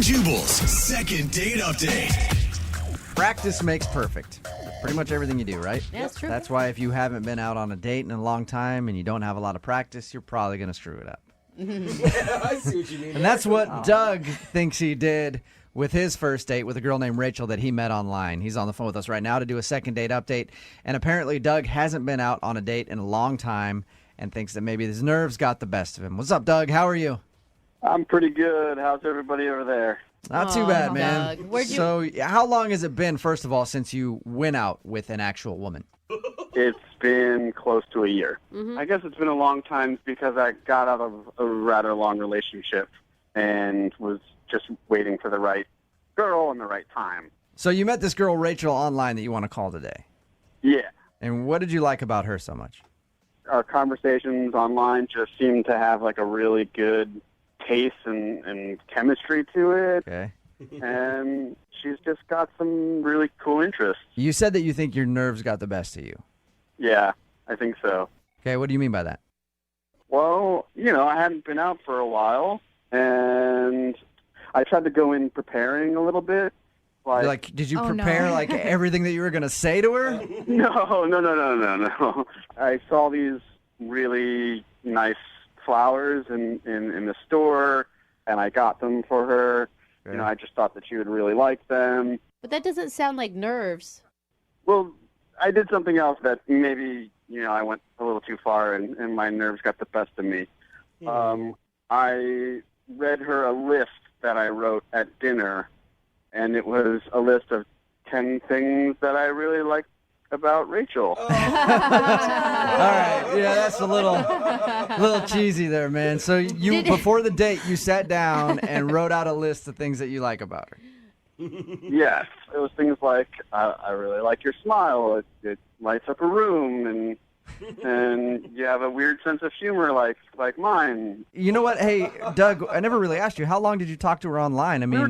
Jubal's second date update. Practice makes perfect. Pretty much everything you do, right? Yeah, that's true. That's why if you haven't been out on a date in a long time and you don't have a lot of practice, you're probably going to screw it up. I see what you mean. And that's what Doug thinks he did with his first date with a girl named Rachel that he met online. He's on the phone with us right now to do a second date update. And apparently Doug hasn't been out on a date in a long time and thinks that maybe his nerves got the best of him. What's up, Doug? How are you? I'm pretty good. How's everybody over there? Not too bad, man. Doug. Where'd you- So how long has it been, first of all, since you went out with an actual woman? It's been close to a year. I guess it's been a long time because I got out of a rather long relationship and was just waiting for the right girl and the right time. So you met this girl, Rachel, online that you want to call today. Yeah. And what did you like about her so much? Our conversations online just seem to have like a really good taste and chemistry to it. Okay. And she's just got some really cool interests. You said that you think your nerves got the best of you. Yeah, I think so. Okay, what do you mean by that? Well, I hadn't been out for a while, and I tried to go in preparing a little bit. Like, did you prepare like everything that you were going to say to her? No. I saw these really nice flowers in the store, and I got them for her. Okay. I just thought that she would really like them. But that doesn't sound like nerves. Well, I did something else that maybe, I went a little too far, and my nerves got the best of me. I read her a list that I wrote at dinner, and it was a list of 10 things that I really liked about Rachel. All right, yeah, that's a little cheesy there, man. So before the date, you sat down and wrote out a list of things that you like about her. Yes, it was things like I really like your smile. It lights up a room, and you have a weird sense of humor like mine. You know what? Hey, Doug, I never really asked you. How long did you talk to her online? I mean, we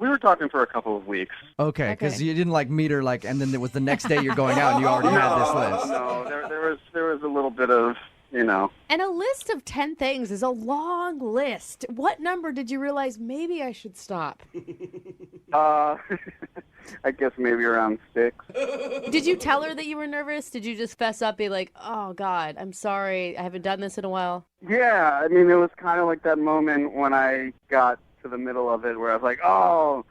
were talking for a couple of weeks. Okay, because you didn't meet her and then it was the next day you're going out and you already had this list. No, there was a little bit of. And a list of 10 things is a long list. What number did you realize maybe I should stop? I guess maybe around 6. Did you tell her that you were nervous? Did you just fess up, be like, oh, God, I'm sorry. I haven't done this in a while? Yeah, I mean, it was kind of like that moment when I got to the middle of it where I was like, oh,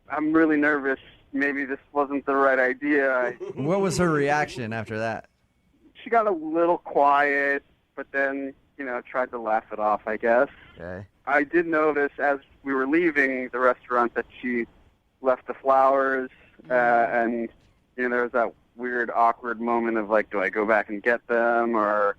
I'm really nervous. Maybe this wasn't the right idea. What was her reaction after that? She got a little quiet, but then, tried to laugh it off, I guess. Okay. I did notice as we were leaving the restaurant that she left the flowers, and, there was that weird, awkward moment of, do I go back and get them, or,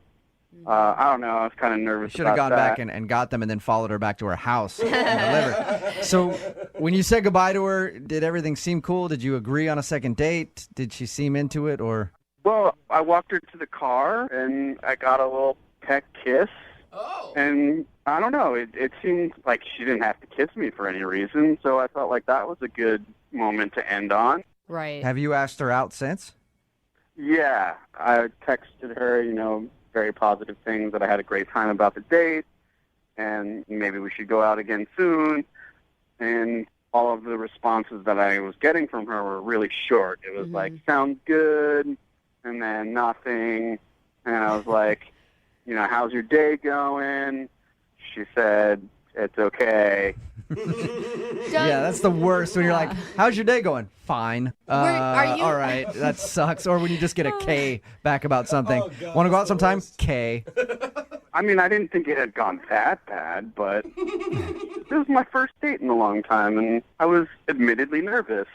I don't know, I was kind of nervous You should have gone back and got them and then followed her back to her house and delivered. So when you said goodbye to her, did everything seem cool? Did you agree on a second date? Did she seem into it, or... Well, I walked her to the car, and I got a little peck kiss. Oh. And I don't know, it seemed like she didn't have to kiss me for any reason, so I felt like that was a good moment to end on. Right. Have you asked her out since? Yeah, I texted her, very positive things, that I had a great time about the date, and maybe we should go out again soon. And all of the responses that I was getting from her were really short. It was like, sounds good. And then nothing, and I was like, how's your day going? She said, it's okay. Yeah, that's the worst when you're like, how's your day going? Fine. Are you... All right, that sucks. Or when you just get a K back about something. Want to go out sometime? K. I mean, I didn't think it had gone that bad, but it was my first date in a long time, and I was admittedly nervous,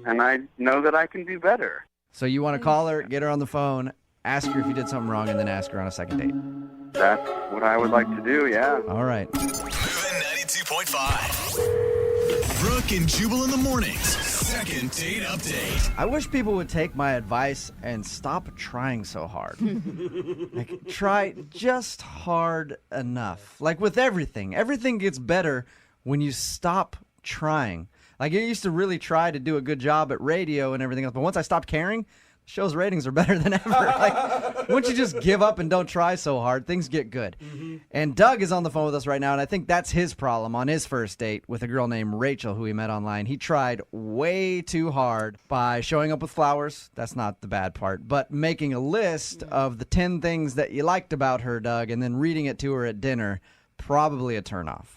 and I know that I can do better. So you want to call her, get her on the phone, ask her if you did something wrong, and then ask her on a second date. That's what I would like to do, yeah. All right. Moving 92.5. Brooke and Jubal in the mornings. Second date update. I wish people would take my advice and stop trying so hard. Try just hard enough. Like with everything. Everything gets better when you stop trying. I used to really try to do a good job at radio and everything else, but once I stopped caring, show's ratings are better than ever. Like, once you just give up and don't try so hard, things get good. And Doug is on the phone with us right now, and I think that's his problem on his first date with a girl named Rachel who he met online. He tried way too hard by showing up with flowers. That's not the bad part. But making a list of the 10 things that you liked about her, Doug, and then reading it to her at dinner, probably a turnoff.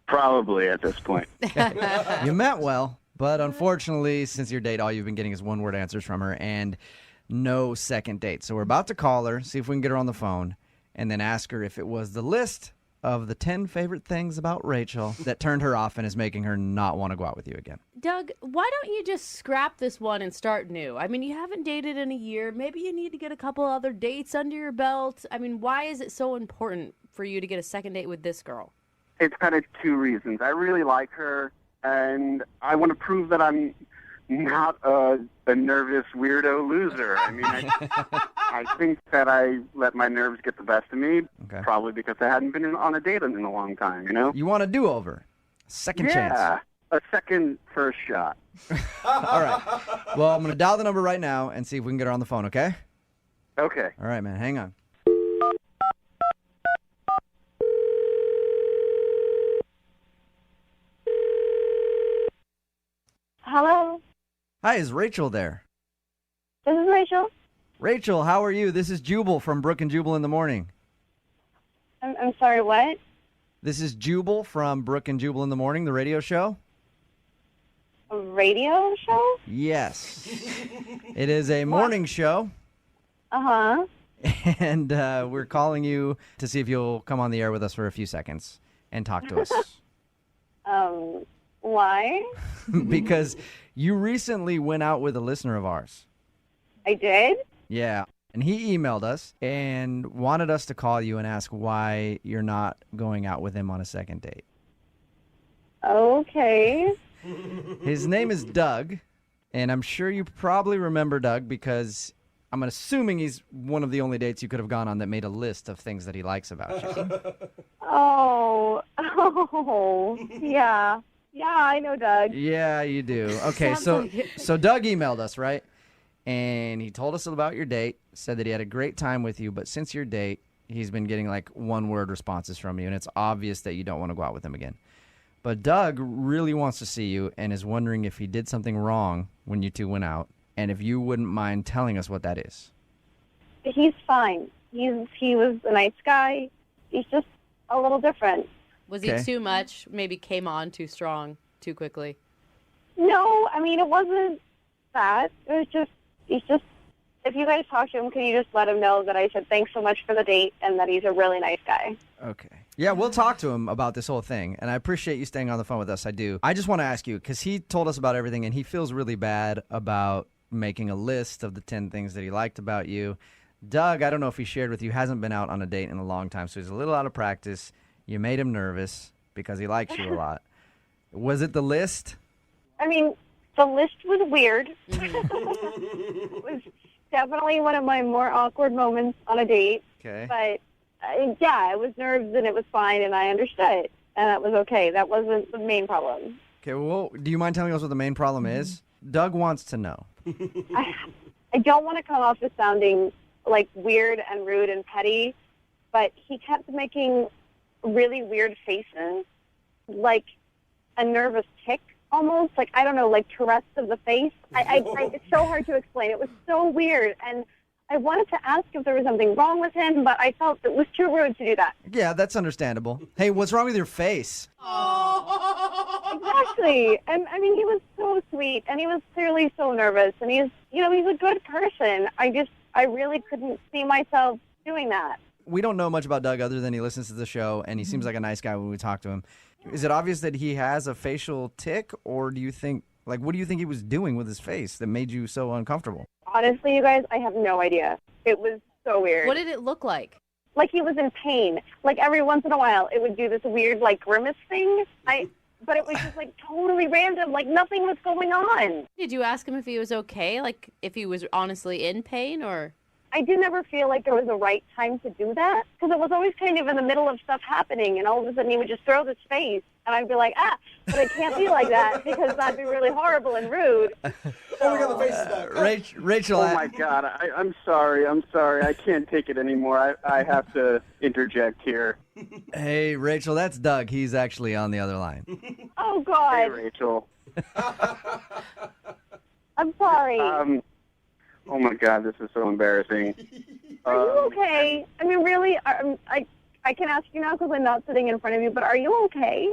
Probably at this point. You meant well, but unfortunately, since your date, all you've been getting is one-word answers from her and no second date. So we're about to call her, see if we can get her on the phone, and then ask her if it was the list of the 10 favorite things about Rachel that turned her off and is making her not want to go out with you again. Doug, why don't you just scrap this one and start new? I mean, you haven't dated in a year. Maybe you need to get a couple other dates under your belt. I mean, why is it so important for you to get a second date with this girl? It's kind of two reasons. I really like her, and I want to prove that I'm not a nervous weirdo loser. I mean, I think that I let my nerves get the best of me, probably because I hadn't been on a date in a long time, you know? You want a do-over, second chance. Yeah, a second first shot. All right. Well, I'm going to dial the number right now and see if we can get her on the phone, okay? Okay. All right, man, hang on. Hello, Hi, is Rachel there? this is Rachel. Rachel, how are you? This is Jubal from Brooke and Jubal in the morning. I'm sorry, what? This is Jubal from Brooke and Jubal in the morning, the radio show. A radio show? Yes. It is a morning show, Uh-huh. and we're calling you to see if you'll come on the air with us for a few seconds and talk to us. Why? Because you recently went out with a listener of ours. I did? Yeah. And he emailed us and wanted us to call you and ask why you're not going out with him on a second date. Okay. His name is Doug, and I'm sure you probably remember Doug because I'm assuming he's one of the only dates you could have gone on that made a list of things that he likes about you. Oh, yeah. Yeah, I know Doug. Yeah, you do. Okay, Sounds so like it. so Doug emailed us, right? And he told us about your date, said that he had a great time with you, but since your date, he's been getting like one-word responses from you, and it's obvious that you don't want to go out with him again. But Doug really wants to see you and is wondering if he did something wrong when you two went out, and if you wouldn't mind telling us what that is. He's fine. He was a nice guy. He's just a little different. Was Okay. he too much? Maybe came on too strong, too quickly? No, I mean, it wasn't that. It was just, if you guys talk to him, can you just let him know that I said thanks so much for the date and that he's a really nice guy? Okay. Yeah, we'll talk to him about this whole thing, and I appreciate you staying on the phone with us. I do. I just want to ask you, because he told us about everything, and he feels really bad about making a list of the 10 things that he liked about you. Doug, I don't know if he shared with you, hasn't been out on a date in a long time, so he's a little out of practice. You made him nervous because he likes you a lot. Was it the list? I mean, the list was weird. It was definitely one of my more awkward moments on a date. Okay. But, yeah, it was nerves and it was fine and I understood. And that was okay. That wasn't the main problem. Okay, well, do you mind telling us what the main problem is? Doug wants to know. I don't want to come off as sounding, like, weird and rude and petty, but he kept making really weird faces, like a nervous tick almost, like, I don't know, like Tourette's of the face. It's so hard to explain. It was so weird, and I wanted to ask if there was something wrong with him, but I felt it was too rude to do that. Yeah, that's understandable. Hey, what's wrong with your face? Exactly. And, I mean, he was so sweet, and he was clearly so nervous, and he's a good person. I really couldn't see myself doing that. We don't know much about Doug other than he listens to the show, and he seems like a nice guy when we talk to him. Is it obvious that he has a facial tick, or do you think, like, what do you think he was doing with his face that made you so uncomfortable? Honestly, you guys, I have no idea. It was so weird. What did it look like? Like he was in pain. Like every once in a while, it would do this weird, like, grimace thing. But it was just, like, totally random. Like, nothing was going on. Did you ask him if he was okay? Like, if he was honestly in pain, or? I did never feel like there was a right time to do that because it was always kind of in the middle of stuff happening, and all of a sudden he would just throw this face. And I'd be like, but it can't be like that because that'd be really horrible and rude. Oh, we got the faces back. Rachel. Oh my God, I'm sorry. I can't take it anymore. I have to interject here. Hey, Rachel, that's Doug. He's actually on the other line. Oh, Hey, God. Rachel. I'm sorry. Oh my God, this is so embarrassing. Are you okay? I mean, really, I can ask you now because I'm not sitting in front of you, but are you okay?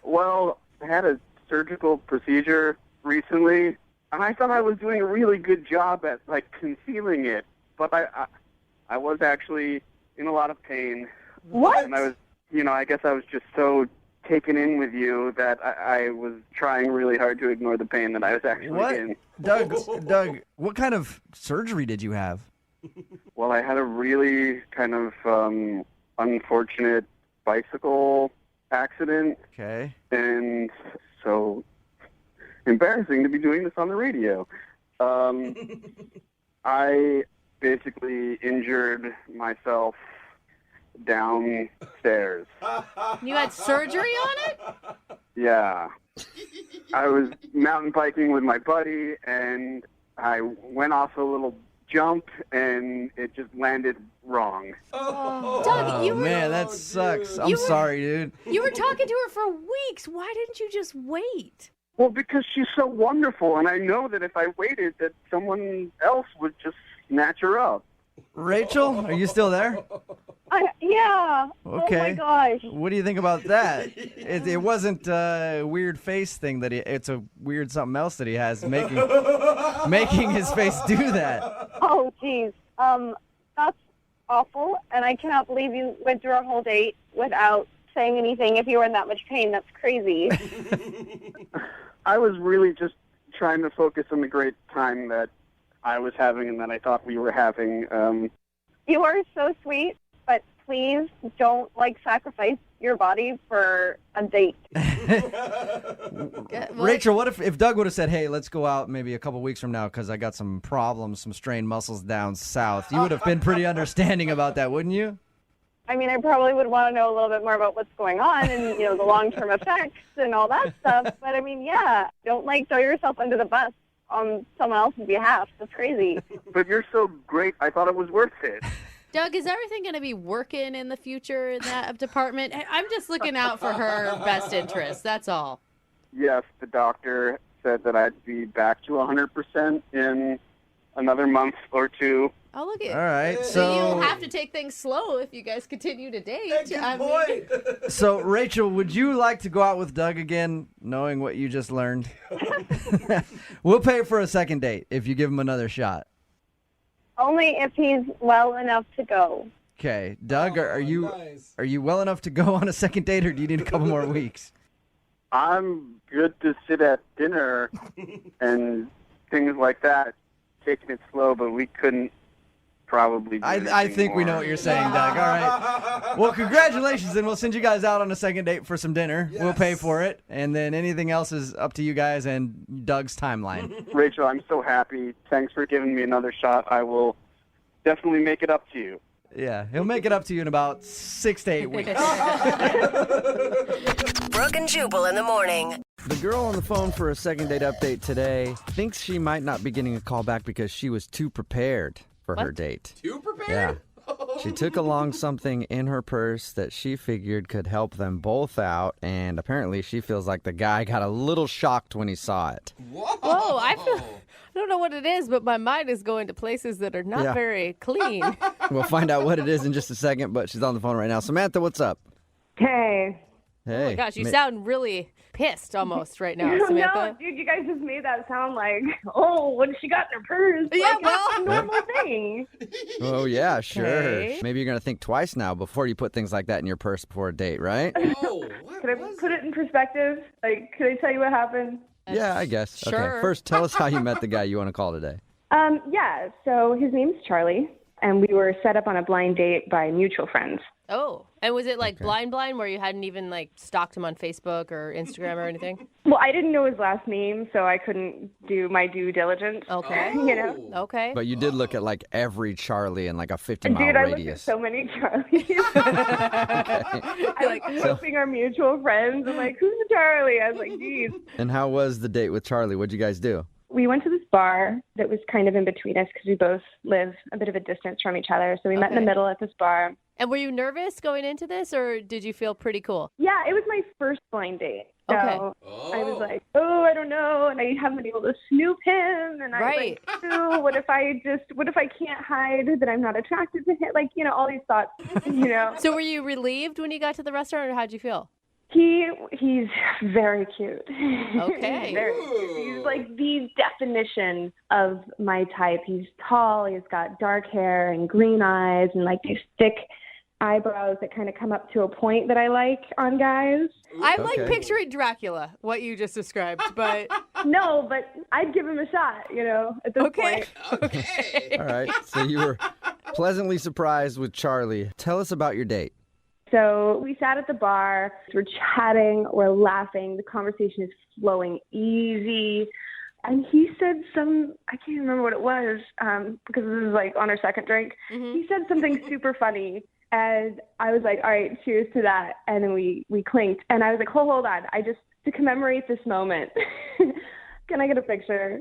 Well, I had a surgical procedure recently, and I thought I was doing a really good job at concealing it, but I was actually in a lot of pain. What? And I was, I guess I was just so taken in with you that I was trying really hard to ignore the pain that I was actually What? in. Doug, what kind of surgery did you have? Well, I had a really kind of unfortunate bicycle accident, Okay. and so embarrassing to be doing this on the radio. I basically injured myself downstairs. You had surgery on it? Yeah. I was mountain biking with my buddy, and I went off a little jump, and it just landed wrong. Doug, you were Man, that sucks. I'm sorry, dude. you were talking to her for weeks. Why didn't you just wait? Well, because she's so wonderful, and I know that if I waited, that someone else would just snatch her up. Rachel, are you still there? Yeah. Okay. Oh, my gosh. What do you think about that? It wasn't a weird face thing that it's a weird something else that he has making his face do that. Oh, geez. That's awful, and I cannot believe you went through our whole date without saying anything if you were in that much pain. That's crazy. I was really just trying to focus on the great time that I was having and that I thought we were having. You are so sweet, but please don't, sacrifice your body for a date. Rachel, what if Doug would have said, hey, let's go out maybe a couple weeks from now because I got some problems, some strained muscles down south? You would have been pretty understanding about that, wouldn't you? I mean, I probably would want to know a little bit more about what's going on and, the long-term effects and all that stuff. But, I mean, yeah, don't, throw yourself under the bus on someone else's behalf. That's crazy. But you're so great, I thought it was worth it. Doug, is everything going to be working in the future in that department? I'm just looking out for her best interest. That's all. Yes, the doctor said that I'd be back to 100% in another month or two. Oh, look at All right, So so you'll have to take things slow if you guys continue to date. Good point. So, Rachel, would you like to go out with Doug again, knowing what you just learned? We'll pay for a second date if you give him another shot. Only if he's well enough to go. Okay, Doug, are you Nice. well enough to go on a second date, or do you need a couple more weeks? I'm good to sit at dinner and things like that, taking it slow, but we couldn't probably do I anything think we more. know what you're saying, Doug. All right. Well, congratulations, and we'll send you guys out on a second date for some dinner. Yes. We'll pay for it, and then anything else is up to you guys and Doug's timeline. Rachel, I'm so happy. Thanks for giving me another shot. I will definitely make it up to you. Yeah, he'll make it up to you in about 6 to 8 weeks. Brooke and Jubal in the morning. The girl on the phone for a second date update today thinks she might not be getting a call back because she was too prepared for her date. You prepared? Yeah. She took along something in her purse that she figured could help them both out, and apparently she feels like the guy got a little shocked when he saw it. Whoa, I don't know what it is, but my mind is going to places that are not Yeah. very clean. We'll find out what it is in just a second, but she's on the phone right now. Samantha, what's up? Hey. Hey. Oh my gosh, you sound really pissed almost right now, Samantha. No, dude, you guys just made that sound like, oh, what has she got in her purse? Yeah, Like, well- it's a normal thing. Oh, yeah, sure. Okay. Maybe you're going to think twice now before you put things like that in your purse before a date, right? Oh, what Could I was put it in perspective? Like, could I tell you what happened? Yeah, I guess. Sure. Okay, first tell us how you met the guy you want to call today. Yeah, so his name's Charlie. and we were set up on a blind date by mutual friends. Oh, and was it like blind where you hadn't even like stalked him on Facebook or Instagram or anything? Well, I didn't know his last name, so I couldn't do my due diligence. Okay. You know? Okay. But you did look at like every Charlie in like a 50-mile Dude, I looked at radius. so many Charlies. I was hoping our mutual friends. I'm like, who's the Charlie? I was like, geez. And how was the date with Charlie? What'd you guys do? We went to this bar that was kind of in between us because we both live a bit of a distance from each other. So we met in the middle at this bar. And were you nervous going into this, or did you feel pretty cool? Yeah, it was my first blind date. So I was like, I don't know. And I haven't been able to snoop him. And I was like, what if I can't hide that I'm not attracted to him? Like, all these thoughts, So were you relieved when you got to the restaurant, or how'd you feel? He's very cute. Okay. He's very cute. He's like the definition of my type. He's tall, he's got dark hair and green eyes and like these thick eyebrows that kind of come up to a point that I like on guys. I'm like picturing Dracula, what you just described, but... No, but I'd give him a shot, at this point. Okay. All right. So you were pleasantly surprised with Charlie. Tell us about your date. So we sat at the bar, we're chatting, we're laughing, the conversation is flowing easy. And he said I can't remember what it was, because this is like on our second drink. Mm-hmm. He said something super funny, and I was like, all right, cheers to that. And then we clinked, and I was like, hold on, to commemorate this moment, can I get a picture?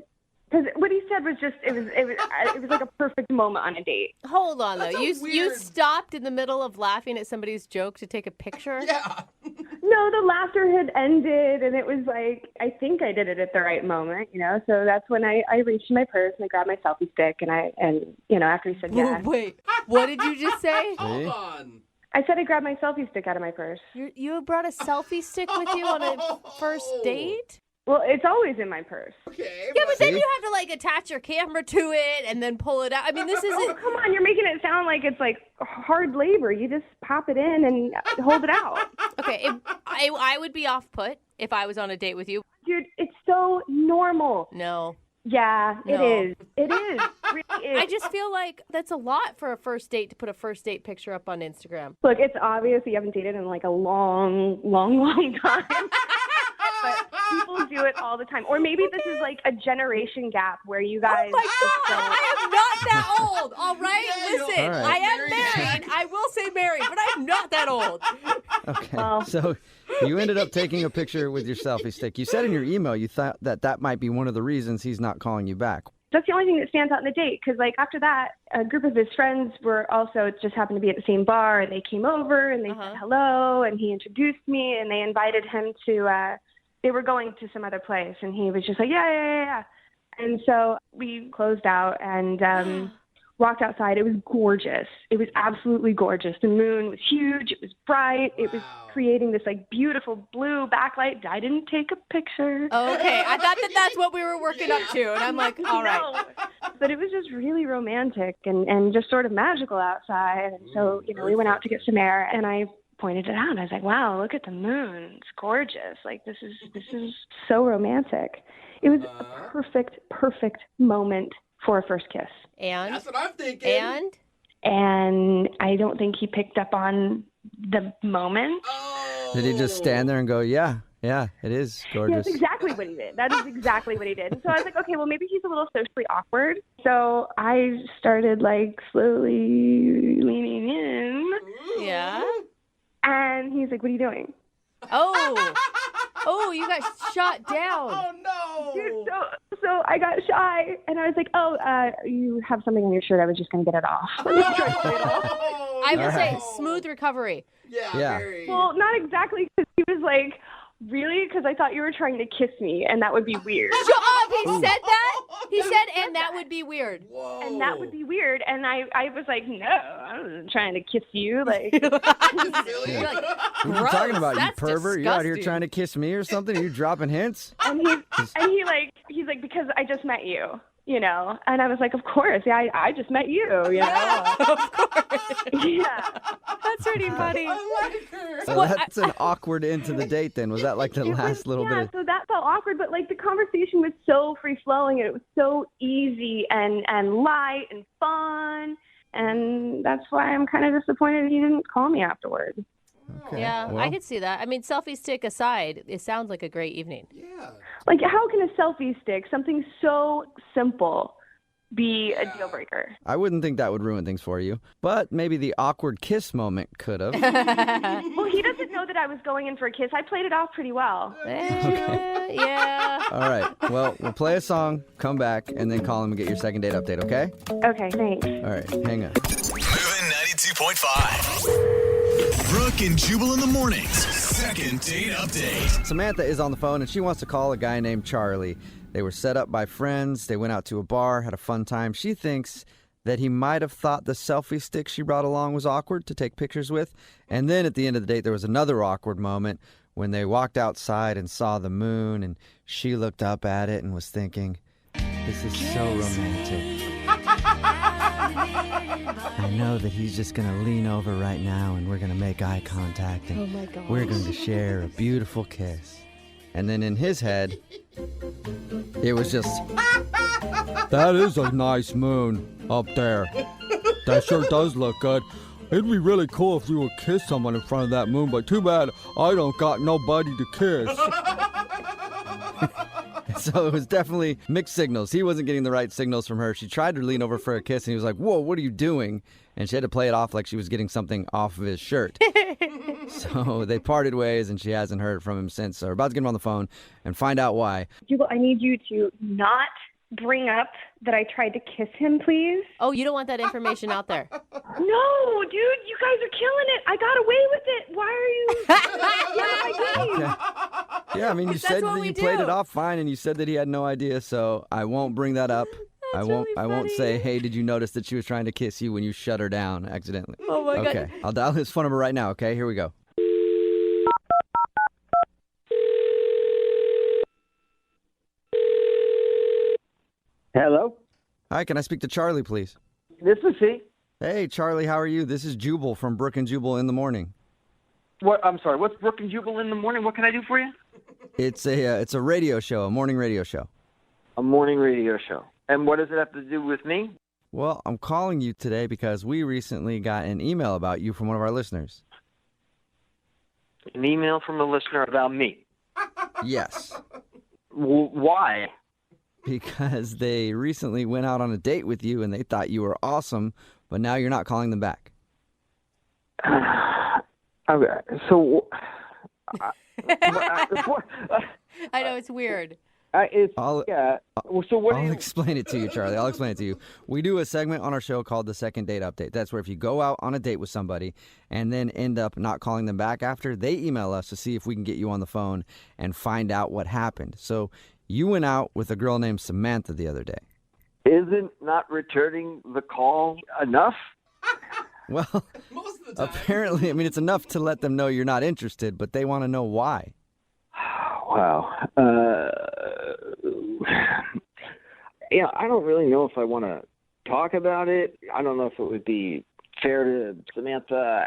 Because what he said was just, it was like a perfect moment on a date. Hold on, though. You stopped in the middle of laughing at somebody's joke to take a picture? Yeah. No, the laughter had ended, and it was like, I think I did it at the right moment, So that's when I reached in my purse, and I grabbed my selfie stick, and after he said yes. Wait, what did you just say? Hold on. I said I grabbed my selfie stick out of my purse. You brought a selfie stick with you on a first date? Well, it's always in my purse. Okay. Yeah, but then you have to like attach your camera to it and then pull it out. I mean, this isn't... Oh, come on, you're making it sound like it's like hard labor. You just pop it in and hold it out. Okay, I would be off put if I was on a date with you. Dude, it's so normal. No. Yeah, No. it is. It is. It really is. I just feel like that's a lot for a first date to put a first date picture up on Instagram. Look, it's obvious you haven't dated in like a long, long, long time. But people do it all the time. Or maybe this is like a generation gap where you guys... Oh my God, I am not that old, all right? Listen, All right. I am married. I will say married, but I'm not that old. Okay. Well. So you ended up taking a picture with your selfie stick. You said in your email you thought that might be one of the reasons he's not calling you back. That's the only thing that stands out in the date, because like after that, a group of his friends were also just happened to be at the same bar, and they came over and they said hello, and he introduced me, and they invited him to... they were going to some other place, and he was just like, yeah. And so we closed out and walked outside. It was gorgeous. It was absolutely gorgeous. The moon was huge. It was bright. It was creating this like beautiful blue backlight. I didn't take a picture. Okay, I thought that's what we were working up to, and I'm like, all right. No. But it was just really romantic and just sort of magical outside. And so, we went out to get some air, and I pointed it out. I was like, wow, look at the moon. It's gorgeous. Like, this is so romantic. It was a perfect moment for a first kiss. And? That's what I'm thinking. And I don't think he picked up on the moment. Oh. Did he just stand there and go, yeah, it is gorgeous? That's exactly what he did. That is exactly what he did. And so I was like, okay, well, maybe he's a little socially awkward. So I started like slowly leaning in. Yeah. And he's like, what are you doing? Oh, you got shot down. Oh, no. Dude, so I got shy, and I was like, you have something on your shirt. I was just going to get it off. I will say, smooth recovery. Yeah. Very. Well, not exactly, because he was like, really? Because I thought you were trying to kiss me, and that would be weird. Shut up! He said that? He said, and that would be weird. Whoa. And that would be weird. And I was like, no, I wasn't trying to kiss you. Like, You're like, What are you gross, talking about, you that's pervert? You're out here disgusting. trying to kiss me or something? Are you dropping hints? and he's like, because I just met you. And I was like, of course, yeah, I just met you, Of course. Yeah. That's pretty funny. I like her. So that's an awkward end to the date then. Was that like the It last was- little yeah, bit of... so that felt awkward, but like the conversation was so free flowing and it was so easy and light and fun. And that's why I'm kind of disappointed he didn't call me afterward. Okay, Yeah, well, I could see that. I mean, selfie stick aside, it sounds like a great evening. Yeah. Like, how can a selfie stick, something so simple, be a deal breaker? I wouldn't think that would ruin things for you, but maybe the awkward kiss moment could have. Well, he doesn't know that I was going in for a kiss. I played it off pretty well. Yeah. All right. Well, we'll play a song, come back, and then call him and get your second date update, okay? Okay, thanks. All right. Hang on. Moving 92.5. Brooke and Jubal in the mornings. Second date update. Samantha is on the phone, and she wants to call a guy named Charlie. They were set up by friends. They went out to a bar, had a fun time. She thinks that he might have thought the selfie stick she brought along was awkward to take pictures with. And then at the end of the date, there was another awkward moment when they walked outside and saw the moon, and she looked up at it and was thinking, this is so romantic. I know that he's just going to lean over right now, and we're going to make eye contact, and Oh my gosh. we're going to share a beautiful kiss. And then in his head, it was just, that is a nice moon up there. That sure does look good. It'd be really cool if you would kiss someone in front of that moon, but too bad I don't got nobody to kiss. So it was definitely mixed signals. He wasn't getting the right signals from her. She tried to lean over for a kiss, and he was like, whoa, what are you doing? And she had to play it off like she was getting something off of his shirt. So they parted ways, and she hasn't heard from him since. So we're about to get him on the phone and find out why. Jubal, I need you to not bring up that I tried to kiss him, please. Oh, you don't want that information out there. No, dude, you guys are killing it. I got away with it. Why are you? Okay. Yeah, I mean, you That's said what that we you played do. it off fine, and you said that he had no idea, so I won't bring that up. I won't say, hey, did you notice that she was trying to kiss you when you shut her down accidentally? Oh my Okay, God. I'll dial his phone number right now, okay? Here we go. Hello, Hi, can I speak to Charlie, please? this is he. Hey, Charlie, how are you? This is Jubal from Brooke and Jubal in the morning. What? I'm sorry. What's Brooke and Jubal in the morning? What can I do for you? It's a radio show, a morning radio show. A morning radio show. And what does it have to do with me? Well, I'm calling you today because we recently got an email about you from one of our listeners. An email from a listener about me. Yes, Why? because they recently went out on a date with you and they thought you were awesome, but now you're not calling them back. Okay. So. I know, it's weird. It's I'll- yeah. So what? do I'll you, explain it to you, Charlie. I'll explain it to you. We do a segment on our show called the Second Date Update. That's where if you go out on a date with somebody and then end up not calling them back after, they email us to see if we can get you on the phone and find out what happened. So you went out with a girl named Samantha the other day. Isn't not returning the call enough? Well, Most of the time. apparently, I mean, it's enough to let them know you're not interested, but they want to know why. Wow. Yeah, I don't really know if I want to talk about it. I don't know if it would be fair to Samantha.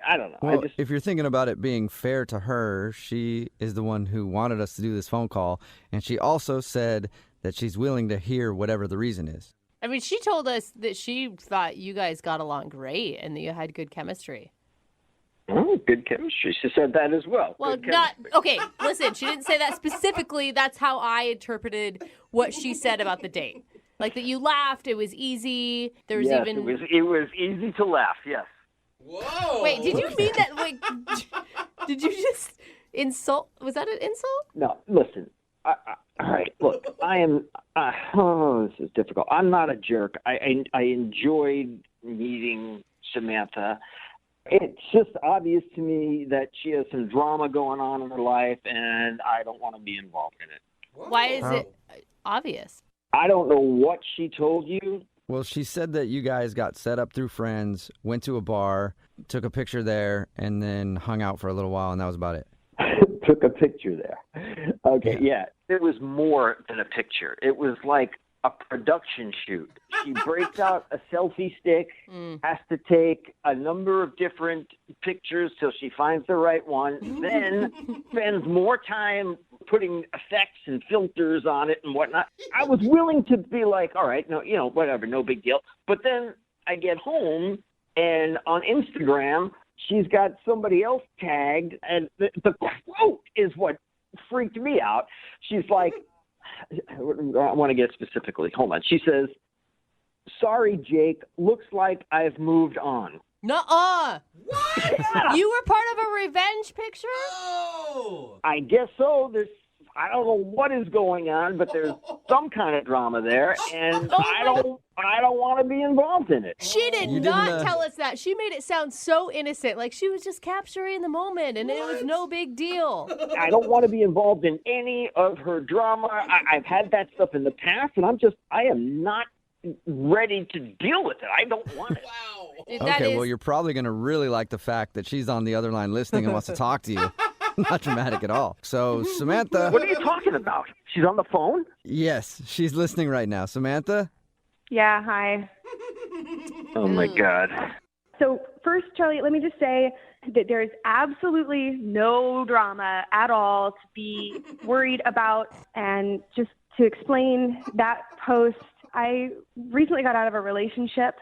I don't know. Well, if you're thinking about it being fair to her, she is the one who wanted us to do this phone call, and she also said that she's willing to hear whatever the reason is. I mean, she told us that she thought you guys got along great and that you had good chemistry. Oh, good chemistry. She said that as well. Well, Good not chemistry. okay. Listen, she didn't say that specifically. That's how I interpreted what she said about the date. Like that you laughed. It was easy. There was Yes, even. it was easy to laugh. Yes. Whoa. Wait, did you mean that? Like, did you just insult? Was that an insult? No, listen. All right. Look, I am. Oh, this is difficult. I'm not a jerk. I enjoyed meeting Samantha. It's just obvious to me that she has some drama going on in her life, and I don't want to be involved in it. Whoa. Why is it obvious? I don't know what she told you. Well, she said that you guys got set up through friends, went to a bar, took a picture there, and then hung out for a little while, and that was about it. Took a picture there. Okay, yeah. It was more than a picture. It was like a production shoot. She breaks out a selfie stick, has to take a number of different pictures till she finds the right one, then spends more time putting effects and filters on it and whatnot. I was willing to be like, all right, no, whatever, no big deal. But then I get home and on Instagram, she's got somebody else tagged, and the quote is what freaked me out. She's like, I want to get specifically. Hold on. She says, "Sorry, Jake. Looks like I've moved on." Nuh-uh. What? You were part of a revenge picture? Oh. I guess so. I don't know what is going on, but there's some kind of drama there, and I don't want to be involved in it. She did not tell us that. She made it sound so innocent, like she was just capturing the moment, and it was no big deal. I don't want to be involved in any of her drama. I've had that stuff in the past, and I am not ready to deal with it. I don't want it. Wow. Dude, Okay, well, you're probably going to really like the fact that she's on the other line listening and wants to talk to you. Not dramatic at all. So, Samantha. What are you talking about? She's on the phone? Yes, she's listening right now. Samantha? Yeah, hi. Oh, my God. So first, Charlie, let me just say that there's absolutely no drama at all to be worried about. And just to explain that post, I recently got out of a relationship,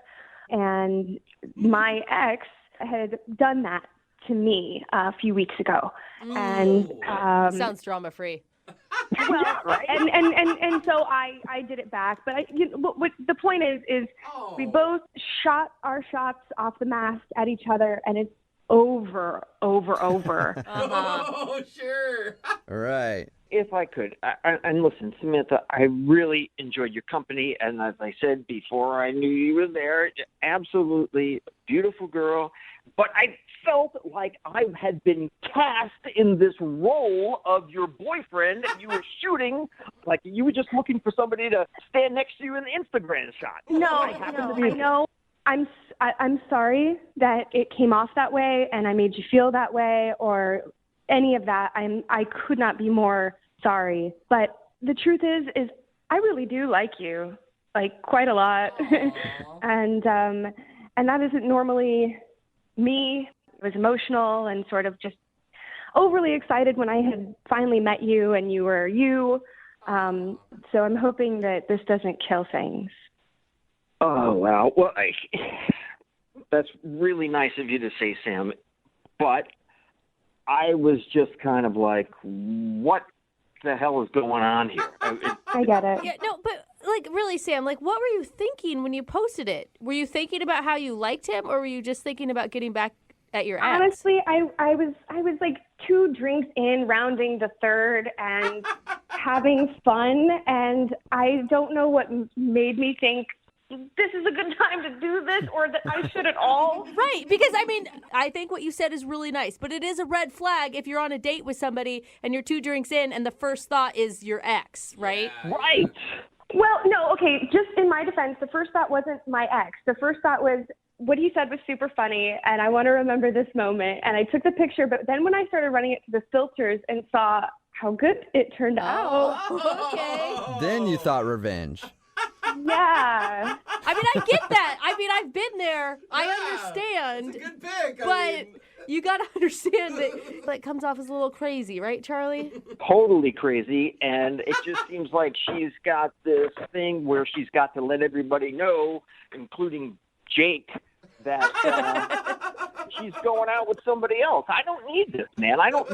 and my ex had done that to me a few weeks ago. And sounds drama-free. Well, Yeah, right? and so I did it back. But what the point is we both shot our shots off the mast at each other, and it's over. Oh, sure. All right. If I could, and listen, Samantha, I really enjoyed your company. And as I said before, I knew you were there. Absolutely beautiful girl. But I felt like I had been cast in this role of your boyfriend. And you were shooting like you were just looking for somebody to stand next to you in the Instagram shot. I know. I'm sorry that it came off that way and I made you feel that way or any of that. I could not be more sorry. But the truth is I really do like you, like quite a lot. and that isn't normally me. It was emotional and sort of just overly excited when I had finally met you and you were you. So I'm hoping that this doesn't kill things. Oh, wow. Well, that's really nice of you to say, Sam. But I was just kind of like, what the hell is going on here? I get it. Yeah, no, but like really, Sam, like what were you thinking when you posted it? Were you thinking about how you liked him, or were you just thinking about getting back at your ex? Honestly, I was like 2 drinks in, rounding the third, and having fun. And I don't know what made me think this is a good time to do this, or that I should at all. Right, because I mean, I think what you said is really nice, but it is a red flag if you're on a date with somebody and you're 2 drinks in and the first thought is your ex, right? Yeah. Right. Well, no, okay, just in my defense, the first thought wasn't my ex. The first thought was what he said was super funny, and I want to remember this moment. And I took the picture, but then when I started running it to the filters and saw how good it turned out. Okay. Then you thought revenge. Yeah. I mean, I get that. I mean, I've been there. I understand. It's a good pick. But you got to understand that it comes off as a little crazy, right, Charlie? Totally crazy. And it just seems like she's got this thing where she's got to let everybody know, including Jake, that she's going out with somebody else. I don't need this, man. I don't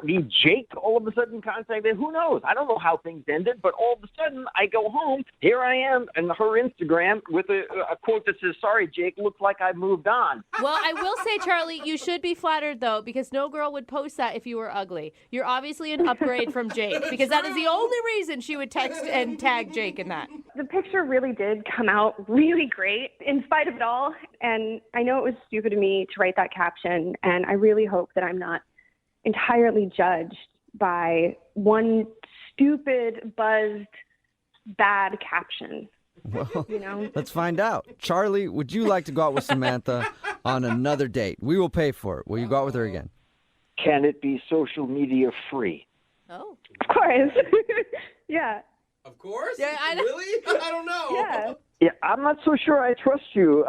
need Jake all of a sudden contacted. Who knows? I don't know how things ended, but all of a sudden I go home. Here I am on her Instagram with a quote that says, "Sorry, Jake, looks like I've moved on." Well, I will say, Charlie, you should be flattered, though, because no girl would post that if you were ugly. You're obviously an upgrade from Jake, because that is the only reason she would text and tag Jake in that. The picture really did come out really great in spite of it all. And I know it was stupid of me to write that caption. And I really hope that I'm not entirely judged by one stupid, buzzed, bad caption. Well, You know? let's find out. Charlie, would you like to go out with Samantha on another date? We will pay for it. Will you go out with her again? Can it be social media free? Oh. Of course. Yeah. Of course? Yeah, Really? I don't know. Yeah. Yeah, I'm not so sure I trust you.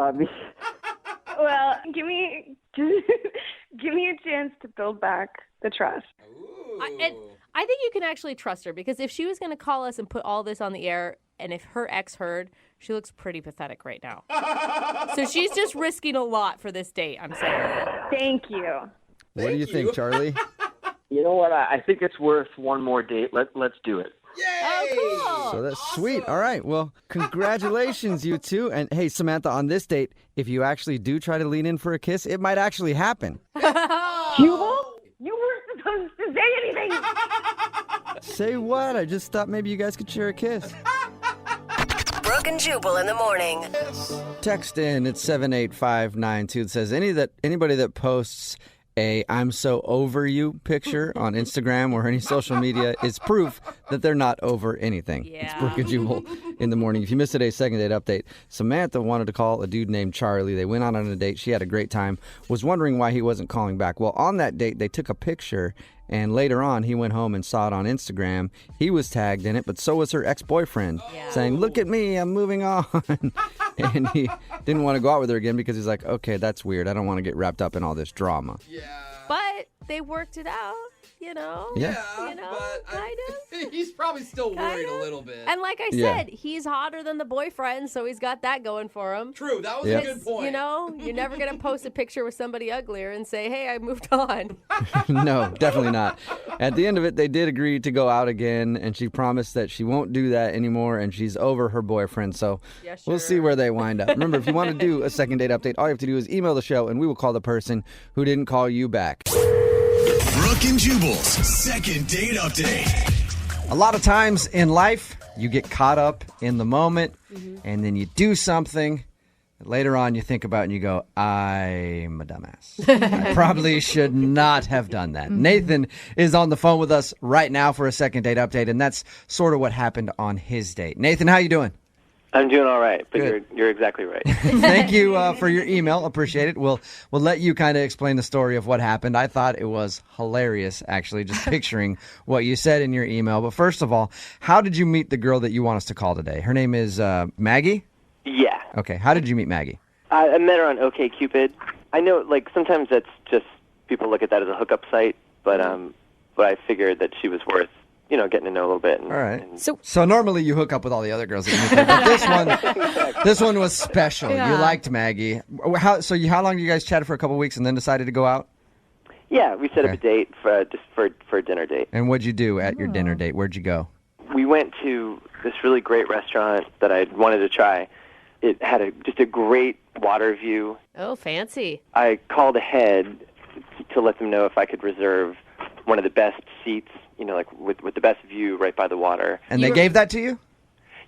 Well, give me a chance to build back the trust. Ooh. I think you can actually trust her, because if she was going to call us and put all this on the air, And if her ex heard, she looks pretty pathetic right now. So she's just risking a lot for this date, I'm saying. Thank you. What do you think, Charlie? You know what? I think it's worth one more date. Let's do it. Yay! Oh, cool. So that's sweet. All right. Well, congratulations, you two. And hey, Samantha, on this date, if you actually do try to lean in for a kiss, it might actually happen. Jubal, you weren't supposed to say anything. Say what? I just thought maybe you guys could share a kiss. Brooke and Jubal in the morning. Text in, it's 78592. It says anybody that posts a "I'm so over you" picture on Instagram or any social media is proof that they're not over anything. Yeah. It's Brooke and Jubal in the morning. If you missed today's second date update, Samantha wanted to call a dude named Charlie. They went out on a date. She had a great time. Was wondering why he wasn't calling back. Well, on that date, they took a picture, and later on, he went home and saw it on Instagram. He was tagged in it, but so was her ex-boyfriend, saying, "Look at me, I'm moving on." And he didn't want to go out with her again because he's like, okay, that's weird. I don't want to get wrapped up in all this drama. Yeah. But they worked it out, you know? Yeah. You know, but kind of. he's probably still worried Kinda. a little bit. And like I Yeah. said, he's hotter than the boyfriend, so he's got that going for him. True, that was Yeah. a good point. You know, you're never going to post a picture with somebody uglier and say, hey, I moved on. No, definitely not. At the end of it, they did agree to go out again, and she promised that she won't do that anymore, and she's over her boyfriend. So Yeah, we'll see sure. where they wind up. Remember, if you want to do a second date update, all you have to do is email the show, and we will call the person who didn't call you back. Brooke and Jubal's second date update. A lot of times in life, you get caught up in the moment, and then you do something. Later on, you think about it and you go, I'm a dumbass. I probably should not have done that. Nathan is on the phone with us right now for a second date update, and that's sort of what happened on his date. Nathan, how you doing? I'm doing all right, but Good. you're exactly right. Thank you for your email. Appreciate it. We'll let you kind of explain the story of what happened. I thought it was hilarious, actually, just picturing what you said in your email. But first of all, how did you meet the girl that you want us to call today? Her name is Maggie? Yeah. Okay. How did you meet Maggie? I met her on OkCupid. I know, like, sometimes that's just people look at that as a hookup site, but I figured that she was worth, getting to know a little bit. And, All right. and- So normally you hook up with all the other girls that you meet there, but this one was special. Yeah. You liked Maggie. How long you guys chatted for a couple weeks and then decided to go out? yeah, we set up a Okay. date for a dinner date. And what'd you do at your dinner date? Where'd you go? We went to this really great restaurant that I wanted to try. It had just a great water view. Oh, fancy. I called ahead to let them know if I could reserve one of the best seats, like with the best view right by the water. And they gave that to you?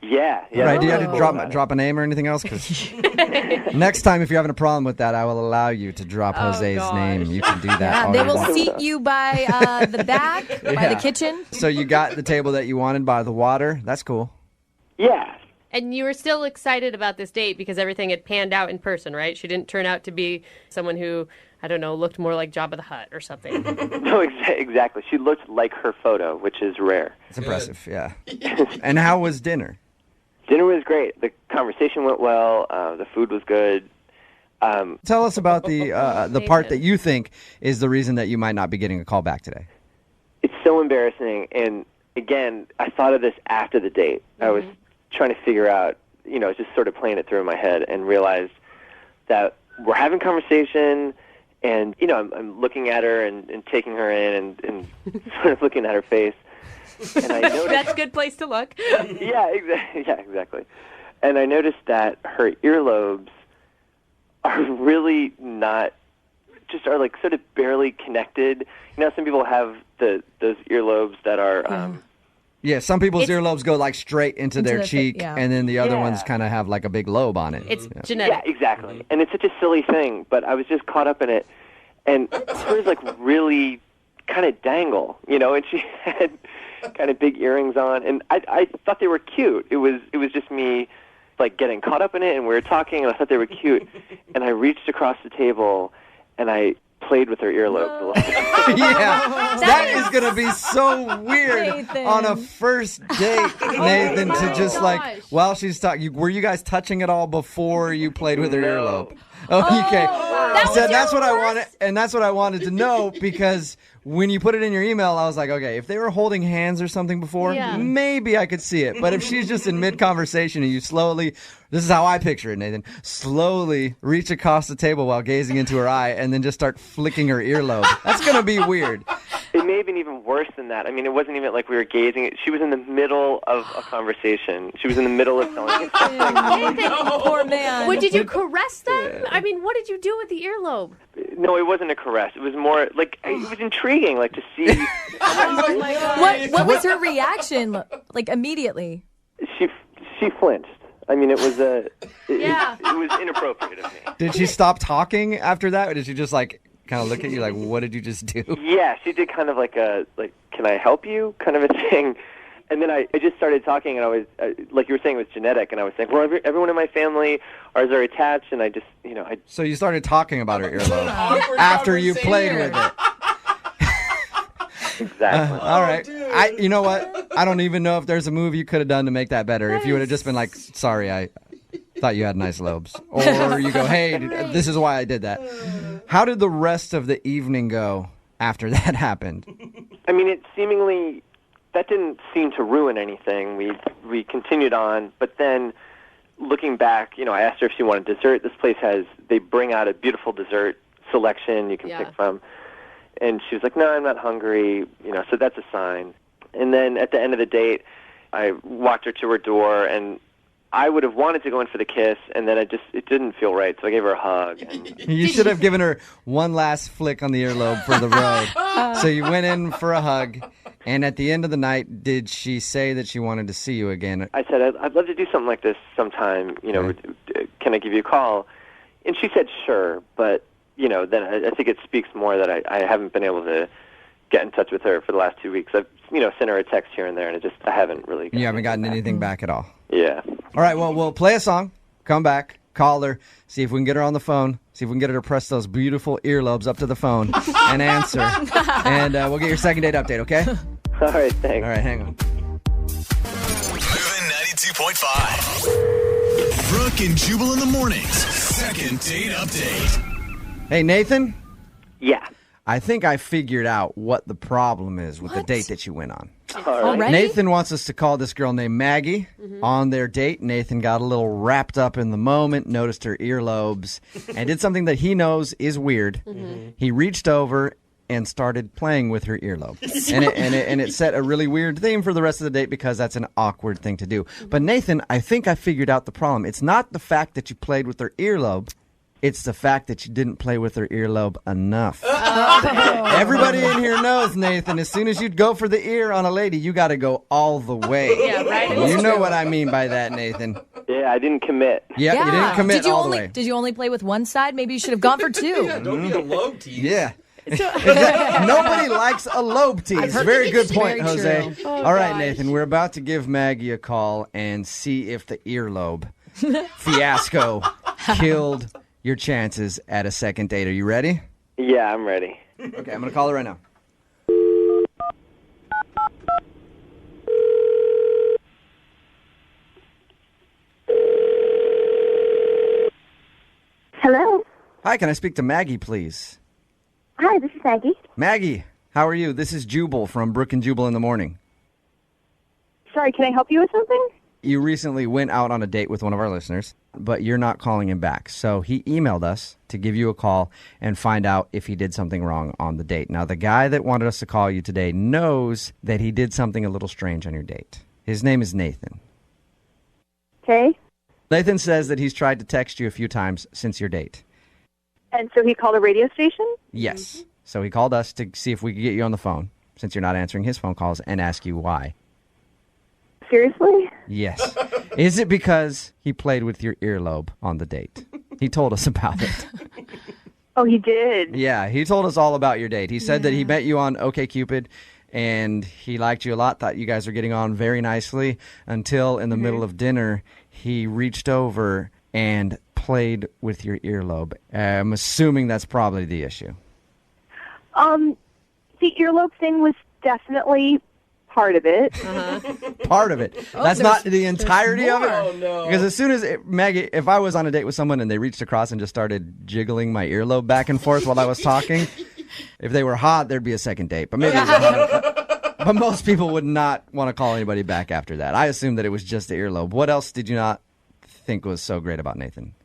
Yeah. Right. Do you have to Oh. drop a name or anything else? 'Cause next time, if you're having a problem with that, I will allow you to drop Jose's gosh. name. You can do that. Yeah, all they you will want. seat you by the back, by Yeah. the kitchen. So you got the table that you wanted by the water. That's cool. Yeah. And you were still excited about this date because everything had panned out in person, right? She didn't turn out to be someone who, I don't know, looked more like Jabba the Hutt or something. No, exactly. She looked like her photo, which is rare. It's impressive. Yeah. And how was dinner? Dinner was great. The conversation went well. The food was good. Tell us about the part that you think is the reason that you might not be getting a call back today. It's so embarrassing. And again, I thought of this after the date. I was trying to figure out, just sort of playing it through in my head and realized that we're having conversation and, I'm looking at her and taking her in and sort of looking at her face. And I noticed, That's a good place to look. yeah, exactly. And I noticed that her earlobes are really not, just are like sort of barely connected. Some people have those earlobes that are, Yeah, some people's earlobes go like straight into their the fa- cheek, yeah. and then the other Yeah. ones kind of have like a big lobe on it. It's Yeah. genetic. yeah, exactly. And it's such a silly thing, but I was just caught up in it. And hers like really kind of dangle, and she had kind of big earrings on, and I thought they were cute. It was just me like getting caught up in it, and we were talking, and I thought they were cute. And I reached across the table, and I played with her earlobes a little bit. Yeah, that is going to be so weird Nathan. on a first date, Nathan, to just like, gosh. while she's talking, were you guys touching it all before you played with her earlobe? Okay. That So was that's your what I worst? wanted, and that's what I wanted to know because when you put it in your email, I was like, okay, if they were holding hands or something before, Yeah. maybe I could see it. But if she's just in mid-conversation and you slowly, this is how I picture it, Nathan, slowly reach across the table while gazing into her eye and then just start flicking her earlobe. That's going to be weird. It may have been even worse than that. I mean, it wasn't even like we were gazing. She was in the middle of a conversation. She was in the middle of telling me something. Poor man. What, did you caress them? I mean, what did you do with the earlobe? No, it wasn't a caress. It was more like it was intriguing, like to see. Oh my God. What was her reaction? Like immediately. She flinched. I mean, it was Yeah. it was inappropriate of me. Did she stop talking after that, or did she just like kind of look at you like, what did you just do? Yeah, she did kind of like can I help you kind of a thing. And then I just started talking, and I was, like you were saying, it was genetic, and I was saying, well, everyone in my family are attached, and I just, So you started talking about her earlobe Awkward after you played conversation. with it. Exactly. All right. You know what? I don't even know if there's a move you could have done to make that better. If you would have just been like, sorry, I thought you had nice lobes. Or you go, hey, this is why I did that. How did the rest of the evening go after that happened? I mean, that didn't seem to ruin anything. We continued on, but then looking back, I asked her if she wanted dessert. This place they bring out a beautiful dessert selection you can pick from. And she was like, no, I'm not hungry, so that's a sign. And then at the end of the date, I walked her to her door, and I would have wanted to go in for the kiss, and then it didn't feel right, so I gave her a hug. And You should have given her one last flick on the earlobe for the road. So you went in for a hug, and at the end of the night, did she say that she wanted to see you again? I said, I'd love to do something like this sometime, can I give you a call? And she said, sure, but, then I think it speaks more that I haven't been able to get in touch with her for the last 2 weeks. I've, sent her a text here and there, and I haven't really You haven't gotten anything back at all? Yeah. All right, well, we'll play a song, come back, call her, see if we can get her on the phone, see if we can get her to press those beautiful earlobes up to the phone and answer. And we'll get your second date update, okay? All right, thanks. All right, hang on. Moving 92.5. Brooke and Jubal in the mornings. Second date update. Hey, Nathan? Yeah. I think I figured out what the problem is with the date that you went on. Already? Nathan wants us to call this girl named Maggie on their date. Nathan got a little wrapped up in the moment, noticed her earlobes, and did something that he knows is weird. He reached over and started playing with her earlobe. and it set a really weird theme for the rest of the date because that's an awkward thing to do. But Nathan, I think I figured out the problem. It's not the fact that you played with her earlobe. It's the fact that you didn't play with her earlobe enough. Everybody in here knows, Nathan, as soon as you go for the ear on a lady, you got to go all the way. Yeah, right? You know what I mean by that, Nathan. Yeah, I didn't commit. Yeah, you didn't commit Did you all only the way. Did you only play with one side? Maybe you should have gone for two. Yeah, don't be a lobe tease. Yeah. Nobody likes a lobe tease. Very good point, Very Jose. true. All right, Nathan, we're about to give Maggie a call and see if the earlobe fiasco killed your chances at a second date. Are you ready? Yeah, I'm ready. Okay, I'm going to call her right now. Hello. Hi, can I speak to Maggie, please? Hi, this is Maggie. Maggie, how are you? This is Jubal from Brooke and Jubal in the morning. Sorry, can I help you with something? You recently went out on a date with one of our listeners, but you're not calling him back. So he emailed us to give you a call and find out if he did something wrong on the date. Now, the guy that wanted us to call you today knows that he did something a little strange on your date. His name is Nathan. Okay. Nathan says that he's tried to text you a few times since your date. And so he called a radio station? Yes. So he called us to see if we could get you on the phone, since you're not answering his phone calls, and ask you why. Seriously? Yes. Is it because he played with your earlobe on the date? He told us about it. Oh, he did? Yeah, he told us all about your date. He said that he met you on OkCupid, and he liked you a lot, thought you guys were getting on very nicely, until in the middle of dinner, he reached over and played with your earlobe. I'm assuming that's probably the issue. The earlobe thing was definitely part of it. Part of it. That's not the entirety of it. Oh, no. Because as soon as Maggie, if I was on a date with someone and they reached across and just started jiggling my earlobe back and forth while I was talking, if they were hot, there'd be a second date. But maybe, but most people would not want to call anybody back after that. I assumed that it was just the earlobe. What else did you not think was so great about Nathan?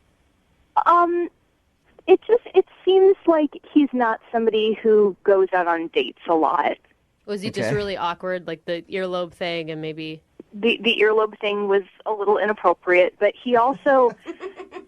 It seems like he's not somebody who goes out on dates a lot. Was he just really awkward, like the earlobe thing, and maybe The earlobe thing was a little inappropriate, but he also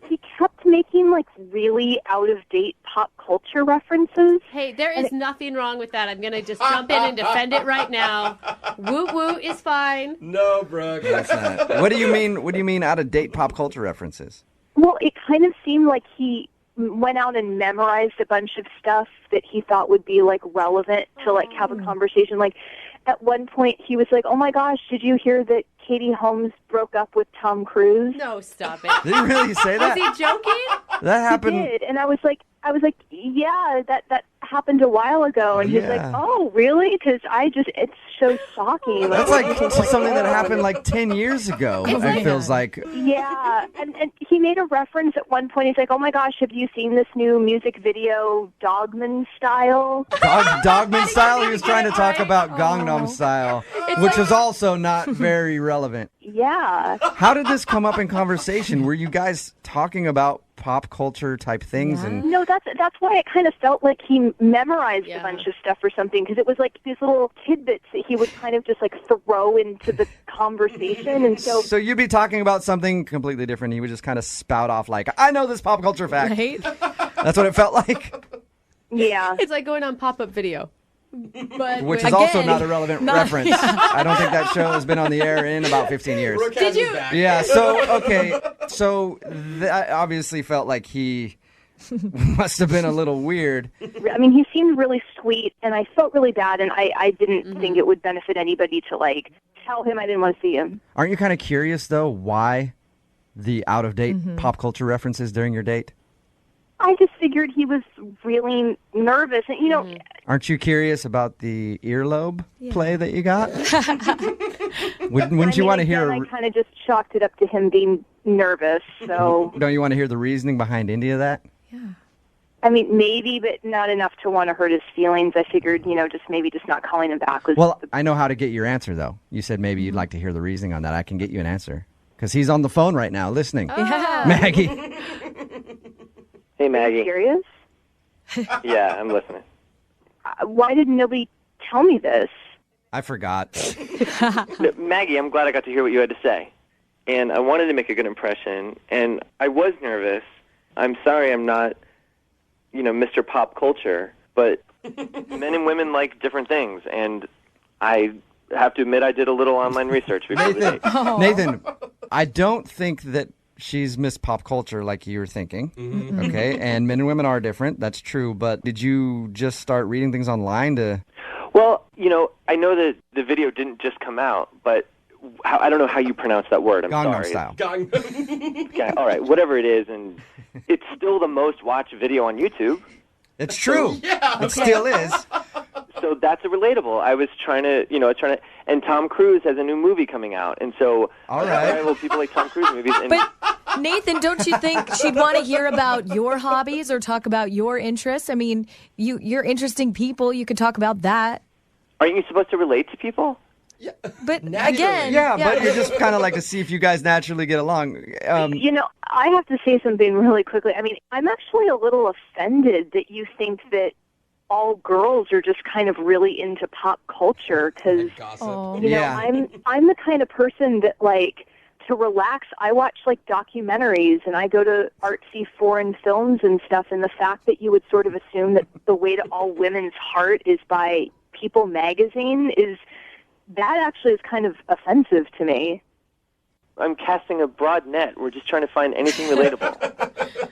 he kept making like really out of date pop culture references. Hey, there is nothing wrong with that. I'm gonna just jump in and defend it right now. Woo woo is fine. No, Brooke. That's not. What do you mean? What do you mean out of date pop culture references? Well, it kind of seemed like he went out and memorized a bunch of stuff that he thought would be like relevant to like have a conversation. Like at one point he was like, "Oh my gosh, did you hear that Katie Holmes broke up with Tom Cruise?" No, stop it. Did he really say that? Was he joking? That happened. He did, and I was like, yeah, that happened a while ago, and he's like, Yeah. "Oh, really?" Because it's so shocking. That's like something that happened like 10 years ago. It feels like. Yeah, and he made a reference at one point. He's like, "Oh my gosh, have you seen this new music video, Dogman Style?" Dogman Style. He was trying to talk about Gangnam Style, which is also not very relevant. Yeah. How did this come up in conversation? Were you guys talking about pop culture type things? And No, that's why it kind of felt like he memorized a bunch of stuff or something, because it was like these little tidbits that he would kind of just like throw into the conversation, and so you'd be talking about something completely different. He would just kind of spout off like, "I know this pop culture fact." Right? That's what it felt like. Yeah. It's like going on pop-up video. But Which is also not a relevant reference. I don't think that show has been on the air in about 15 years. Brooke has his back. Yeah, so that obviously felt like he must have been a little weird. I mean, he seemed really sweet, and I felt really bad, and I didn't think it would benefit anybody to like tell him I didn't want to see him. Aren't you kind of curious, though, why the out-of-date pop culture references during your date? I just figured he was really nervous, and you know, Aren't you curious about the earlobe play that you got? Wouldn't you want to hear? I kind of just chalked it up to him being nervous. So Don't you want to hear the reasoning behind any of that? I mean, maybe, but not enough to want to hurt his feelings. I figured, just not calling him back was. Well, I know how to get your answer, though. You said maybe you'd like to hear the reasoning on that. I can get you an answer because he's on the phone right now listening. Maggie. Hey, Maggie. Serious? Yeah, I'm listening. Why didn't nobody tell me this? I forgot. No, Maggie, I'm glad I got to hear what you had to say. And I wanted to make a good impression, and I was nervous. I'm sorry I'm not, Mr. Pop Culture, but men and women like different things, and I have to admit I did a little online research before the date. Nathan, I don't think that she's Miss Pop Culture like you were thinking, okay? And men and women are different, that's true, but did you just start reading things online to... Well, I know that the video didn't just come out, but I don't know how you pronounce that word. I'm Gangnam sorry. Style. Yeah, all right, whatever it is, and it's still the most watched video on YouTube. It's true. It still is. So that's relatable. I was trying to, and Tom Cruise has a new movie coming out, and so all right, well, people like Tom Cruise movies. And But Nathan, don't you think she'd want to hear about your hobbies or talk about your interests? I mean, you're interesting people. You could talk about that. Aren't you supposed to relate to people? But Naturally. again, yeah, but you just kind of like to see if you guys naturally get along. I have to say something really quickly. I mean, I'm actually a little offended that you think that all girls are just kind of really into pop culture, because I'm the kind of person that like to relax. I watch like documentaries and I go to artsy foreign films and stuff, and the fact that you would sort of assume that the way to all women's heart is by People magazine that actually is kind of offensive to me. I'm casting a broad net. We're just trying to find anything relatable.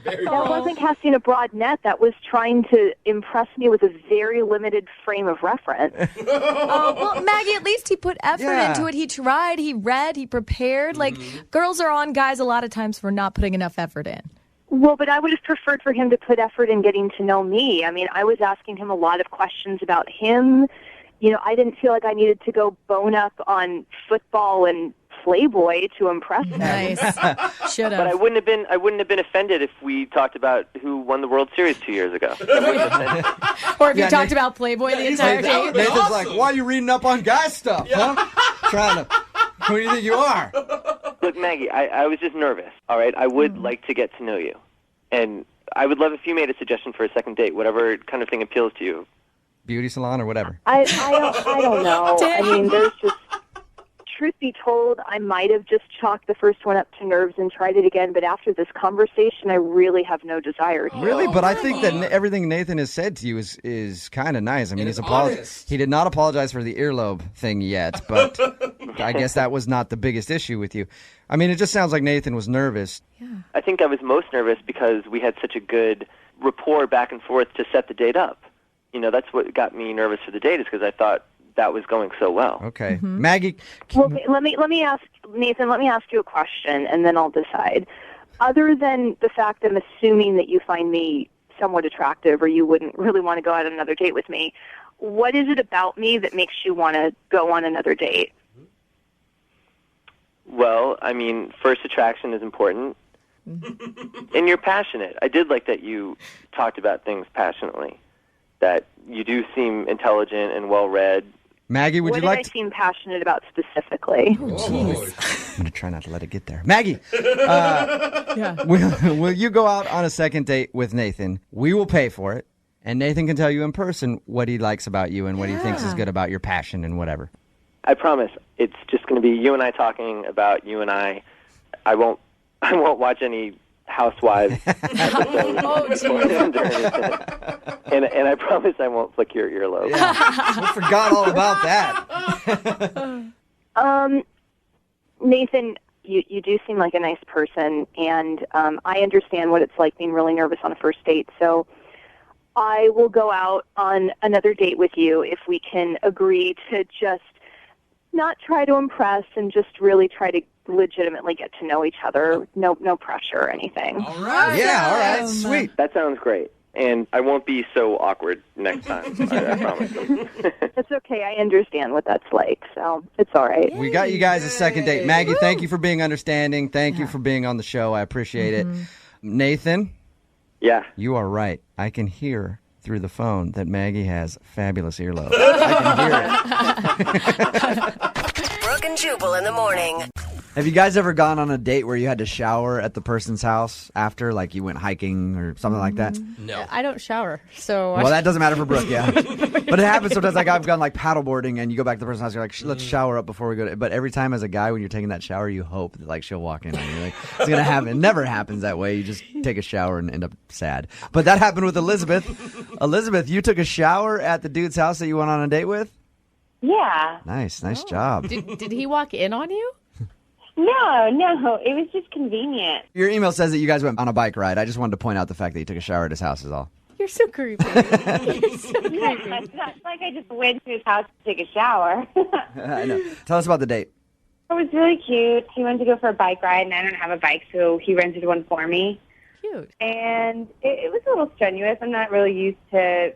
That wasn't casting a broad net. That was trying to impress me with a very limited frame of reference. well, Maggie, at least he put effort into it. He tried, he read, he prepared. Like, girls are on guys a lot of times for not putting enough effort in. Well, but I would have preferred for him to put effort in getting to know me. I mean, I was asking him a lot of questions about him. I didn't feel like I needed to go bone up on football and Playboy to impress him. Nice. Should have. But I wouldn't have been offended if we talked about who won the World Series 2 years ago. Or if you talked about Playboy the entire day. Nathan's like, why are you reading up on guy stuff, huh? Trying to. Who do you think you are? Look, Maggie, I was just nervous. All right, I would like to get to know you, and I would love if you made a suggestion for a second date, whatever kind of thing appeals to you. Beauty salon or whatever. I don't know. I mean, there's just, truth be told, I might have just chalked the first one up to nerves and tried it again, but after this conversation, I really have no desire to. Really? But I think that everything Nathan has said to you is kind of nice. I mean, he did not apologize for the earlobe thing yet, but I guess that was not the biggest issue with you. I mean, it just sounds like Nathan was nervous. Yeah. I think I was most nervous because we had such a good rapport back and forth to set the date up. That's what got me nervous for the date, is because I thought that was going so well. Okay. Maggie. Well, let me ask, Nathan, let me ask you a question, and then I'll decide. Other than the fact that I'm assuming that you find me somewhat attractive or you wouldn't really want to go on another date with me, what is it about me that makes you want to go on another date? Well, I mean, first attraction is important, and you're passionate. I did like that you talked about things passionately, that you do seem intelligent and well-read. Maggie, would what you did like I seem passionate about specifically? I'm going to try not to let it get there. Maggie, will you go out on a second date with Nathan? We will pay for it, and Nathan can tell you in person what he likes about you and what he thinks is good about your passion and whatever. I promise. It's just going to be you and I talking about you and I. I won't watch any Housewives episodes and I promise I won't flick your earlobe. Yeah. I forgot all about that. Nathan, you do seem like a nice person, and I understand what it's like being really nervous on a first date, so I will go out on another date with you if we can agree to just not try to impress and just really try to legitimately get to know each other. No pressure or anything. All right. Yeah, all right. Sweet. That sounds great. And I won't be so awkward next time. I promise. It's okay. I understand what that's like, so it's all right. We got you guys a second date. Maggie, thank you for being understanding. Thank you for being on the show. I appreciate it. Nathan? Yeah. You are right. I can hear through the phone that Maggie has fabulous earlobes. I can hear it. Brooke and Jubal in the morning. Have you guys ever gone on a date where you had to shower at the person's house after, like you went hiking or something like that? No. I don't shower, so. Well, that doesn't matter for Brooke, yeah. But it happens sometimes. Like I've gone like paddleboarding, and you go back to the person's house. You're like, let's shower up before we go. But every time as a guy, when you're taking that shower, you hope that like she'll walk in on you. Like it's gonna happen. It never happens that way. You just take a shower and end up sad. But that happened with Elizabeth. Elizabeth, you took a shower at the dude's house that you went on a date with? Yeah. Nice job. Did he walk in on you? No, it was just convenient. Your email says that you guys went on a bike ride. I just wanted to point out the fact that you took a shower at his house is all. You're so creepy. You're so creepy. Yeah, it's not like I just went to his house to take a shower. I know. Tell us about the date. It was really cute. He went to go for a bike ride, and I don't have a bike, so he rented one for me. Cute. And it was a little strenuous. I'm not really used to,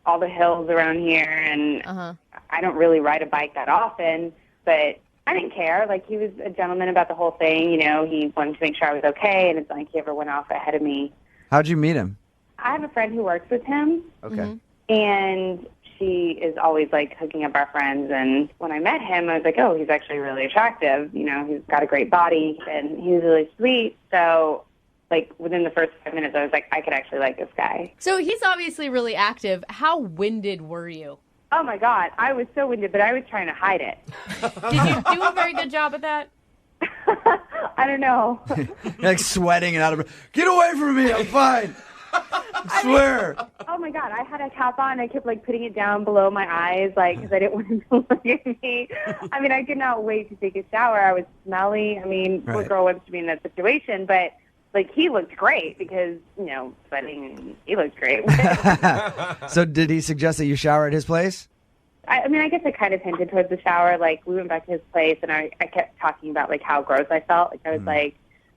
all the hills around here, and I don't really ride a bike that often, but I didn't care. Like, he was a gentleman about the whole thing. He wanted to make sure I was okay, and it's not like he ever went off ahead of me. How'd you meet him? I have a friend who works with him. Okay. And she is always, like, hooking up our friends. And when I met him, I was like, oh, he's actually really attractive. He's got a great body, and he was really sweet. So, like, within the first 5 minutes, I was like, I could actually like this guy. So he's obviously really active. How winded were you? Oh, my God. I was so winded, but I was trying to hide it. Did you do a very good job at that? I don't know. Like sweating and out of breath. Get away from me. I'm fine. I swear. Oh, my God. I had a cap on. I kept, like, putting it down below my eyes, like, because I didn't want him to look at me. I mean, I could not wait to take a shower. I was smelly. I mean, what girl wants to be in that situation? But, like, he looked great because, sweating, and he looked great. So did he suggest that you shower at his place? I mean, I guess I kind of hinted towards the shower. Like, we went back to his place, and I kept talking about, like, how gross I felt. Like, I was like,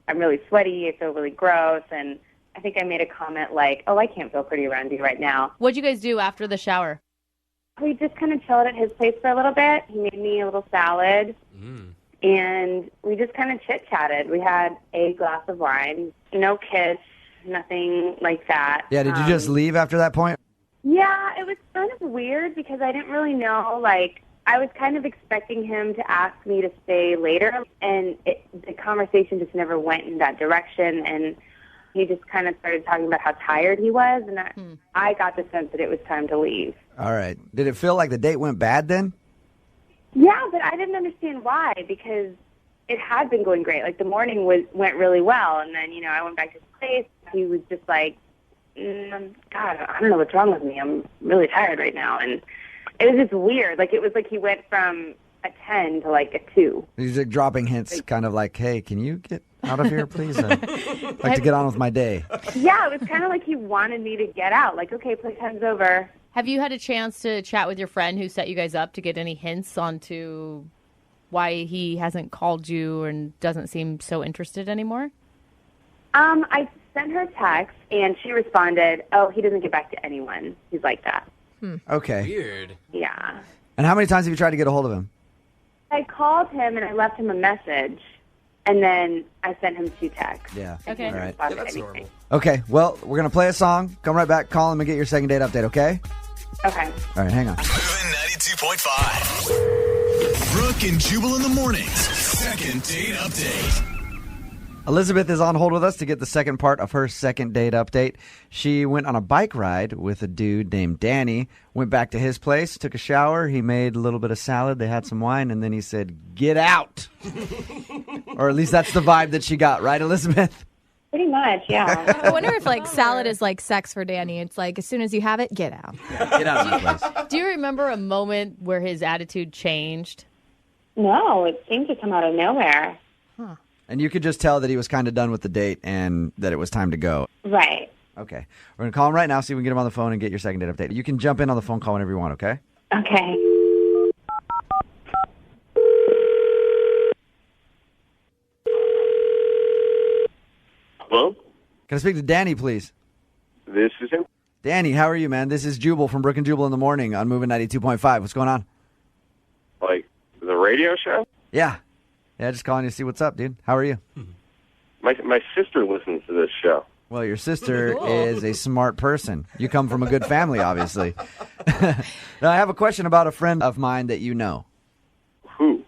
I'm really sweaty. I feel really gross. And I think I made a comment like, oh, I can't feel pretty around you right now. What'd you guys do after the shower? We just kind of chilled at his place for a little bit. He made me a little salad, and we just kind of chit-chatted. We had a glass of wine, no kiss, nothing like that. Yeah, did you just leave after that point? Yeah, it was kind of weird because I didn't really know, I was kind of expecting him to ask me to stay later, and the conversation just never went in that direction, and he just kind of started talking about how tired he was, and I got the sense that it was time to leave. All right. Did it feel like the date went bad then? Yeah, but I didn't understand why, because it had been going great. Like, the morning went really well, and then, I went back to his place. He was just like, God, I don't know what's wrong with me. I'm really tired right now, and it was just weird. Like, it was like he went from a 10 to, a 2. He's like dropping hints, kind of like, hey, can you get out of here, please? I'd like to get on with my day. Yeah, it was kind of like he wanted me to get out. Like, okay, playtime's over. Have you had a chance to chat with your friend who set you guys up to get any hints onto why he hasn't called you and doesn't seem so interested anymore? I sent her a text, and she responded, oh, he doesn't get back to anyone. He's like that. Okay. Weird. Yeah. And how many times have you tried to get a hold of him? I called him, and I left him a message, and then I sent him 2 texts. Yeah. Okay. All right. Yeah, that's normal. Okay, well, we're going to play a song. Come right back, call him, and get your second date update, okay? Okay. All right, hang on. Moving 92.5. Brooke and Jubal in the mornings. Second date update. Elizabeth is on hold with us to get the second part of her second date update. She went on a bike ride with a dude named Danny, went back to his place, took a shower, he made a little bit of salad, they had some wine, and then he said, get out. Or at least that's the vibe that she got, right, Elizabeth? Pretty much, yeah. I wonder if salad is like sex for Danny. It's like as soon as you have it, get out. Get out of my place. Do you remember a moment where his attitude changed? No, it seemed to come out of nowhere. And you could just tell that he was kind of done with the date and that it was time to go. Right. Okay. We're going to call him right now, see if we can get him on the phone and get your second date update. You can jump in on the phone call whenever you want, okay? Okay. Hello? Can I speak to Danny, please? This is him. Danny, how are you, man? This is Jubal from Brooke and Jubal in the morning on Moving 92.5. What's going on? Like, the radio show? Yeah. Yeah, just calling you to see what's up, dude. How are you? My sister listens to this show. Well, your sister is a smart person. You come from a good family, obviously. Now, I have a question about a friend of mine that you know. Who?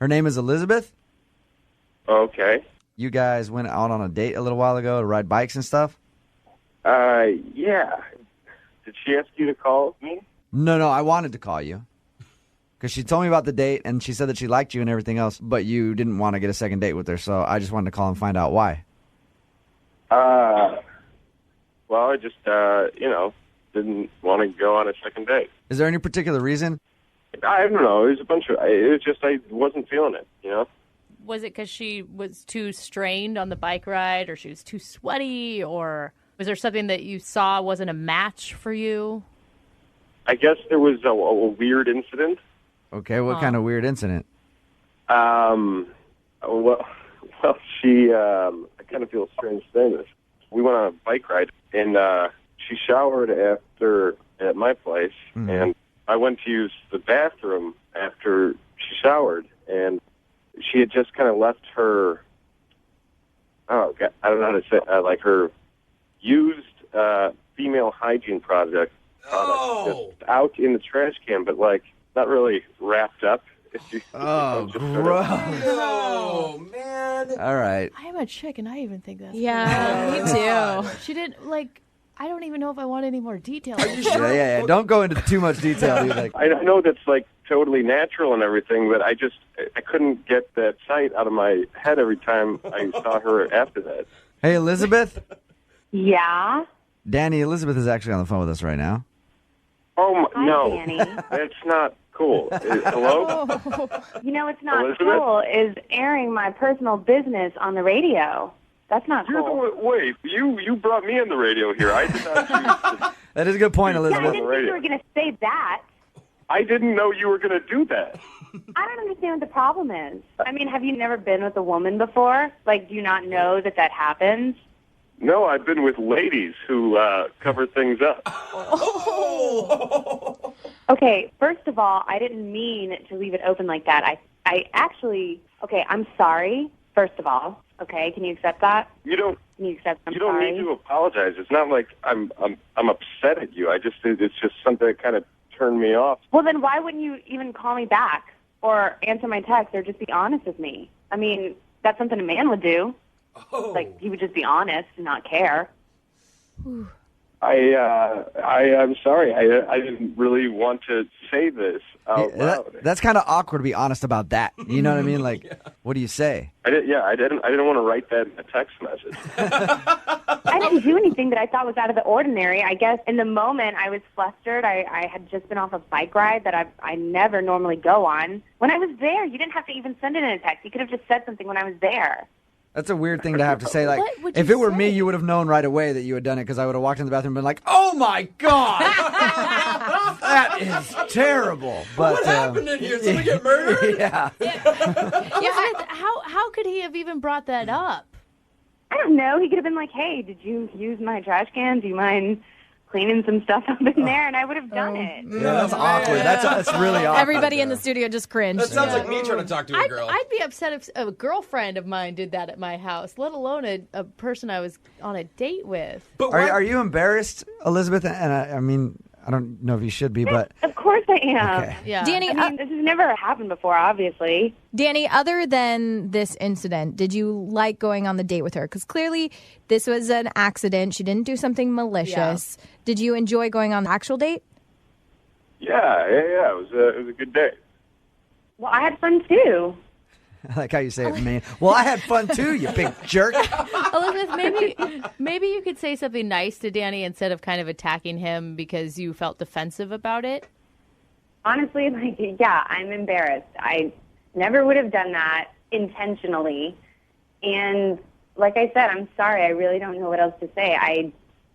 Her name is Elizabeth. Okay. You guys went out on a date a little while ago to ride bikes and stuff? Yeah. Did she ask you to call me? No, I wanted to call you. Because she told me about the date, and she said that she liked you and everything else, but you didn't want to get a second date with her, so I just wanted to call and find out why. Well, I just, didn't want to go on a second date. Is there any particular reason? I don't know. It was just I wasn't feeling it, Was it because she was too strained on the bike ride, or she was too sweaty, or was there something that you saw wasn't a match for you? I guess there was a weird incident. Okay, what kind of weird incident? Well, she, I kind of feel strange saying this. We went on a bike ride, and she showered after at my place, and I went to use the bathroom after she showered, and she had just kind of left her, I don't know how to say, like her used female hygiene product just out in the trash can, but not really wrapped up. Oh, gross. Oh, man. All right. I am a chick, and I even think that's Yeah, me too. She didn't, I don't even know if I want any more details. Yeah. Don't go into too much detail. Dude. I know that's totally natural and everything, but I couldn't get that sight out of my head every time I saw her after that. Hey, Elizabeth? Yeah? Danny, Elizabeth is actually on the phone with us right now. Oh, Hi, no. Danny. That's not cool. Hello? You know what's not Elizabeth? cool is airing my personal business on the radio. That's not cool. Wait, you brought me on the radio here. I did not choose to. That is a good point, Yeah, I Elizabeth. didn't think you were going to say that. I didn't know you were going to do that. I don't understand what the problem is. I mean, have you never been with a woman before? Do you not know that happens? No, I've been with ladies who cover things up. Okay, first of all, I didn't mean to leave it open like that. I actually, okay, I'm sorry, first of all. Okay, can you accept that? You don't. Can you accept I'm You don't sorry? need to apologize. It's not like I'm upset at you. It's just something that kind of turned me off. Well, then why wouldn't you even call me back or answer my text or just be honest with me? I mean, that's something a man would do. Oh. Like, he would just be honest and not care. I'm sorry. I didn't really want to say this out loud. That's kind of awkward to be honest about that. You know what I mean? Like, what do you say? I didn't want to write that in a text message. I didn't do anything that I thought was out of the ordinary. I guess in the moment I was flustered. I had just been off a bike ride that I never normally go on. When I was there, you didn't have to even send it in a text. You could have just said something when I was there. That's a weird thing to have to say. Like, What would if you it were say? me, you would have known right away that you had done it because I would have walked in the bathroom and been like, "Oh my god, that is terrible." But What happened in here? Somebody get murdered? Yeah. Elizabeth, how could he have even brought that up? I don't know. He could have been like, "Hey, did you use my trash can? Do you mind cleaning some stuff up in there?" And I would have done it. Yeah, that's awkward. That's really awkward. Everybody in the studio just cringed. That sounds like me trying to talk to a girl. I'd be upset if a girlfriend of mine did that at my house, let alone a person I was on a date with. But Are you embarrassed, Elizabeth? And I mean, I don't know if you should be, but Of course I am. Okay. Yeah. Danny, I mean, this has never happened before, obviously. Danny, other than this incident, did you like going on the date with her? Because clearly this was an accident. She didn't do something malicious. Yeah. Did you enjoy going on the actual date? Yeah. It was a good day. Well, I had fun too. I like how you say it, man. Well, I had fun too, you big jerk. Elizabeth, maybe you could say something nice to Danny instead of kind of attacking him because you felt defensive about it. Honestly, I'm embarrassed. I never would have done that intentionally. And like I said, I'm sorry. I really don't know what else to say.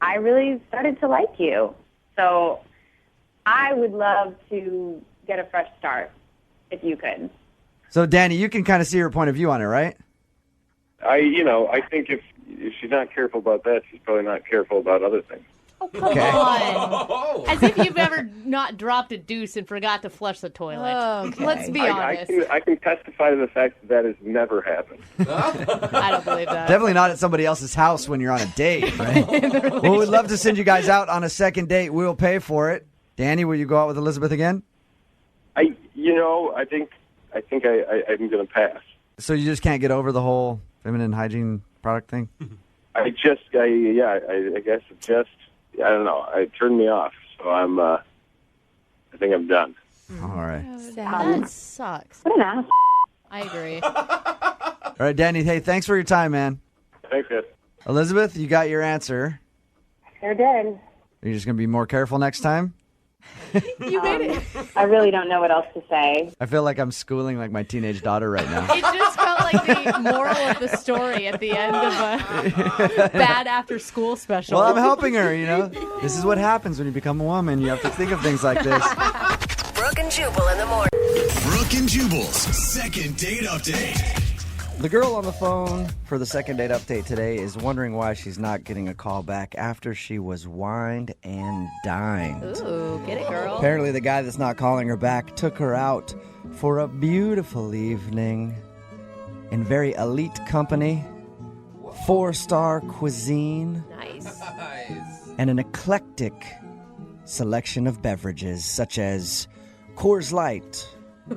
I really started to like you. So I would love to get a fresh start if you could. So, Danny, you can kind of see her point of view on it, right? I think if she's not careful about that, she's probably not careful about other things. Oh, come on. As if you've ever not dropped a deuce and forgot to flush the toilet. Okay. Let's be honest. I can testify to the fact that has never happened. I don't believe that. Definitely not at somebody else's house when you're on a date, right? Well, we'd love to send you guys out on a second date. We'll pay for it. Danny, will you go out with Elizabeth again? I think I'm going to pass. So you just can't get over the whole feminine hygiene product thing? I guess it just, I don't know, it turned me off. So I think I'm done. All right. That sucks. What an ass. I agree. All right, Danny, hey, thanks for your time, man. Thanks, guys. Elizabeth, you got your answer. Sure did. Are you just going to be more careful next time? You made it. I really don't know what else to say. I feel like I'm schooling like my teenage daughter right now. It just felt like the moral of the story at the end of a bad after school special. Well, I'm helping her, This is what happens when you become a woman. You have to think of things like this. Brooke and Jubal in the morning. Brooke and Jubal's second date update. The girl on the phone for the second date update today is wondering why she's not getting a call back after she was wined and dined. Ooh, get it, girl. Apparently the guy that's not calling her back took her out for a beautiful evening in very elite company, 4-star cuisine, Nice. and an eclectic selection of beverages such as Coors Light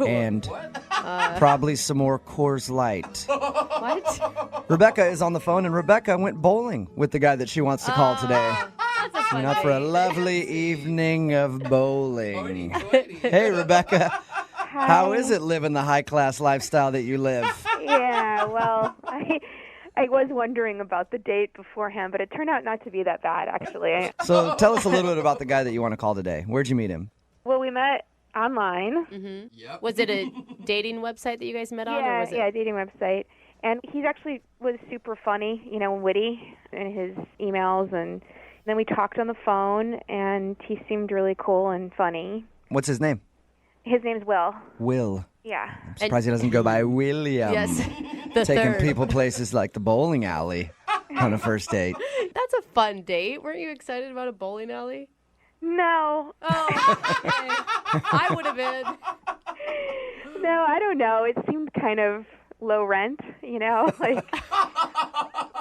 and probably some more Coors Light. What? Rebecca is on the phone, and Rebecca went bowling with the guy that she wants to call today. That's a fun For a date. lovely evening of bowling. Hey, Rebecca. How is it living the high-class lifestyle that you live? Yeah, well, I was wondering about the date beforehand, but it turned out not to be that bad, actually. So tell us a little bit about the guy that you want to call today. Where'd you meet him? Well, we met online. Mm-hmm. Yep. Was it a dating website that you guys met on? Or was it... Yeah, dating website. And he actually was super funny, witty in his emails. And then we talked on the phone, and he seemed really cool and funny. What's his name? His name's Will. Will. Yeah. I'm surprised he doesn't go by William. Yes, the Taking third. people places like the bowling alley on a first date. That's a fun date. Weren't you excited about a bowling alley? No. Oh, okay. I would have been. No, I don't know. It seemed kind of low rent, like.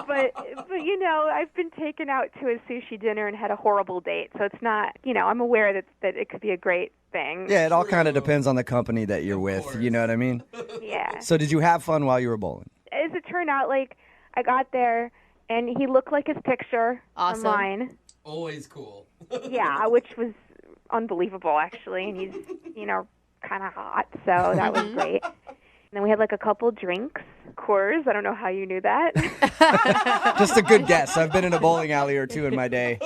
But I've been taken out to a sushi dinner and had a horrible date, so it's not. I'm aware that it could be a great thing. Yeah, it all kind of depends on the company that you're with. You know what I mean? Yeah. So did you have fun while you were bowling? As it turned out, I got there and he looked like his picture Awesome. online. Always cool. Yeah, which was unbelievable actually, and he's kind of hot, so that was great. And then we had a couple drinks. Coors, I don't know how you knew that. Just a good guess. I've been in a bowling alley or two in my day.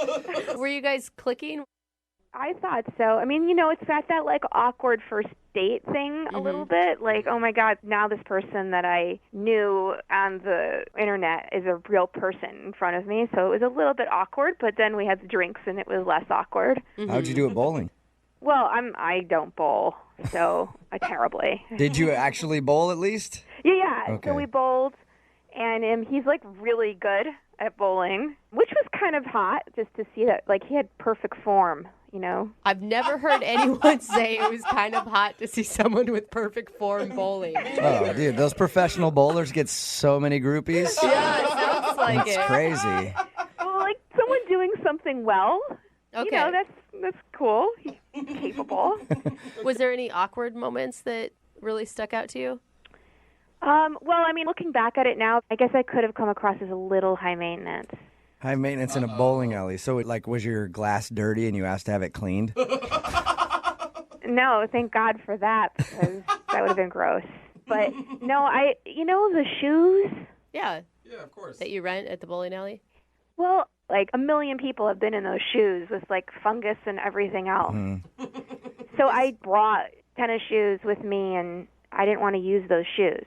Were you guys clicking? I thought so. I mean, it's got that awkward first date thing a little bit. Oh my God, now this person that I knew on the internet is a real person in front of me. So it was a little bit awkward, but then we had the drinks and it was less awkward. How'd you do at bowling? Well, I don't bowl, so terribly. Did you actually bowl at least? Yeah. Okay. So we bowled, and he's really good at bowling, which was kind of hot just to see that he had perfect form. I've never heard anyone say it was kind of hot to see someone with perfect form bowling. Oh, dude, those professional bowlers get so many groupies. Yeah, it sounds like It's crazy. Well, someone doing something well. Okay. That's cool. He's capable. Was there any awkward moments that really stuck out to you? Well, looking back at it now, I guess I could have come across as a little high maintenance. High maintenance in a bowling alley. So, was your glass dirty and you asked to have it cleaned? No, thank God for that, because that would have been gross. But no, the shoes. Yeah. Yeah, of course. That you rent at the bowling alley? Well, 1 million people have been in those shoes with fungus and everything else. So I brought tennis shoes with me, and I didn't want to use those shoes.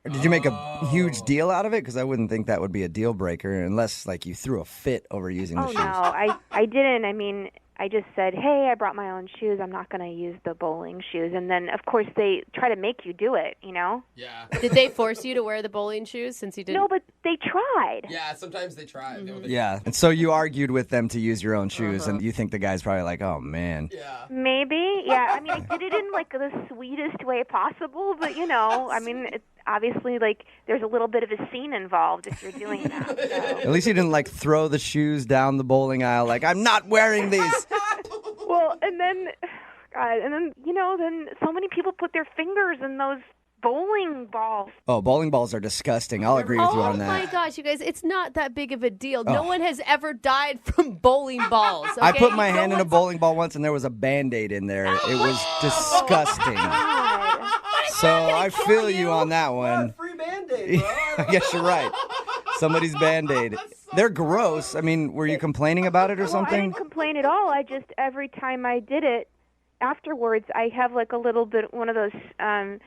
Did you make a huge deal out of it? Because I wouldn't think that would be a deal breaker unless you threw a fit over using the shoes. Oh, no, I didn't. I just said, hey, I brought my own shoes. I'm not going to use the bowling shoes. And then, of course, they try to make you do it, Yeah. Did they force you to wear the bowling shoes since you didn't? No, but they tried. Yeah, sometimes they try. Yeah. And so you argued with them to use your own shoes, and you think the guy's probably like, oh, man. Yeah. Maybe. Yeah, I did it in, the sweetest way possible. But, it's obviously, there's a little bit of a scene involved if you're doing that. So. At least you didn't, throw the shoes down the bowling aisle I'm not wearing these. Well, and then, then so many people put their fingers in those bowling balls. Oh, bowling balls are disgusting. I'll agree with you on that. Oh, my gosh, you guys, it's not that big of a deal. No one has ever died from bowling balls. Okay? I put my hand in a bowling ball once, and there was a Band-Aid in there. It was disgusting. So I feel you on that one. Free Band-Aid, bro. I guess you're right. Somebody's Band-Aid. They're gross. Were you complaining about it or something? I didn't complain at all. I just, every time I did it, afterwards, I have a little bit, one of those hand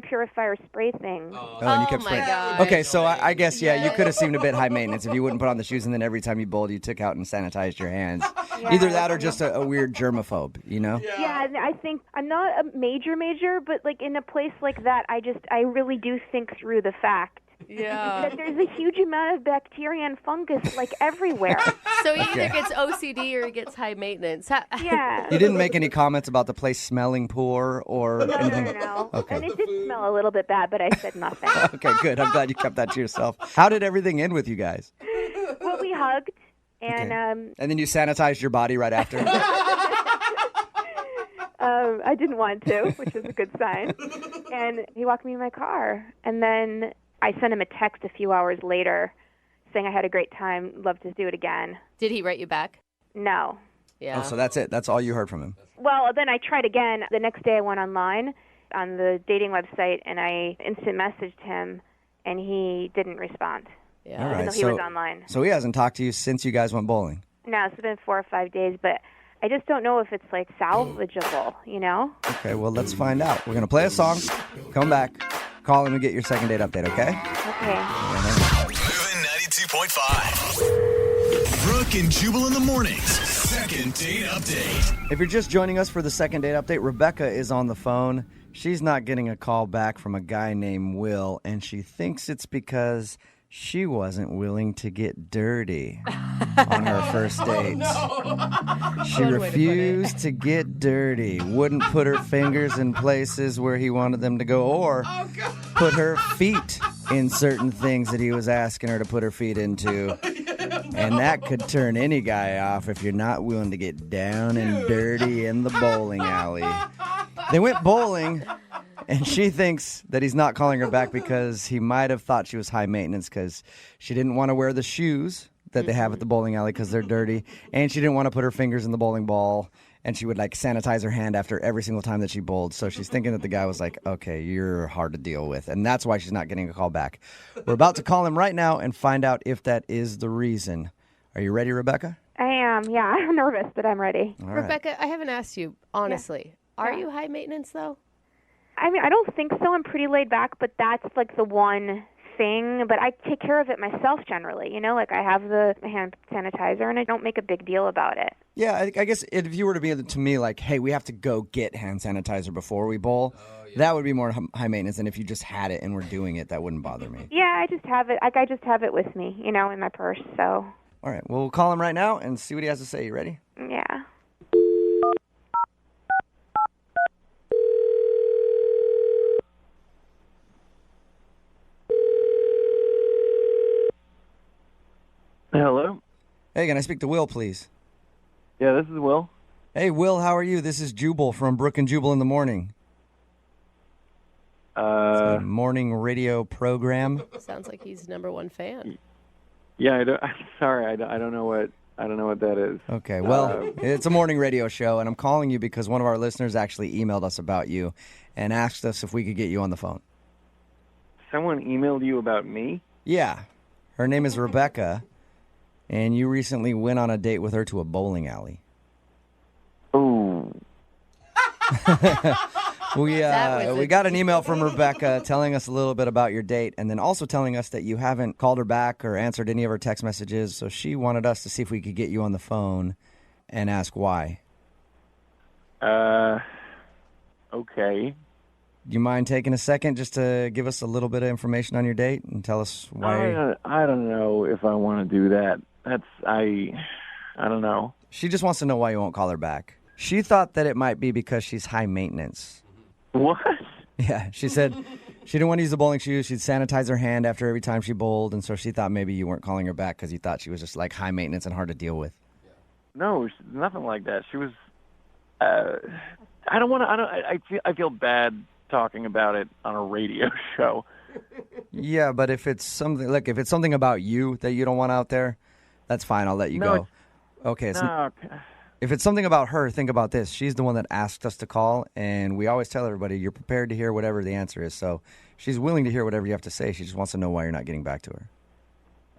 purifier spray things. Oh, and you kept spraying. God. Okay, so I guess, you could have seemed a bit high maintenance if you wouldn't put on the shoes and then every time you bowled, you took out and sanitized your hands. Yeah. Either that or just a weird germaphobe, Yeah, I think I'm not a major, but in a place like that, I really do think through the fact that there's a huge amount of bacteria and fungus everywhere. So he either gets OCD or he gets high maintenance. Yeah. You didn't make any comments about the place smelling poor or anything? No. Okay. And it did smell a little bit bad, but I said nothing. Okay, good. I'm glad you kept that to yourself. How did everything end with you guys? Well, we hugged, and And then you sanitized your body right after? I didn't want to, which is a good sign. And he walked me in my car, and then I sent him a text a few hours later saying I had a great time, love to do it again. Did he write you back? No. Yeah. Oh, so that's it. That's all you heard from him. Well, then I tried again. The next day I went online on the dating website, and I instant messaged him, and he didn't respond. Yeah. All right. Even though he was online. So he hasn't talked to you since you guys went bowling? No, it's been 4 or 5 days, but I just don't know if it's salvageable, Okay, well, let's find out. We're going to play a song, come back, call him and get your second date update, okay? Okay. Moving 92.5. Brooke and Jubal in the mornings. Second date update. If you're just joining us for the second date update, Rebecca is on the phone. She's not getting a call back from a guy named Will, and she thinks it's because she wasn't willing to get dirty on her first date. She refused to get dirty, wouldn't put her fingers in places where he wanted them to go, or put her feet in certain things that he was asking her to put her feet into. And that could turn any guy off if you're not willing to get down and dirty in the bowling alley. They went bowling, and she thinks that he's not calling her back because he might have thought she was high maintenance because she didn't want to wear the shoes that they have at the bowling alley because they're dirty, and she didn't want to put her fingers in the bowling ball, and she would like sanitize her hand after every single time that she bowled. So she's thinking that the guy was like, okay, you're hard to deal with, and that's why she's not getting a call back. We're about to call him right now and find out if that is the reason. Are you ready, Rebecca? I am. Yeah, I'm nervous, but I'm ready. All right. Rebecca, I haven't asked you, honestly. Are you high maintenance, though? I mean, I don't think so. I'm pretty laid back, but that's like the one thing. But I take care of it myself generally. You know, like I have the hand sanitizer, and I don't make a big deal about it. Yeah, I guess if you were to be to me like, hey, we have to go get hand sanitizer before we bowl, that would be more high maintenance than if you just had it and were doing it. That wouldn't bother me. Yeah, I just have it. Like I just have it with me, you know, in my purse. So. All right, well, we'll call him right now and see what he has to say. You ready? Yeah. Hello? Hey, can I speak to Will, please? Yeah, this is Will. Hey, Will, how are you? This is Jubal from Brooke and Jubal in the morning. It's a morning radio program. Sounds like he's #1 fan. Yeah, I'm sorry, I don't know what that is. Okay, well, it's a morning radio show, and I'm calling you because one of our listeners actually emailed us about you and asked us if we could get you on the phone. Someone emailed you about me? Yeah, her name is Rebecca, and you recently went on a date with her to a bowling alley. Ooh. We got an email from Rebecca telling us a little bit about your date and then also telling us that you haven't called her back or answered any of her text messages. So she wanted us to see if we could get you on the phone and ask why. Okay. Do you mind taking a second just to give us a little bit of information on your date and tell us why? I don't know if I want to do that. I don't know. She just wants to know why you won't call her back. She thought that it might be because she's high maintenance. What? Yeah, she said she didn't want to use the bowling shoes. She'd sanitize her hand after every time she bowled, and so she thought maybe you weren't calling her back because you thought she was just like high maintenance and hard to deal with. No, nothing like that. She was. I don't want to. I feel bad talking about it on a radio show. Yeah, but if it's something about you that you don't want out there, that's fine. I'll let you go. Okay. If it's something about her, think about this. She's the one that asked us to call, and we always tell everybody you're prepared to hear whatever the answer is. So she's willing to hear whatever you have to say. She just wants to know why you're not getting back to her.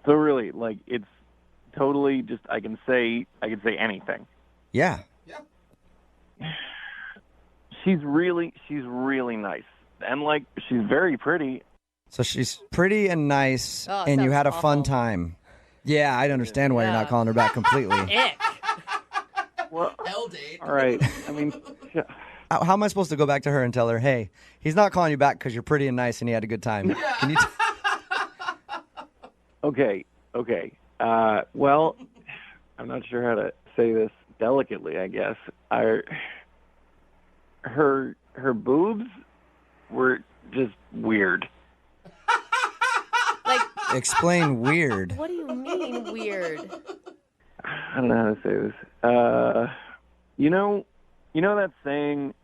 So really, like, it's totally just I can say anything. Yeah. She's really nice, and like she's very pretty. So she's pretty and nice, and you had a fun time. Yeah, I understand why you're not calling her back completely. Well, all right. I mean, how am I supposed to go back to her and tell her, hey, he's not calling you back because you're pretty and nice and he had a good time? Can you Okay. Well, I'm not sure how to say this delicately, I guess. Her boobs were just weird. Like, explain weird. What do you mean weird? I don't know how to say this. You know that saying,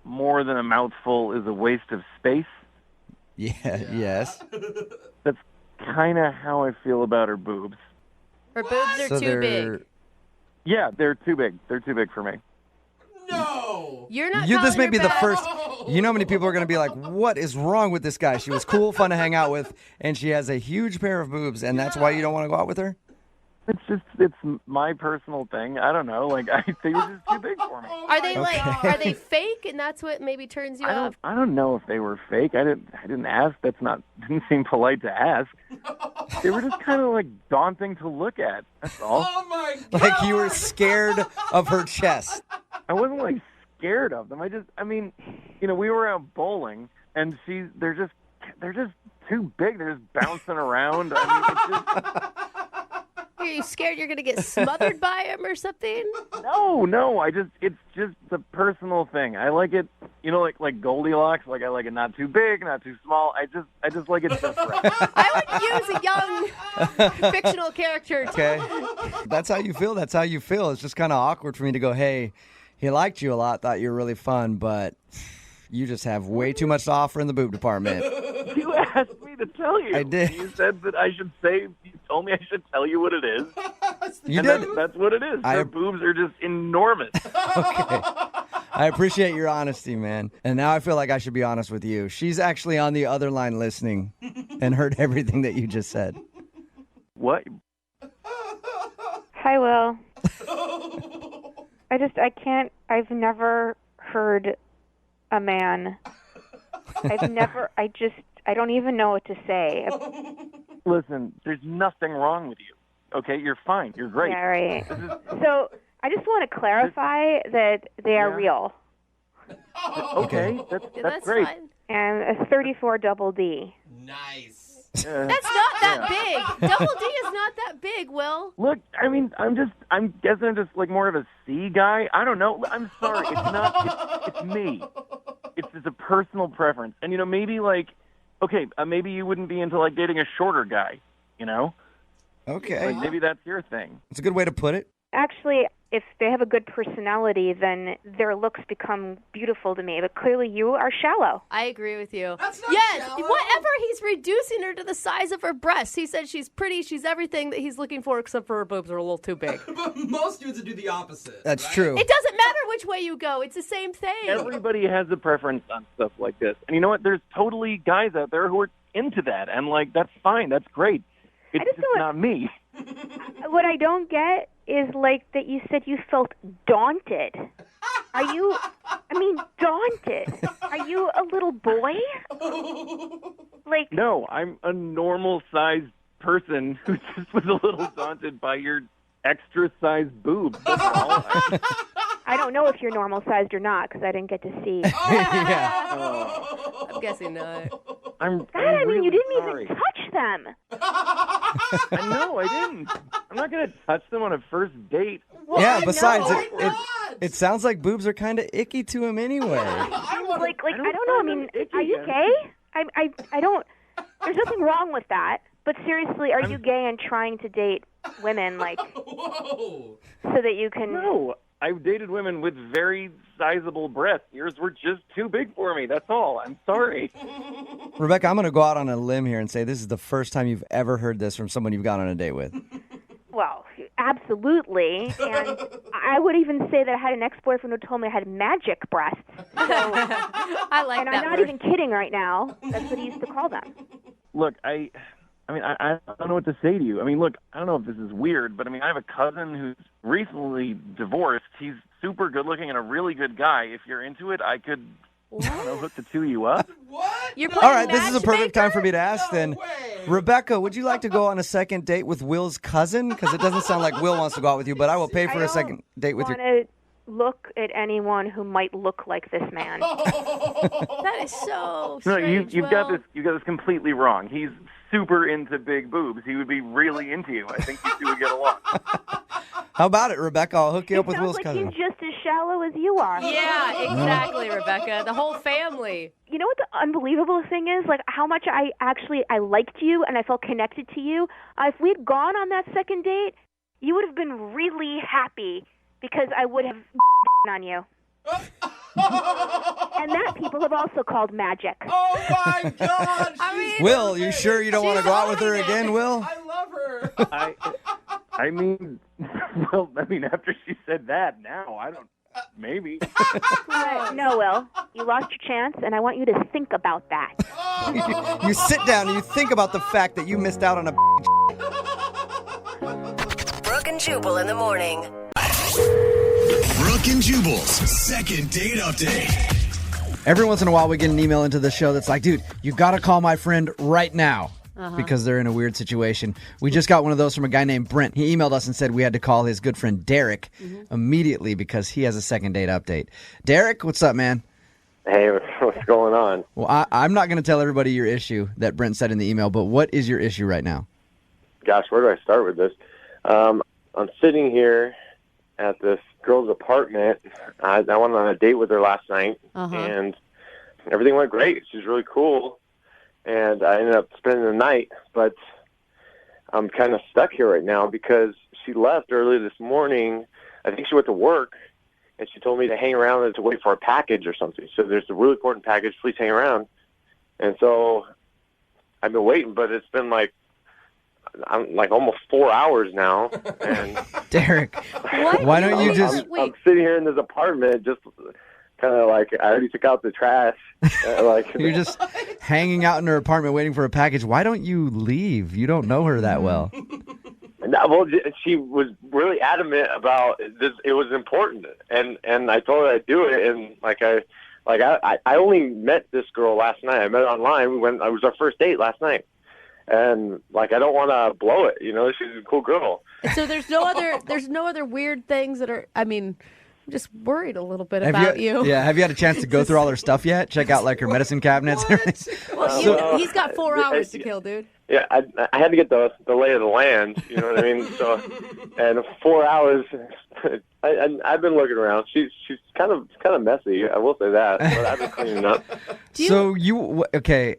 more than a mouthful is a waste of space? Yeah. Yes. That's kind of how I feel about her boobs. Her boobs are too big. Yeah, they're too big. They're too big for me. No! You're not This may be the back. first. You know how many people are going to be like, what is wrong with this guy? She was cool, fun to hang out with, and she has a huge pair of boobs, and that's why you don't want to go out with her? It's my personal thing. I don't know. Like, they were just too big for me. Are they are they fake, and that's what maybe turns you off? I don't know if they were fake. I didn't ask. Didn't seem polite to ask. They were just kind of like daunting to look at. That's all. Oh my God! Like you were scared of her chest. I wasn't like scared of them. I mean, we were out bowling, and they're they're just too big. They're just bouncing around. I mean, it's just... Are you scared you're going to get smothered by him or something? No. It's just a personal thing. I like it, like Goldilocks. Like I like it not too big, not too small. I just like it just right. I would use a young fictional character. Okay. That's how you feel. That's how you feel. It's just kind of awkward for me to go, hey, he liked you a lot, thought you were really fun, but you just have way too much to offer in the boob department. You asked me to tell you. I did. You said that I should say, you told me I should tell you what it is. You did. That's what it is. Their boobs are just enormous. Okay. I appreciate your honesty, man. And now I feel like I should be honest with you. She's actually on the other line listening and heard everything that you just said. What? Hi, Will. I've never heard a man. I don't even know what to say. Listen, there's nothing wrong with you. Okay, you're fine. You're great. Yeah, right. So I just want to clarify that they are real. Okay, that's great. Fine. And a 34 double D. Nice. That's not that big. Double D is not that big, Will. Look, I mean, I'm guessing I'm just like more of a C guy. I don't know. I'm sorry. It's not. It's me. It's just a personal preference. And, maybe like, okay, maybe you wouldn't be into like dating a shorter guy, Okay. Like maybe that's your thing. It's a good way to put it. Actually, if they have a good personality, then their looks become beautiful to me. But clearly you are shallow. I agree with you. That's not yes, shallow. whatever. He's reducing her to the size of her breasts. He said she's pretty. She's everything that he's looking for, except for her boobs are a little too big. But most dudes would do the opposite. That's right? true. It doesn't matter which way you go. It's the same thing. Everybody has a preference on stuff like this. And you know what? There's totally guys out there who are into that. And, like, that's fine. That's great. It's just not me. What I don't get is like that you said you felt daunted. Are you, daunted. Are you a little boy? Like, no, I'm a normal-sized person who just was a little daunted by your extra-sized boobs. That's all. I don't know if you're normal-sized or not because I didn't get to see. Yeah. I'm guessing not. I'm you didn't sorry. even touch them. No, I didn't. I'm not going to touch them on a first date. Yeah, besides, Why it sounds like boobs are kind of icky to him anyway. I don't know. I mean, are you gay? I don't. There's nothing wrong with that. But seriously, are you gay and trying to date women Whoa. so that you can? No, I've dated women with very sizable breasts. Yours were just too big for me. That's all. I'm sorry. Rebecca, I'm going to go out on a limb here and say this is the first time you've ever heard this from someone you've gone on a date with. Well, absolutely. And I would even say that I had an ex-boyfriend who told me I had magic breasts. So, I like and that I'm not word. even kidding right now. That's what he used to call them. Look, I don't know what to say to you. I mean, look, I don't know if this is weird, but I mean, I have a cousin who's recently divorced. He's super good looking and a really good guy. If you're into it, I could, I don't know, hook the two of you up. What? You're All right, this is a perfect time for me to ask then. Rebecca, would you like to go on a second date with Will's cousin? Because it doesn't sound like Will wants to go out with you, but I will pay for a second date with your... I want to look at anyone who might look like this man. That is so No, strange. you've got this completely wrong. He's super into big boobs. He would be really into you. I think you two would get along. How about it, Rebecca? I'll hook you up with Sounds Will's like cousin. he's just as shallow as you are. Yeah, exactly, Rebecca. The whole family. You know what the unbelievable thing is? Like how much I liked you and I felt connected to you. If we'd gone on that second date, you would have been really happy because I would have on you. And that people have also called magic. Oh my God! Will, you sure you don't want to go out with her again, Will? I love her. I mean, well, I mean, after she said that, now I don't. Maybe. No, Will. You lost your chance, and I want you to think about that. You sit down and you think about the fact that you missed out on a... Brooke and Jubal in the morning. Brooke and Jubal's second date update. Every once in a while, we get an email into the show that's like, dude, you got to call my friend right now because they're in a weird situation. We just got one of those from a guy named Brent. He emailed us and said we had to call his good friend Derek immediately because he has a second date update. Derek, what's up, man? Hey, what's going on? Well, I'm not going to tell everybody your issue that Brent said in the email, but what is your issue right now? Gosh, where do I start with this? I'm sitting here at this girl's apartment. I went on a date with her last night, and everything went great. She's really cool, and I ended up spending the night, but I'm kind of stuck here right now because she left early this morning. I think she went to work, and she told me to hang around and to wait for a package or something. So there's a really important package. Please hang around. And so I've been waiting, but it's been I'm almost 4 hours now. And Derek, why don't you just... I'm sitting here in this apartment just kind of I already took out the trash. You're just hanging out in her apartment waiting for a package. Why don't you leave? You don't know her that well. No, well, she was really adamant about this. It was important, and I told her I'd do it. And I only met this girl last night. I met her online. It was our first date last night, and I don't want to blow it. She's a cool girl. So there's no other weird things that are. I mean, I'm just worried a little bit about you. Yeah, have you had a chance to go through all her stuff yet? Check out her medicine cabinets and everything? Well, he's got 4 hours to kill, dude. Yeah, I had to get the lay of the land. You know what I mean? So, and 4 hours. I've been looking around. She's kind of messy. I will say that. But I've been cleaning up.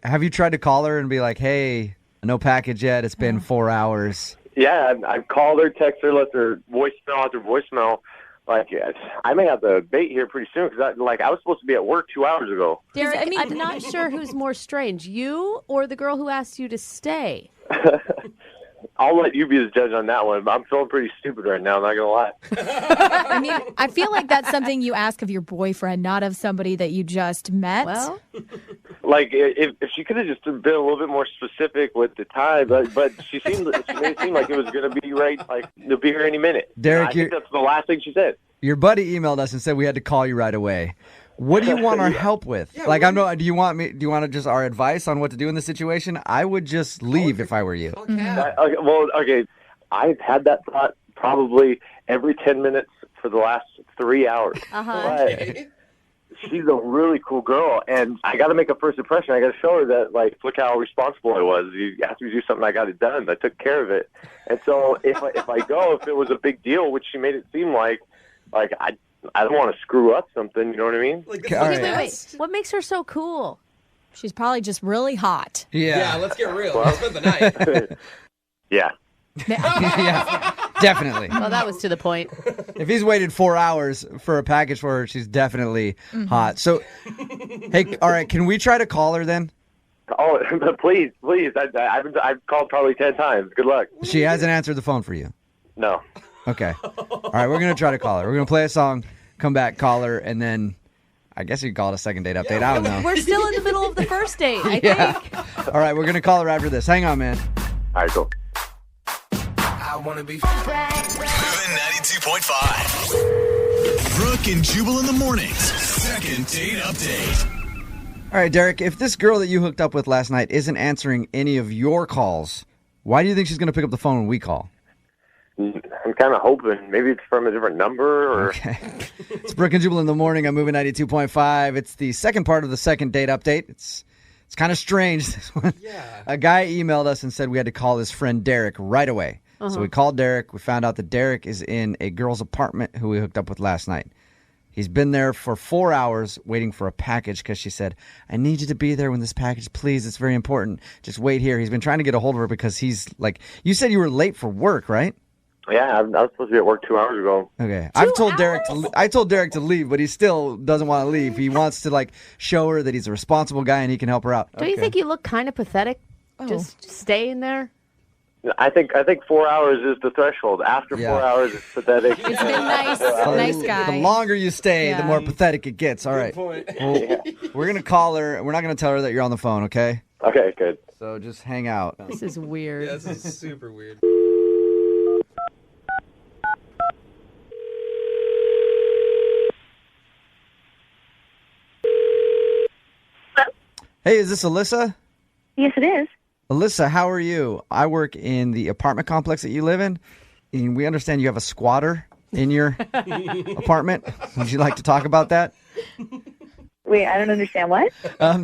Have you tried to call her and be like, "Hey, no package yet. It's been 4 hours." Yeah, I've called her, texted her, left her voicemail. I may have to bait here pretty soon because I was supposed to be at work 2 hours ago. Derek, I'm not sure who's more strange, you or the girl who asked you to stay. I'll let you be the judge on that one, but I'm feeling pretty stupid right now, not going to lie. I mean, I feel like that's something you ask of your boyfriend, not of somebody that you just met. Well, if she could have just been a little bit more specific with the time, but she made it seem like it was going to be right, they'll be here any minute. Derek, I think that's the last thing she said. Your buddy emailed us and said we had to call you right away. What do you want our help with? Do you want just our advice on what to do in this situation? I would just leave if I were you. Okay. I've had that thought probably every 10 minutes for the last 3 hours. But she's a really cool girl, and I got to make a first impression. I got to show her that, look how responsible I was. You asked me to do something, I got it done. I took care of it. And so if it was a big deal, which she made it seem like I don't want to screw up something, you know what I mean? Wait. What makes her so cool? She's probably just really hot. Yeah, let's get real. Let's spend the night. Yeah. Yeah, definitely. Well, that was to the point. If he's waited 4 hours for a package for her, she's definitely hot. So, hey, all right, can we try to call her then? Oh, please. I've called probably 10 times. Good luck. She hasn't answered the phone for you? No. Okay. All right, we're going to try to call her. We're going to play a song, come back, call her, and then I guess you could call it a second date update. I don't know. We're still in the middle of the first date, I think. All right, we're going to call her after this. Hang on, man. All right, cool. I want to be Moving 92.5. Brooke and Jubal in the mornings. Second date update. All right, Derek, if this girl that you hooked up with last night isn't answering any of your calls, why do you think she's going to pick up the phone when we call? I'm kind of hoping. Maybe it's from a different number. Or... Okay. It's Brooke and Jubal in the morning. I'm moving 92.5. It's the second part of the second date update. It's kind of strange, this one. Yeah. A guy emailed us and said we had to call his friend Derek right away. So we called Derek. We found out that Derek is in a girl's apartment who we hooked up with last night. He's been there for 4 hours waiting for a package because she said, I need you to be there when this package, please. It's very important. Just wait here. He's been trying to get a hold of her because he's you said you were late for work, right? Yeah, I was supposed to be at work 2 hours ago. Okay. I told Derek to leave, but he still doesn't want to leave. He wants to show her that he's a responsible guy and he can help her out. Don't you think you look kind of pathetic just staying there? I think 4 hours is the threshold. After 4 hours, it's pathetic. It's been nice, nice guy. The longer you stay, the more pathetic it gets. All right. Well, we're going to call her. We're not going to tell her that you're on the phone, okay? Okay, good. So just hang out. This is weird. Yeah, this is super weird. Hey, is this Alyssa? Yes, it is. Alyssa, how are you? I work in the apartment complex that you live in, and we understand you have a squatter in your apartment. Would you like to talk about that? Wait, I don't understand what?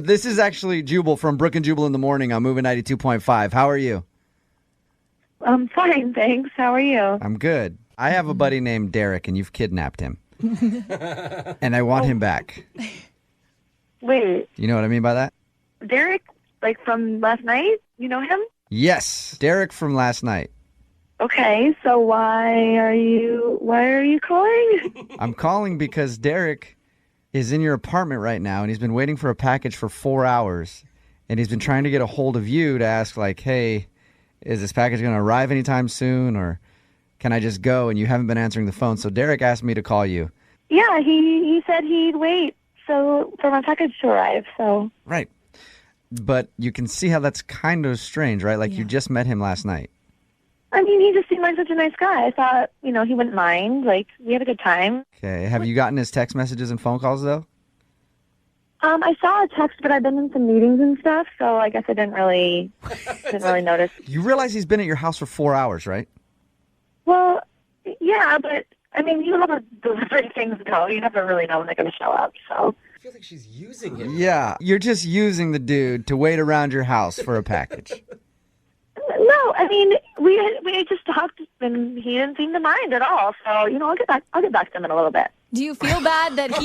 This is actually Jubal from Brooke and Jubal in the morning on Moving 92.5. How are you? I'm fine, thanks. How are you? I'm good. I have a buddy named Derek, and you've kidnapped him. And I want him back. Wait, You know what I mean by that? Derek, like from last night? You know him? Yes, Derek from last night. Okay, so why are you calling? I'm calling because Derek is in your apartment right now, and he's been waiting for a package for 4 hours. And he's been trying to get a hold of you to ask, like, hey, is this package going to arrive anytime soon, or can I just go? And you haven't been answering the phone, so Derek asked me to call you. Yeah, he said he'd wait for my package to arrive, so. Right. But you can see how that's kind of strange, right? Like, you just met him last night. I mean, he just seemed like such a nice guy. I thought, he wouldn't mind. Like, we had a good time. Okay. Have you gotten his text messages and phone calls, though? I saw a text, but I've been in some meetings and stuff, so I guess I didn't really notice. You realize he's been at your house for 4 hours, right? Well, yeah, but, I mean, you know how the delivery things go. You never really know when they're going to show up, so. I feel like she's using him. Yeah. You're just using the dude to wait around your house for a package. No, I mean, we just talked, and he didn't seem to mind at all, so, I'll get back to him in a little bit. Do you feel bad that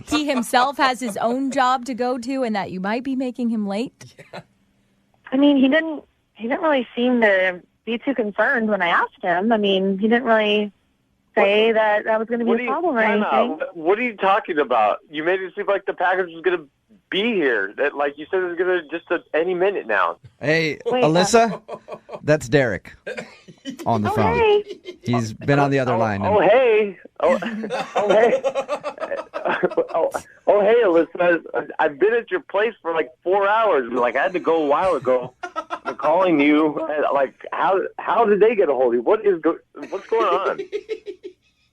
he himself has his own job to go to and that you might be making him late? Yeah. I mean, he didn't really seem to be too concerned when I asked him. I mean, he didn't really say that was going to be a problem or anything. What are you talking about? You made it seem like the package was going to be here. That, like you said, it was going to just any minute now. Hey, Alyssa, that's Derek on the phone. Hey. He's been on the other line. Oh, hey. Oh, hey. Hey, Alyssa. I've been at your place for like 4 hours. Like, I had to go a while ago. I'm calling you. Like, how did they get a hold of you? What's going on?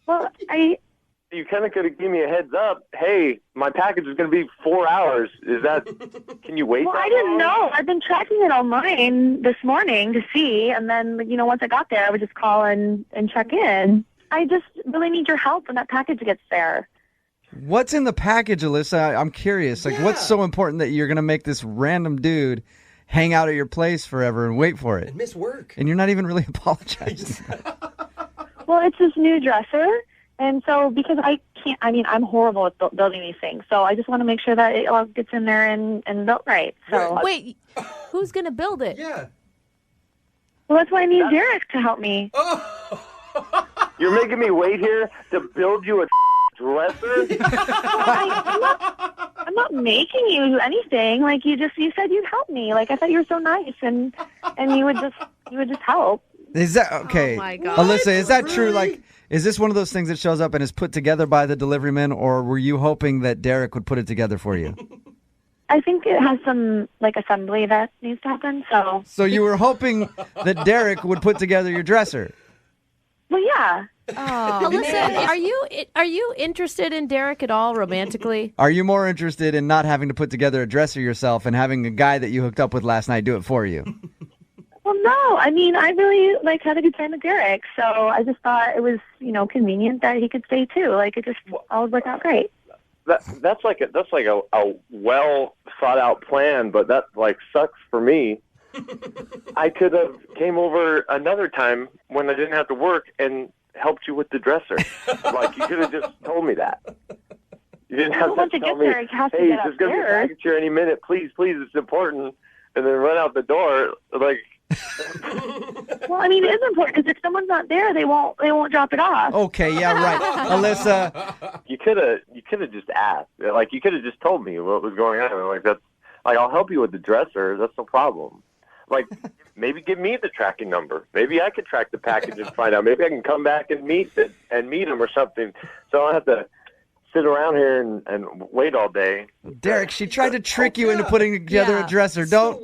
Well, You kind of could have given me a heads up. Hey, my package is going to be 4 hours. Can you wait? Well, I didn't know. I've been tracking it online this morning to see, and then, once I got there, I would just call and check in. I just really need your help when that package gets there. What's in the package, Alyssa? I'm curious. Like, what's so important that you're going to make this random dude hang out at your place forever and wait for it? And miss work. And you're not even really apologizing. Well, it's this new dresser. And so, because I'm horrible at building these things. So I just want to make sure that it all gets in there and built right. So Wait, who's going to build it? Yeah. Well, that's why I need Derek to help me. You're making me wait here to build you a dresser? I'm not making you do anything. Like, you said you'd help me. Like, I thought you were so nice and you would just help. Is that okay? Oh my God. Alyssa, is that true? Like, is this one of those things that shows up and is put together by the deliveryman, or were you hoping that Derek would put it together for you? I think it has some, assembly that needs to happen, so. So you were hoping that Derek would put together your dresser? Well, yeah. Oh, Alyssa, are you interested in Derek at all romantically? Are you more interested in not having to put together a dresser yourself and having a guy that you hooked up with last night do it for you? Well, no. I mean, I really, had a good time with Derek, so I just thought it was, convenient that he could stay, too. Like, it just all worked out great. That's like a well thought out plan, but that sucks for me. I could have came over another time when I didn't have to work and helped you with the dresser. You could have just told me that. You didn't have to tell me, hey, there's going to be a package here any minute. Please, it's important. And then run out the door. Well, I mean, it is important because if someone's not there, they won't drop it off. Okay, yeah, right. Alyssa. You could have just asked. You could have just told me what was going on. I'll help you with the dresser. That's no problem. Maybe give me the tracking number. Maybe I could track the package and find out. Maybe I can come back and meet him or something. So I don't have to sit around here and wait all day. Derek, she tried to trick you into putting together a dresser. Don't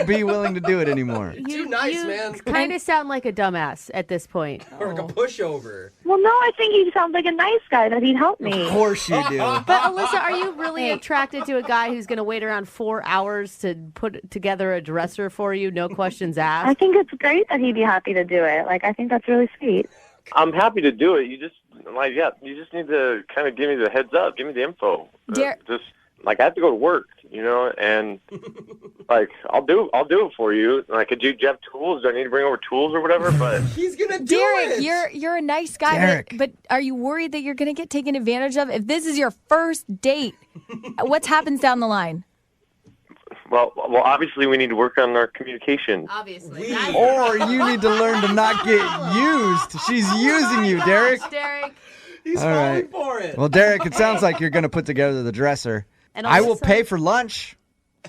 be willing to do it anymore. Too nice, man. Kind of sound like a dumbass at this point. Or like a pushover. Well, no, I think he sounds like a nice guy that he'd help me. Of course you do. But Alyssa, are you really attracted to a guy who's going to wait around 4 hours to put together a dresser for you, no questions asked? I think it's great that he'd be happy to do it. I think that's really sweet. I'm happy to do it. You just need to kind of give me the heads up. Give me the info. like I have to go to work, and like I'll do it for you. Like, do you have tools? Do I need to bring over tools or whatever? But he's gonna do Derek, it. you're a nice guy, Derek. but are you worried that you're going to get taken advantage of? If this is your first date, what happens down the line? well, obviously we need to work on our communication. Obviously. Or you need to learn to not get used. She's using you, Derek. Derek. He's All falling right. for it. Well, Derek, it sounds like you're going to put together the dresser. And I all will of a pay sudden- for lunch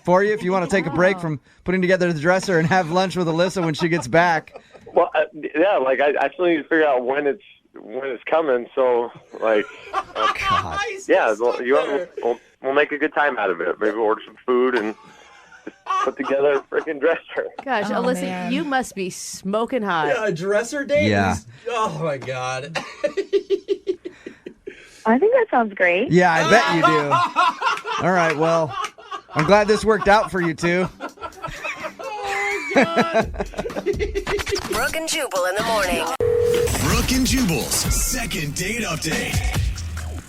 for you if you want to take a break from putting together the dresser and have lunch with Alyssa when she gets back. Well, yeah, like I still need to figure out when it's coming. So, like, God. yeah, we'll make a good time out of it. Maybe order some food and just put together a freaking dresser. Gosh, Oh, Alyssa, man. you must be smoking hot. Yeah, a dresser date? Yeah. Oh, my God. I think that sounds great. Yeah, I bet you do. All right, well, I'm glad this worked out for you two. Brooke and Jubal in the morning. Brooke and Jubal's second date update.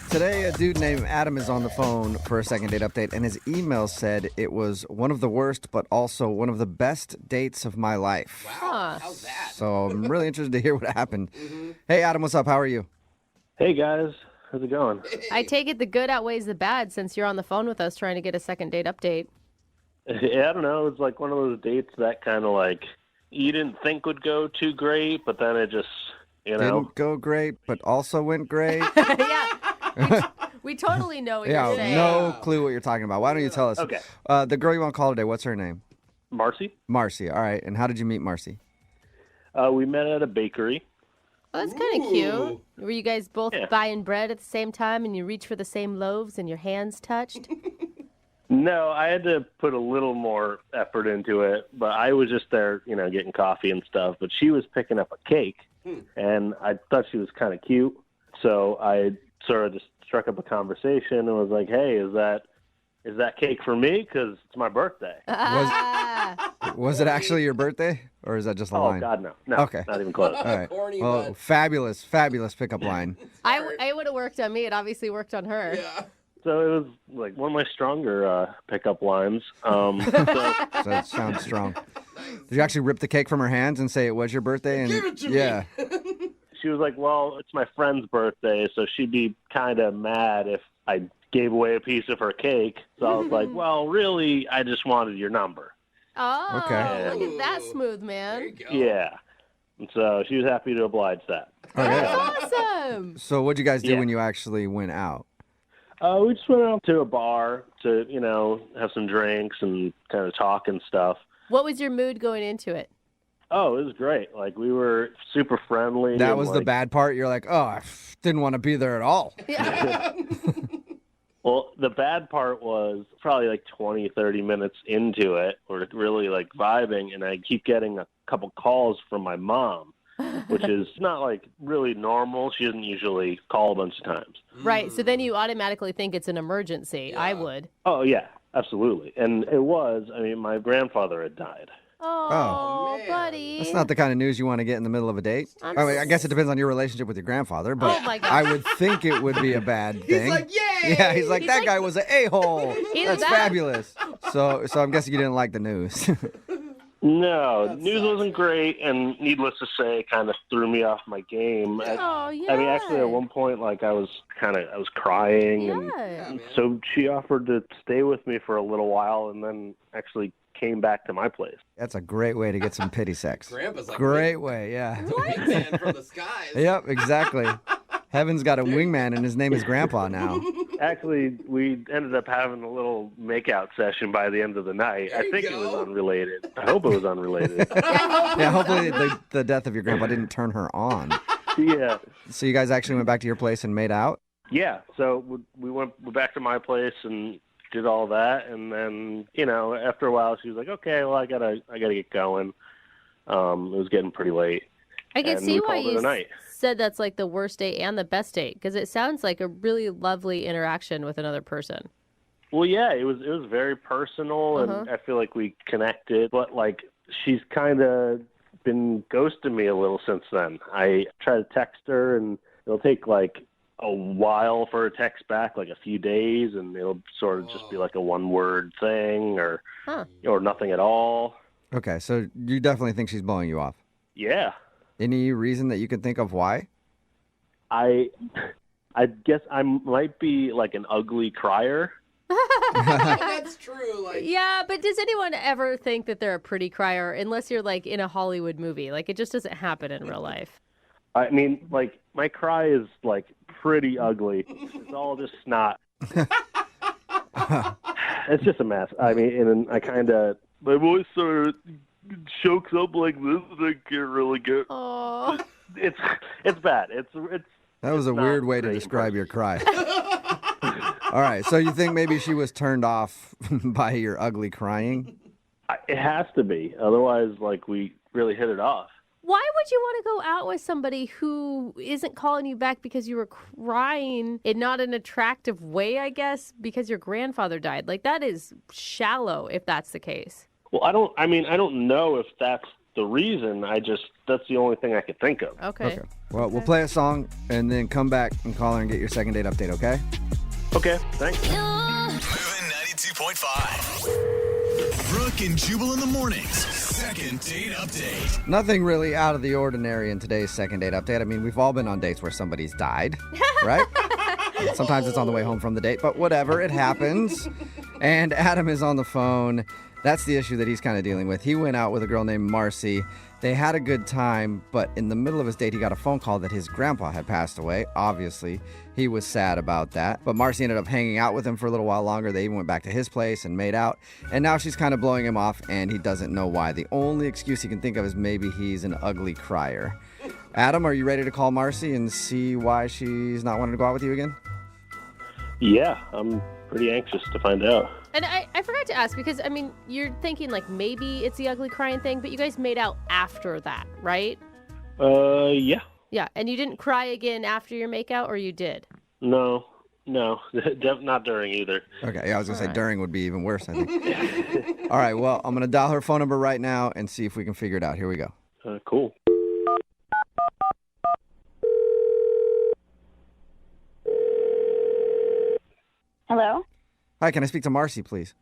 Today, a dude named Adam is on the phone for a second date update, and his email said it was one of the worst, but also one of the best dates of my life. Huh. How's that? So I'm really interested to hear what happened. Hey, Adam, what's up? How are you? Hey guys, how's it going? I take it the good outweighs the bad since you're on the phone with us trying to get a second date update. Yeah, I don't know. It's like one of those dates that kind of like you didn't think would go too great, but then it just, Didn't go great, but also went great. Yeah. We totally know what Yeah, you're saying. no clue what you're talking about. Why don't you tell us? Okay. The girl you want to call today, what's her name? Marcy. Marcy. All right. And how did you meet Marcy? We met at a bakery. Oh, that's kind of cute. Were you guys both Yeah. buying bread at the same time and you reach for the same loaves and your hands touched? No, I had to put a little more effort into it, but I was just there, getting coffee and stuff. But she was picking up a cake, and I thought she was kind of cute. So I sort of just struck up a conversation and was like, "Hey, is that cake for me? Because it's my birthday." Was it actually your birthday, or is that just a Oh line? God, no, Okay. not even close. All right. Corny, Well, but- fabulous pickup line. It would have worked on me. It obviously worked on her. Yeah. So it was like one of my stronger pickup lines. So So that sounds strong. Did you actually rip the cake from her hands and say it was your birthday? And Give it to yeah. me. she was like, "Well, it's my friend's birthday, so she'd be kind of mad if I gave away a piece of her cake." So I was like, "Well, really, I just wanted your number." Oh, Okay. look at that smooth man. Yeah. And so she was happy to oblige that. That's awesome. So what'd you guys do Yeah. when you actually went out? We just went out to a bar to, have some drinks and kind of talk and stuff. What was your mood going into it? Oh, it was great. Like, we were super friendly. That and, was the like, bad part. You're like, oh, I didn't want to be there at all. Well, the bad part was probably like 20, 30 minutes into it. We're really like vibing, and I keep getting a couple calls from my mom, which is not like really normal. She doesn't usually call a bunch of times. Right. So then you automatically think it's an emergency. I would. Oh, yeah, absolutely. And it was, my grandfather had died. Oh, buddy. That's not the kind of news you want to get in the middle of a date. I'm I guess it depends on your relationship with your grandfather, but Oh, my God. I would think it would be a bad thing. like, yay! Yeah, he's like, He's that like- guy was an a-hole. Either That's that- fabulous. So I'm guessing you didn't like the news. No, news wasn't great, and needless to say, kind of threw me off my game. Oh, yeah. Actually, at one point, like I was crying, Yeah. and so she offered to stay with me for a little while, and then actually came back to my place. That's a great way to get some pity sex. Grandpa's like, Great way, yeah. wingman from the skies. Yep, exactly. Heaven's got a wingman, and his name is Grandpa now. Actually, we ended up having a little makeout session by the end of the night. I think it was unrelated. I hope it was unrelated. Yeah, hopefully the death of your grandpa didn't turn her on. Yeah. So you guys actually went back to your place and made out? Yeah, so we went back to my place and did all that, and then after a while she was like, "Okay, well I gotta get going." It was getting pretty late. I can and see we why called it you a night. said that's like the worst date and the best date because it sounds like a really lovely interaction with another person. Well, yeah, it was very personal, and I feel like we connected. But like, she's kind of been ghosting me a little since then. I try to text her, and it'll take like a while for a text back, like a few days, and it'll sort of just be like a one-word thing or nothing at all. Okay, so you definitely think she's blowing you off. Yeah. Any reason that you can think of why? I guess I might be like an ugly crier. That's true. Like, Yeah, but does anyone ever think that they're a pretty crier unless you're like in a Hollywood movie? Like it just doesn't happen in real life. I mean, like, my cry is, like, pretty ugly. It's all just snot. It's just a mess. I mean, and I kind of, my voice sort of chokes up like this, and I can't really get. Oh, it's bad. It's. That was a weird way to describe your cry. All right, so you think maybe she was turned off by your ugly crying? It has to be. Otherwise, like, we really hit it off. why would you want to go out with somebody who isn't calling you back because you were crying in not an attractive way, I guess, because your grandfather died? Like, that is shallow if that's the case. Well, I don't know if that's the reason. That's the only thing I could think of. Okay. Well, we'll play a song and then come back and call her and get your second date update, okay? Okay, thanks. Moving 92.5. Brooke and Jubal in the mornings. Second date update. Nothing really out of the ordinary in today's second date update. I mean, we've all been on dates where somebody's died, right? Sometimes it's on the way home from the date, but whatever, it happens. And Adam is on the phone. That's the issue that he's kind of dealing with. He went out with a girl named Marcy. They had a good time, but in the middle of his date, he got a phone call that his grandpa had passed away. Obviously, he was sad about that. But Marcy ended up hanging out with him for a little while longer. They even went back to his place and made out. And now she's kind of blowing him off, and he doesn't know why. The only excuse he can think of is maybe he's an ugly crier. Adam, are you ready to call Marcy and see why she's not wanting to go out with you again? Yeah, I'm pretty anxious to find out. And I forgot to ask because, I mean, you're thinking like maybe it's the ugly crying thing, but you guys made out after that, right? Yeah. Yeah, and you didn't cry again after your makeout, or you did? No, not during either. Okay, yeah, I was going to say during would be even worse, I think. All right, well, I'm going to dial her phone number right now and see if we can figure it out. Here we go. Cool. Hello? Hi, can I speak to Marcy, please?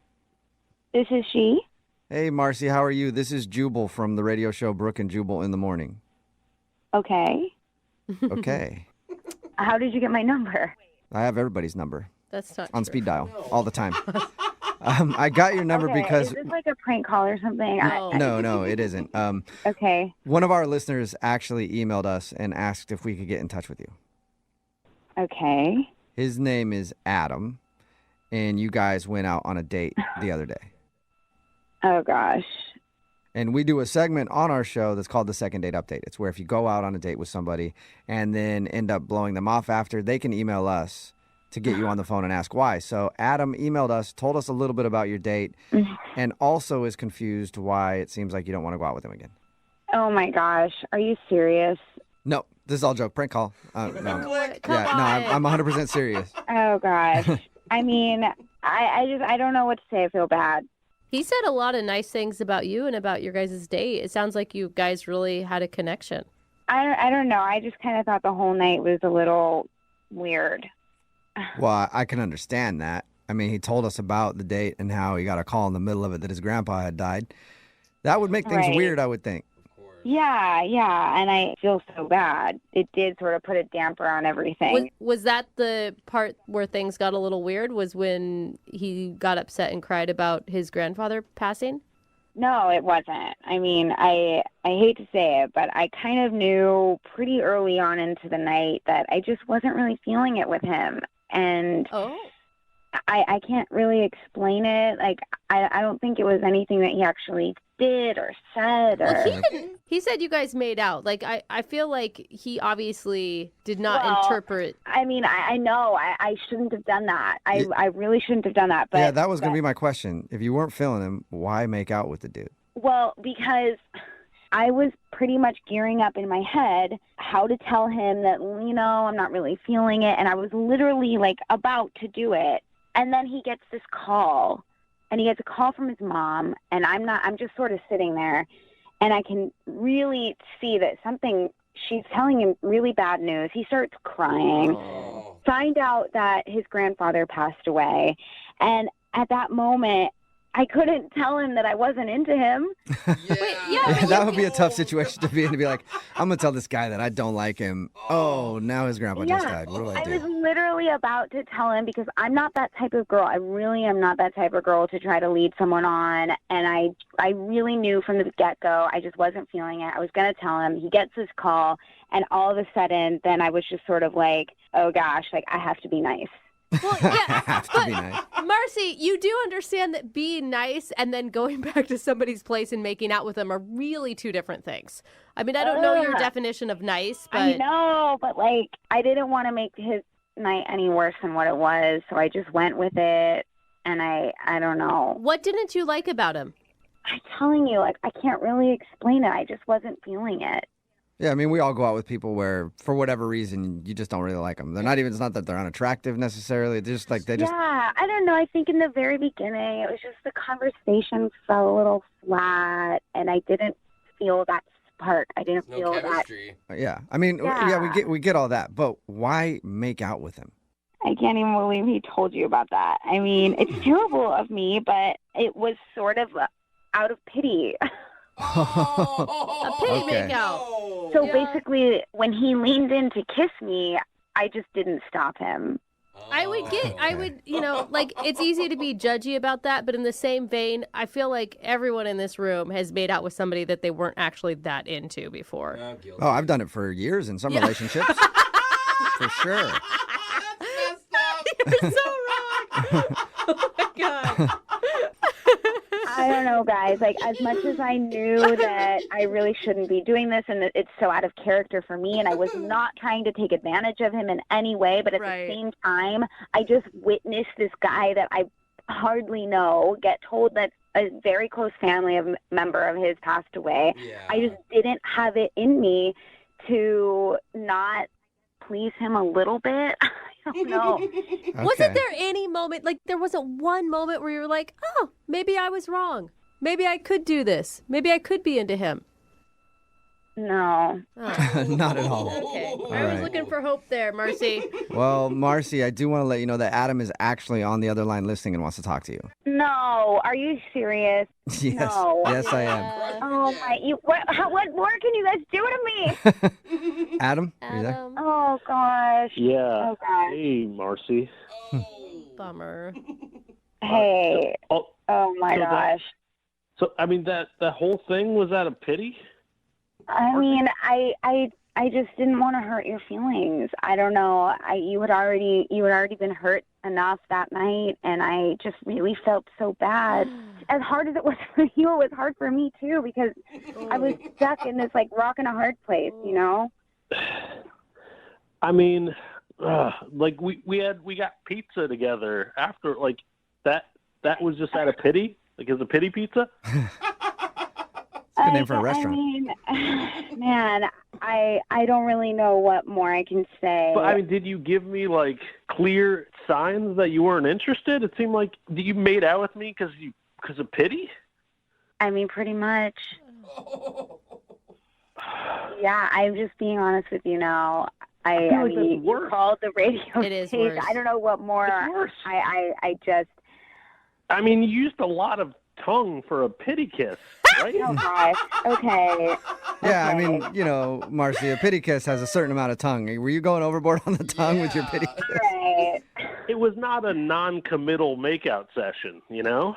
This is she. Hey, Marcy, how are you? This is Jubal from the radio show Brooke and Jubal in the Morning. Okay. Okay. How did you get my number? I have everybody's number. That's not on true. speed dial all the time. I got your number Okay, because... Is this like a prank call or something? No, it isn't. Okay. One of our listeners actually emailed us and asked if we could get in touch with you. Okay. His name is Adam, and you guys went out on a date the other day. Oh, gosh. And we do a segment on our show that's called the Second Date Update. It's where if you go out on a date with somebody and then end up blowing them off after, they can email us to get you on the phone and ask why. So Adam emailed us, told us a little bit about your date, and also is confused why it seems like you don't want to go out with him again. Oh, my gosh. Are you serious? No, this is all joke. Prank call. No. Come I'm 100% serious. Oh, gosh. I mean, I don't know what to say. I feel bad. He said a lot of nice things about you and about your guys' date. It sounds like you guys really had a connection. I don't know. I just kind of thought the whole night was a little weird. Well, I can understand that. I mean, he told us about the date and how he got a call in the middle of it that his grandpa had died. That would make things Right. weird, I would think. Yeah, and I feel so bad. It did sort of put a damper on everything. Was that the part where things got a little weird, was when he got upset and cried about his grandfather passing? No, it wasn't. I mean, I hate to say it, but I kind of knew pretty early on into the night that I just wasn't really feeling it with him. And I can't really explain it. Like, I don't think it was anything that he actually did or said. Well, he said you guys made out. Like, I feel like he obviously did not interpret. I mean, I know I shouldn't have done that. I really shouldn't have done that. But yeah, that was going to be my question. If you weren't feeling him, why make out with the dude? Well, because I was pretty much gearing up in my head how to tell him that, I'm not really feeling it. And I was literally like about to do it. And then he gets this call. And he gets a call from his mom, and I'm just sort of sitting there, and I can really see that she's telling him really bad news. He starts crying, find out that his grandfather passed away. And at that moment, I couldn't tell him that I wasn't into him. That would be a tough situation to be in, to be like, I'm going to tell this guy that I don't like him. Oh, now his grandpa just died. What do I do? I was literally about to tell him because I'm not that type of girl. I really am not that type of girl to try to lead someone on. And I really knew from the get-go I just wasn't feeling it. I was going to tell him. He gets this call, and all of a sudden, then I was just sort of like, oh, gosh, like, I have to be nice. Well, yeah, but Marcy, you do understand that being nice and then going back to somebody's place and making out with them are really two different things. I mean, I don't know your definition of nice, but... I know, but, like, I didn't want to make his night any worse than what it was, so I just went with it, and I don't know. What didn't you like about him? I'm telling you, like, I can't really explain it. I just wasn't feeling it. Yeah, I mean, we all go out with people where, for whatever reason, you just don't really like them. They're not even, it's not that they're unattractive necessarily. They're just like, Yeah, I don't know. I think in the very beginning, it was just the conversation fell a little flat, and I didn't feel that spark. I didn't feel chemistry. Yeah, I mean, we get all that, but why make out with him? I can't even believe he told you about that. I mean, it's terrible of me, but it was sort of out of pity. A pity makeout. So basically, when he leaned in to kiss me, I just didn't stop him. I would, like, it's easy to be judgy about that, but in the same vein, I feel like everyone in this room has made out with somebody that they weren't actually that into before. Oh, I've done it for years in some relationships. For sure. You're so wrong. Oh, my God. I don't know, guys. Like, as much as I knew that I really shouldn't be doing this and that it's so out of character for me, and I was not trying to take advantage of him in any way, but at the same time, I just witnessed this guy that I hardly know get told that a very close family member of his passed away. Yeah. I just didn't have it in me to not please him a little bit. I don't know. Okay. Wasn't there any moment, like there wasn't one moment where you were like, oh, maybe I was wrong. Maybe I could do this. Maybe I could be into him. No. Oh. Not at all. Okay. All I was right. looking for hope there, Marcy. Well, Marcy, I do want to let you know that Adam is actually on the other line listening and wants to talk to you. No. Are you serious? Yes. No. Yes, I am. Oh, my. What more can you guys do to me? Adam, are you there? Oh, gosh. Yeah. Oh, gosh. Hey, Marcy. Bummer. Hey. Oh, my gosh. So, I mean, that whole thing, was that a pity? I mean, I just didn't want to hurt your feelings. I don't know. You had already been hurt enough that night, and I just really felt so bad. As hard as it was for you, it was hard for me too, because I was stuck in this like rock and a hard place, you know. I mean, like we got pizza together after, like that was just out of pity. Like, is a pity pizza? Good name for a restaurant. I mean, man, I don't really know what more I can say. But I mean, did you give me like clear signs that you weren't interested? It seemed like you made out with me because of pity. I mean, pretty much. Yeah, I'm just being honest with you now. I feel like mean, that's worse. You called the radio It is station. worse. I don't know what more. It's worse. I just. I mean, you used a lot of tongue for a pity kiss, right? Oh gosh. Okay. Yeah, I mean, Marcy, a pity kiss has a certain amount of tongue. Were you going overboard on the tongue with your pity kiss? Right. It was not a non-committal makeout session, you know?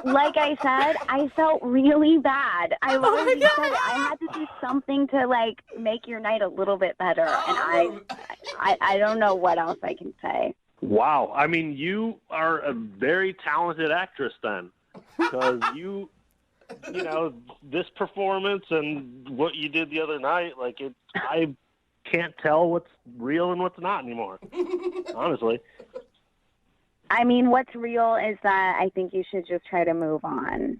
Like I said, I felt really bad. I already said it. I had to do something to like make your night a little bit better, and I don't know what else I can say. Wow. I mean, you are a very talented actress then, because this performance and what you did the other night, like I can't tell what's real and what's not anymore, honestly. I mean, what's real is that I think you should just try to move on.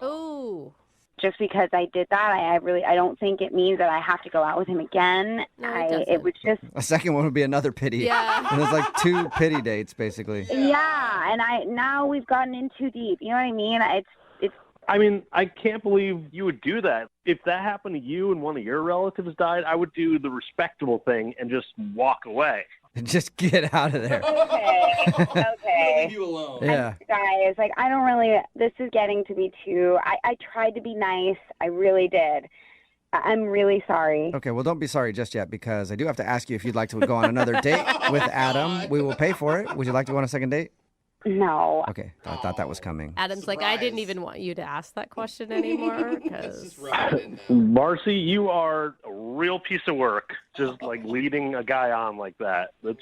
Oh. Just because I did that, I don't think it means that I have to go out with him again. No, it was just A second one would be another pity. Yeah. And it's like 2 pity dates, basically. yeah, and now we've gotten in too deep. You know what I mean? It's. I mean, I can't believe you would do that. If that happened to you and one of your relatives died, I would do the respectable thing and just walk away. Just get out of there. Okay. Leave you alone. Yeah. Guys, like, I don't really, this is getting to be too, I tried to be nice. I really did. I'm really sorry. Okay, well, don't be sorry just yet because I do have to ask you if you'd like to go on another date with Adam. We will pay for it. Would you like to go on a second date? No. Okay, I thought that was coming. Adam's like, I didn't even want you to ask that question anymore. Marcy, you are a real piece of work. Just like leading a guy on like that. That's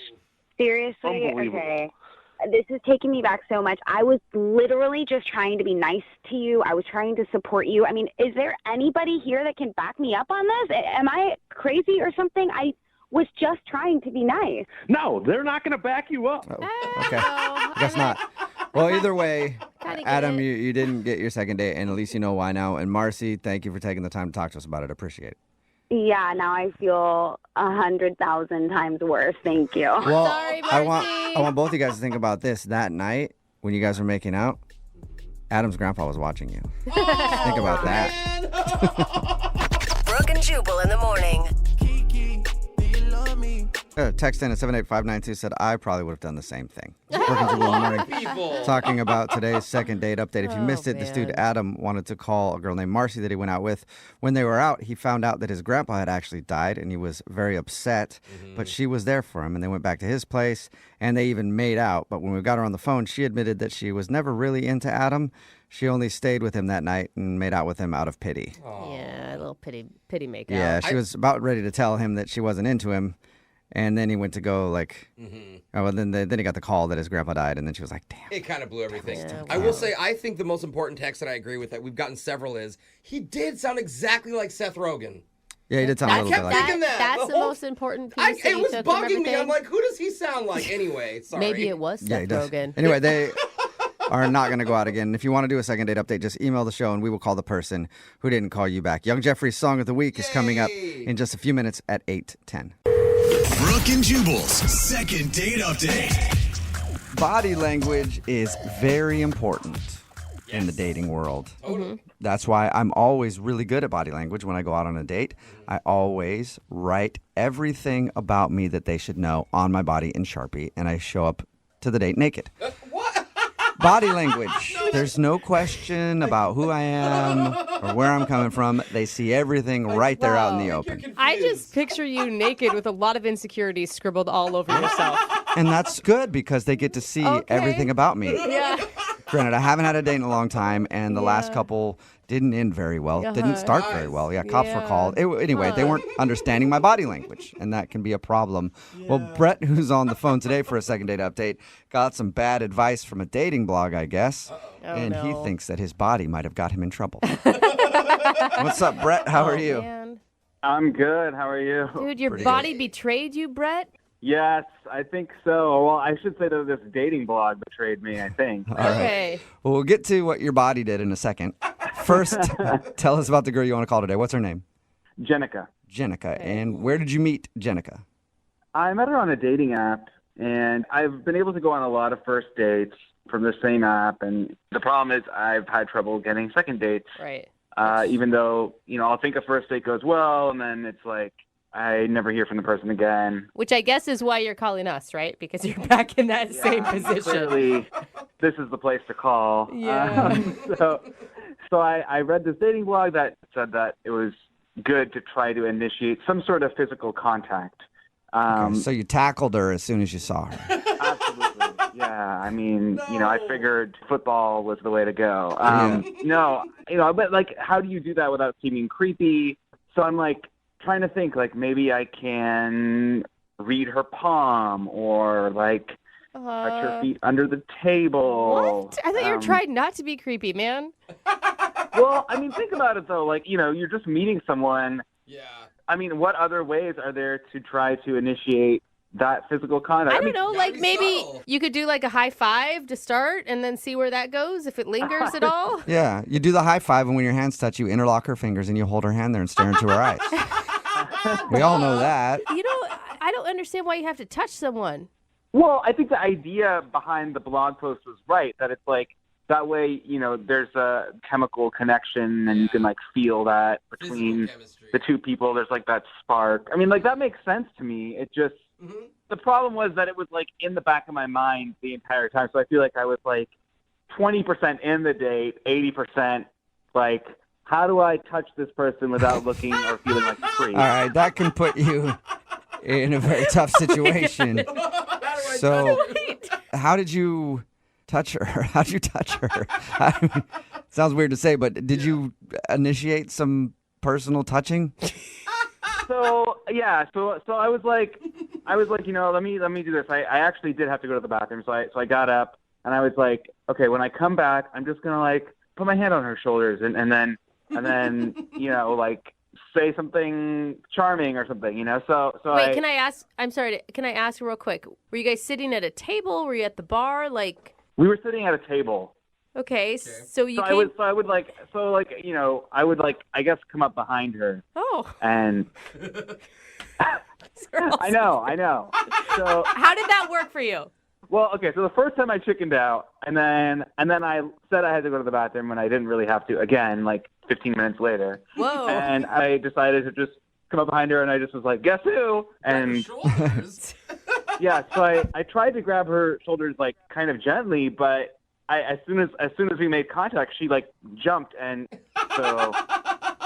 Seriously? unbelievable. Okay. This is taking me back so much. I was literally just trying to be nice to you. I was trying to support you. I mean, is there anybody here that can back me up on this? Am I crazy or something? I was just trying to be nice. No, they're not going to back you up. Okay, guess not. Well, either way, Adam, you didn't get your second date, and at least you know why now. And Marcy, thank you for taking the time to talk to us about it. Appreciate it. Yeah, now I feel 100,000 times worse. Thank you. Well, I want both of you guys to think about this. That night when you guys were making out, Adam's grandpa was watching you. Think about that. Brooke and Jubal in the morning. Text in at 78592 said, I probably would have done the same thing. Brooke and Jubal in the morning. Talking about today's second date update. If you missed it, this dude Adam wanted to call a girl named Marcy that he went out with. When they were out, he found out that his grandpa had actually died, and he was very upset. But she was there for him, and they went back to his place, and they even made out. But when we got her on the phone, she admitted that she was never really into Adam. She only stayed with him that night and made out with him out of pity. Yeah, a little pity makeout. Yeah, she was about ready to tell him that she wasn't into him. And then he went to go then he got the call that his grandpa died, and then she was like, damn. It kind of blew everything. Yeah, I will say, I think the most important text that I agree with that we've gotten several is, he did sound exactly like Seth Rogen. Yeah, he did sound a little bit like thinking that. That's the most important piece. It was bugging me. I'm like, who does he sound like anyway? Sorry. Maybe it was Seth Rogen. Anyway, they are not going to go out again. If you want to do a second date update, just email the show, and we will call the person who didn't call you back. Young Jeffrey's Song of the Week is coming up in just a few minutes at 8:10. Brooke and Jubal's second date update. Body language is very important in the dating world. That's why I'm always really good at body language when I go out on a date. I always write everything about me that they should know on my body in Sharpie, and I show up to the date naked. Body language. There's no question about who I am or where I'm coming from. They see everything right there out in the open. I just picture you naked with a lot of insecurities scribbled all over yourself. And that's good because they get to see everything about me. Yeah. Granted, I haven't had a date in a long time, and the last couple didn't end very well. Didn't start very well. Yeah, cops were called. Anyway, they weren't understanding my body language, and that can be a problem. Well, Brett, who's on the phone today for a second date update, got some bad advice from a dating blog, I guess, and he thinks that his body might have got him in trouble. What's up, Brett? How are you? Man. I'm good. How are you? Dude, your Pretty body betrayed you, Brett? Yes, I think so. Well, I should say that this dating blog betrayed me, I think. All right. Well, we'll get to what your body did in a second. First, tell us about the girl you want to call today. What's her name? Jenica. Jenica. And where did you meet Jenica? I met her on a dating app, and I've been able to go on a lot of first dates from the same app. And the problem is I've had trouble getting second dates. Right. Even though, I'll think a first date goes well, and then it's like, I never hear from the person again. Which I guess is why you're calling us, right? Because you're back in that same position. Clearly, this is the place to call. Yeah. So I read this dating blog that said that it was good to try to initiate some sort of physical contact. Okay, so you tackled her as soon as you saw her. Absolutely. Yeah. I mean, I figured football was the way to go. But like, how do you do that without seeming creepy? So I'm like, trying to think, like, maybe I can read her palm or, like, touch her feet under the table. What? I thought you were trying not to be creepy, man. Well, I mean, think about it, though. Like, you're just meeting someone. Yeah. I mean, what other ways are there to try to initiate that physical contact? I don't know, like maybe you could do like a high five to start and then see where that goes, if it lingers at all. Yeah, you do the high five, and when your hands touch, you interlock her fingers and you hold her hand there and stare into her eyes. We all know that. I don't understand why you have to touch someone. Well, I think the idea behind the blog post was right, that it's like, that way, there's a chemical connection and you can like feel that between the two people. There's like that spark. I mean, like that makes sense to me. It just, the problem was that it was like in the back of my mind the entire time. So I feel like I was like 20% in the date, 80% like, how do I touch this person without looking or feeling like a creep? All right, that can put you in a very tough situation. So, how did you touch her? How did you touch her? I mean, sounds weird to say, but did you initiate some personal touching? So yeah, so I was like, you know, let me do this. I actually did have to go to the bathroom, so I got up and I was like, okay, when I come back, I'm just gonna like put my hand on her shoulders and then you know, like say something charming or something, you know. So Wait, can I ask? I'm sorry. Can I ask real quick? Were you guys sitting at a table? Were you at the bar? Like we were sitting at a table. Okay, so you So came... I would like you know, I would like I guess come up behind her. Oh. And I know. So how did that work for you? Well, okay, so the first time I chickened out, and then I said I had to go to the bathroom when I didn't really have to. Again, like 15 minutes later. Whoa! And I decided to just come up behind her, and I just was like, "Guess who?" And yeah, so I tried to grab her shoulders like kind of gently, but as soon as we made contact, she like jumped, and so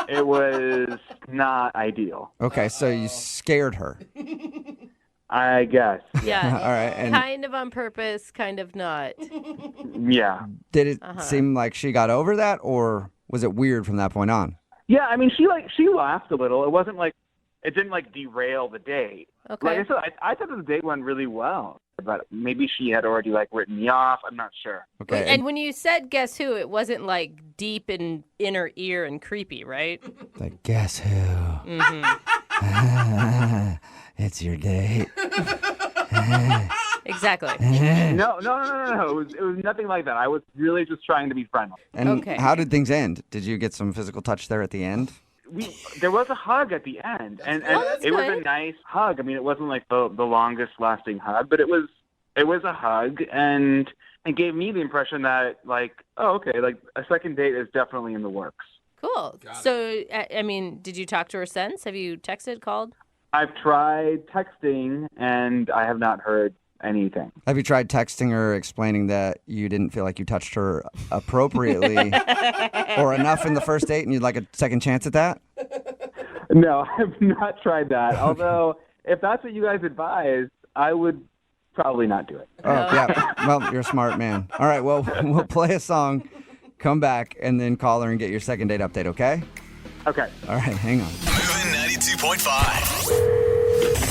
it was not ideal. Okay, so you scared her. I guess. Yeah. All right. And kind of on purpose, kind of not. Yeah. did it seem like she got over that, or was it weird from that point on? Yeah, I mean, she laughed a little. It wasn't like it didn't like derail the date. Okay. Like I said, I thought the date went really well, but maybe she had already like written me off. I'm not sure. Okay. And when you said "guess who," it wasn't like deep in inner ear and creepy, right? Like, guess who? Mm-hmm. It's your date. Exactly. No. It was nothing like that. I was really just trying to be friendly. And how did things end? Did you get some physical touch there at the end? There was a hug at the end, and it was a nice hug. I mean, it wasn't like the longest lasting hug, but it was a hug, and it gave me the impression that like, oh, okay, like a second date is definitely in the works. Cool. So, I mean, did you talk to her since? Have you texted, called? I've tried texting, and I have not heard anything. Have you tried texting her explaining that you didn't feel like you touched her appropriately or enough in the first date and you'd like a second chance at that? No, I've not tried that. Although, if that's what you guys advise, I would probably not do it. Oh, yeah. Well, you're a smart man. All right, well, we'll play a song, come back, and then call her and get your second date update, okay? Okay. All right, hang on. Moving 92.5.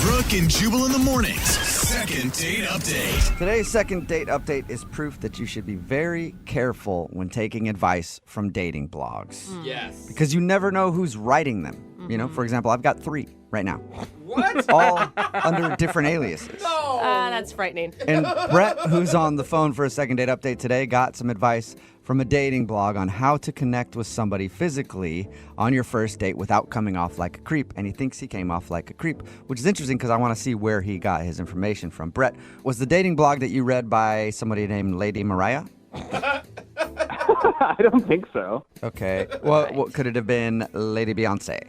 Brooke and Jubal in the mornings. Second date update. Today's second date update is proof that you should be very careful when taking advice from dating blogs. Yes. Because you never know who's writing them. You know, for example, I've got 3 right now. What? All under different aliases. No. That's frightening. And Brett, who's on the phone for a second date update today, got some advice from a dating blog on how to connect with somebody physically on your first date without coming off like a creep. And he thinks he came off like a creep, which is interesting because I want to see where he got his information from. Brett, was the dating blog that you read by somebody named Lady Mariah? I don't think so. Okay. Well, what could it have been? Lady Beyonce?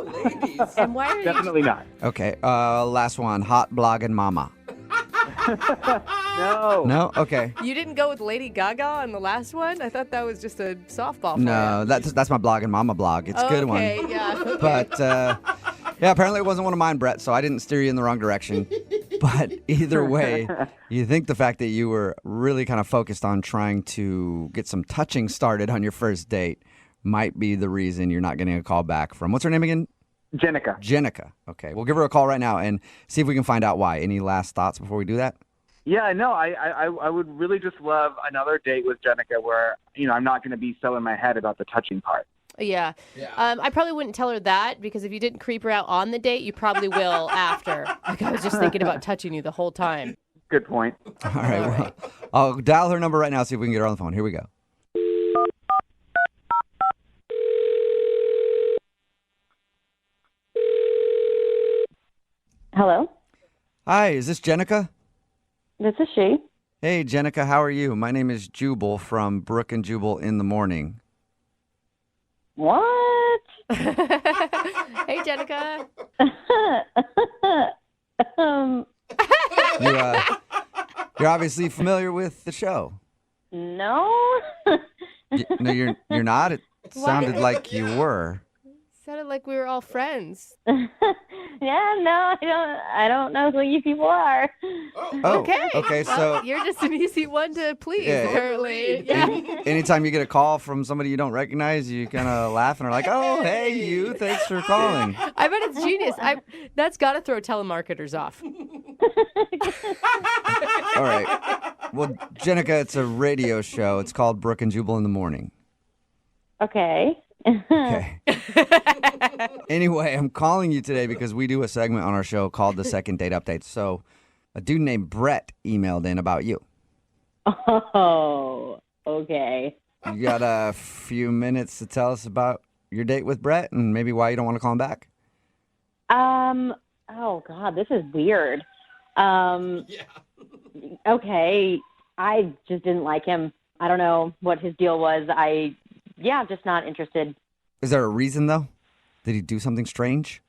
Ladies. And why are Definitely not. Okay. Last one. Hot blogging mama. No. No? Okay. You didn't go with Lady Gaga on the last one? I thought that was just a softball for No, you. that's my blogging mama blog. It's a good one. Okay, yeah. Okay. But, yeah, apparently it wasn't one of mine, Brett, so I didn't steer you in the wrong direction. But either way, you think the fact that you were really kind of focused on trying to get some touching started on your first date might be the reason you're not getting a call back from, what's her name again? Jenica. Jenica. Okay, we'll give her a call right now and see if we can find out why. Any last thoughts before we do that? Yeah, no, I would really just love another date with Jenica where, you know, I'm not going to be so in my head about the touching part. Yeah. I probably wouldn't tell her that because if you didn't creep her out on the date, you probably will after. Like, I was just thinking about touching you the whole time. Good point. All right, well, I'll dial her number right now, see if we can get her on the phone. Here we go. Hello, Hi, is this Jenica? this is she. Hey, Jenica, how are you? My name is Jubal from Brooke and Jubal in the morning. What? Hey, Jenica. You're obviously familiar with the show. No. No, you're not. It sounded like you were. Sounded like we were all friends. Yeah, no, I don't know who you people are. Oh, okay, Well, so you're just an easy one to please, Yeah. apparently. Yeah. anytime you get a call from somebody you don't recognize, you kind of laugh and are like, "Oh, hey, you! Thanks for calling." I bet it's genius. That's got to throw telemarketers off. All right. Well, Jenica, it's a radio show. It's called Brooke and Jubal in the Morning. Okay. Okay. Anyway, I'm calling you today because we do a segment on our show called the Second Date Update. So, a dude named Brett emailed in about you. Oh, okay. You got a few minutes to tell us about your date with Brett and maybe why you don't want to call him back? Oh God, this is weird. Okay, I just didn't like him. I don't know what his deal was. I'm just not interested. Is there a reason, though? Did he do something strange?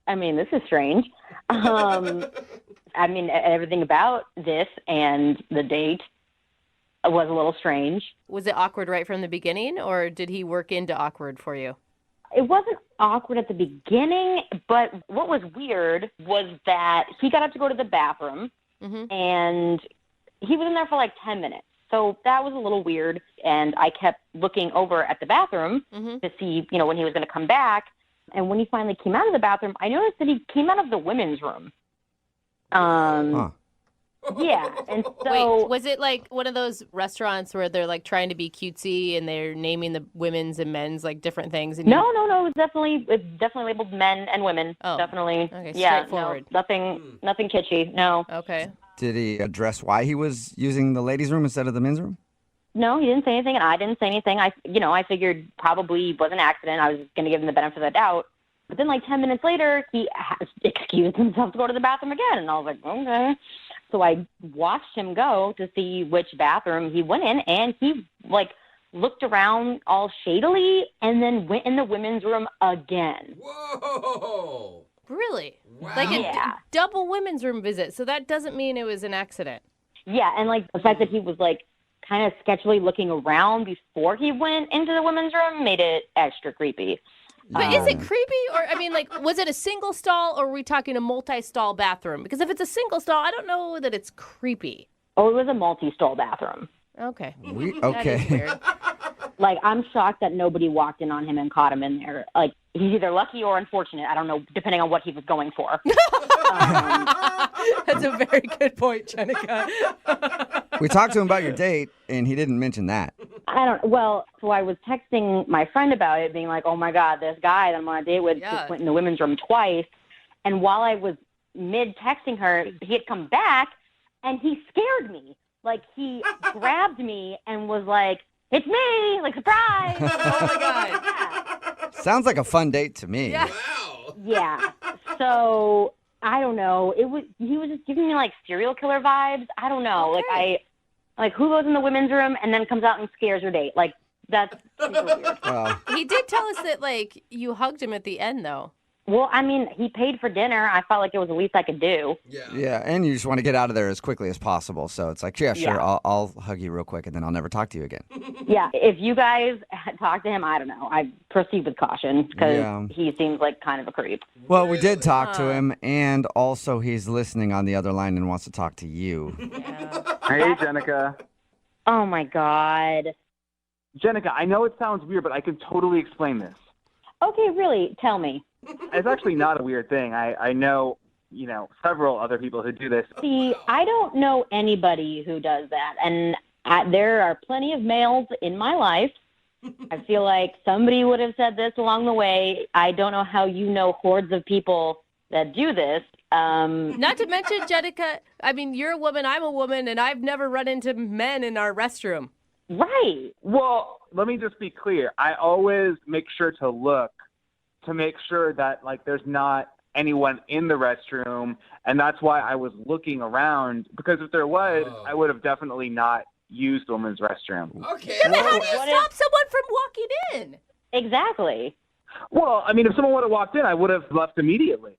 I mean, this is strange. I mean, everything about this and the date was a little strange. Was it awkward right from the beginning, or did he work into awkward for you? It wasn't awkward at the beginning, but what was weird was that he got up to go to the bathroom, and he was in there for like 10 minutes. So that was a little weird, and I kept looking over at the bathroom to see, when he was going to come back. And when he finally came out of the bathroom, I noticed that he came out of the women's room. Yeah, and so... Wait, was it like one of those restaurants where they're like trying to be cutesy and they're naming the women's and men's like different things? And No. It was definitely labeled men and women. Oh, definitely. okay, Yeah, straightforward. no, nothing kitschy. No. Okay. Did he address why he was using the ladies' room instead of the men's room? No, he didn't say anything, and I didn't say anything. I figured probably it was an accident. I was just going to give him the benefit of the doubt. But then, like 10 minutes later, he excused himself to go to the bathroom again, and I was like, okay. So I watched him go to see which bathroom he went in, and he looked around all shadily, and then went in the women's room again. Whoa! Really? Wow. Like a double women's room visit. So that doesn't mean it was an accident. Yeah, and the fact that he was kind of sketchily looking around before he went into the women's room made it extra creepy. But is it creepy? Or, was it a single stall, or are we talking a multi-stall bathroom? Because if it's a single stall, I don't know that it's creepy. Oh, it was a multi-stall bathroom. Okay. That is weird. I'm shocked that nobody walked in on him and caught him in there. He's either lucky or unfortunate. I don't know, depending on what he was going for. That's a very good point, Jenica. We talked to him about your date, and he didn't mention that. So I was texting my friend about it, being like, oh my God, this guy that I'm on a date with just went in the women's room twice. And while I was mid-texting her, he had come back, and he scared me. He grabbed me and was like, it's me, surprise. Oh my God. Sounds like a fun date to me. Yeah. Wow. Yeah. So I don't know. He was just giving me serial killer vibes. I don't know. Okay. Who goes in the women's room and then comes out and scares your date? That's super weird. He did tell us that you hugged him at the end, though. Well, he paid for dinner. I felt like it was the least I could do. Yeah, and you just want to get out of there as quickly as possible. So it's like, yeah, sure, Yeah. I'll hug you real quick, and then I'll never talk to you again. Yeah. If you guys talk to him, I don't know. I proceed with caution because Yeah. he seems like kind of a creep. Well, we did talk to him, and also he's listening on the other line and wants to talk to you. Hey, Jenica. Oh, my God. Jenica, I know it sounds weird, but I can totally explain this. Okay, really? Tell me. It's actually not a weird thing. I know, several other people who do this. See, I don't know anybody who does that. And there are plenty of males in my life. I feel like somebody would have said this along the way. I don't know how you know hordes of people that do this. Not to mention, Jenica, you're a woman, I'm a woman, and I've never run into men in our restroom. Right. Well, let me just be clear. I always make sure to look to make sure that there's not anyone in the restroom, and that's why I was looking around, because if there was, I would have definitely not used the women's restroom. Okay. Yeah, but how do you stop someone from walking in? Exactly. Well, if someone would have walked in, I would have left immediately.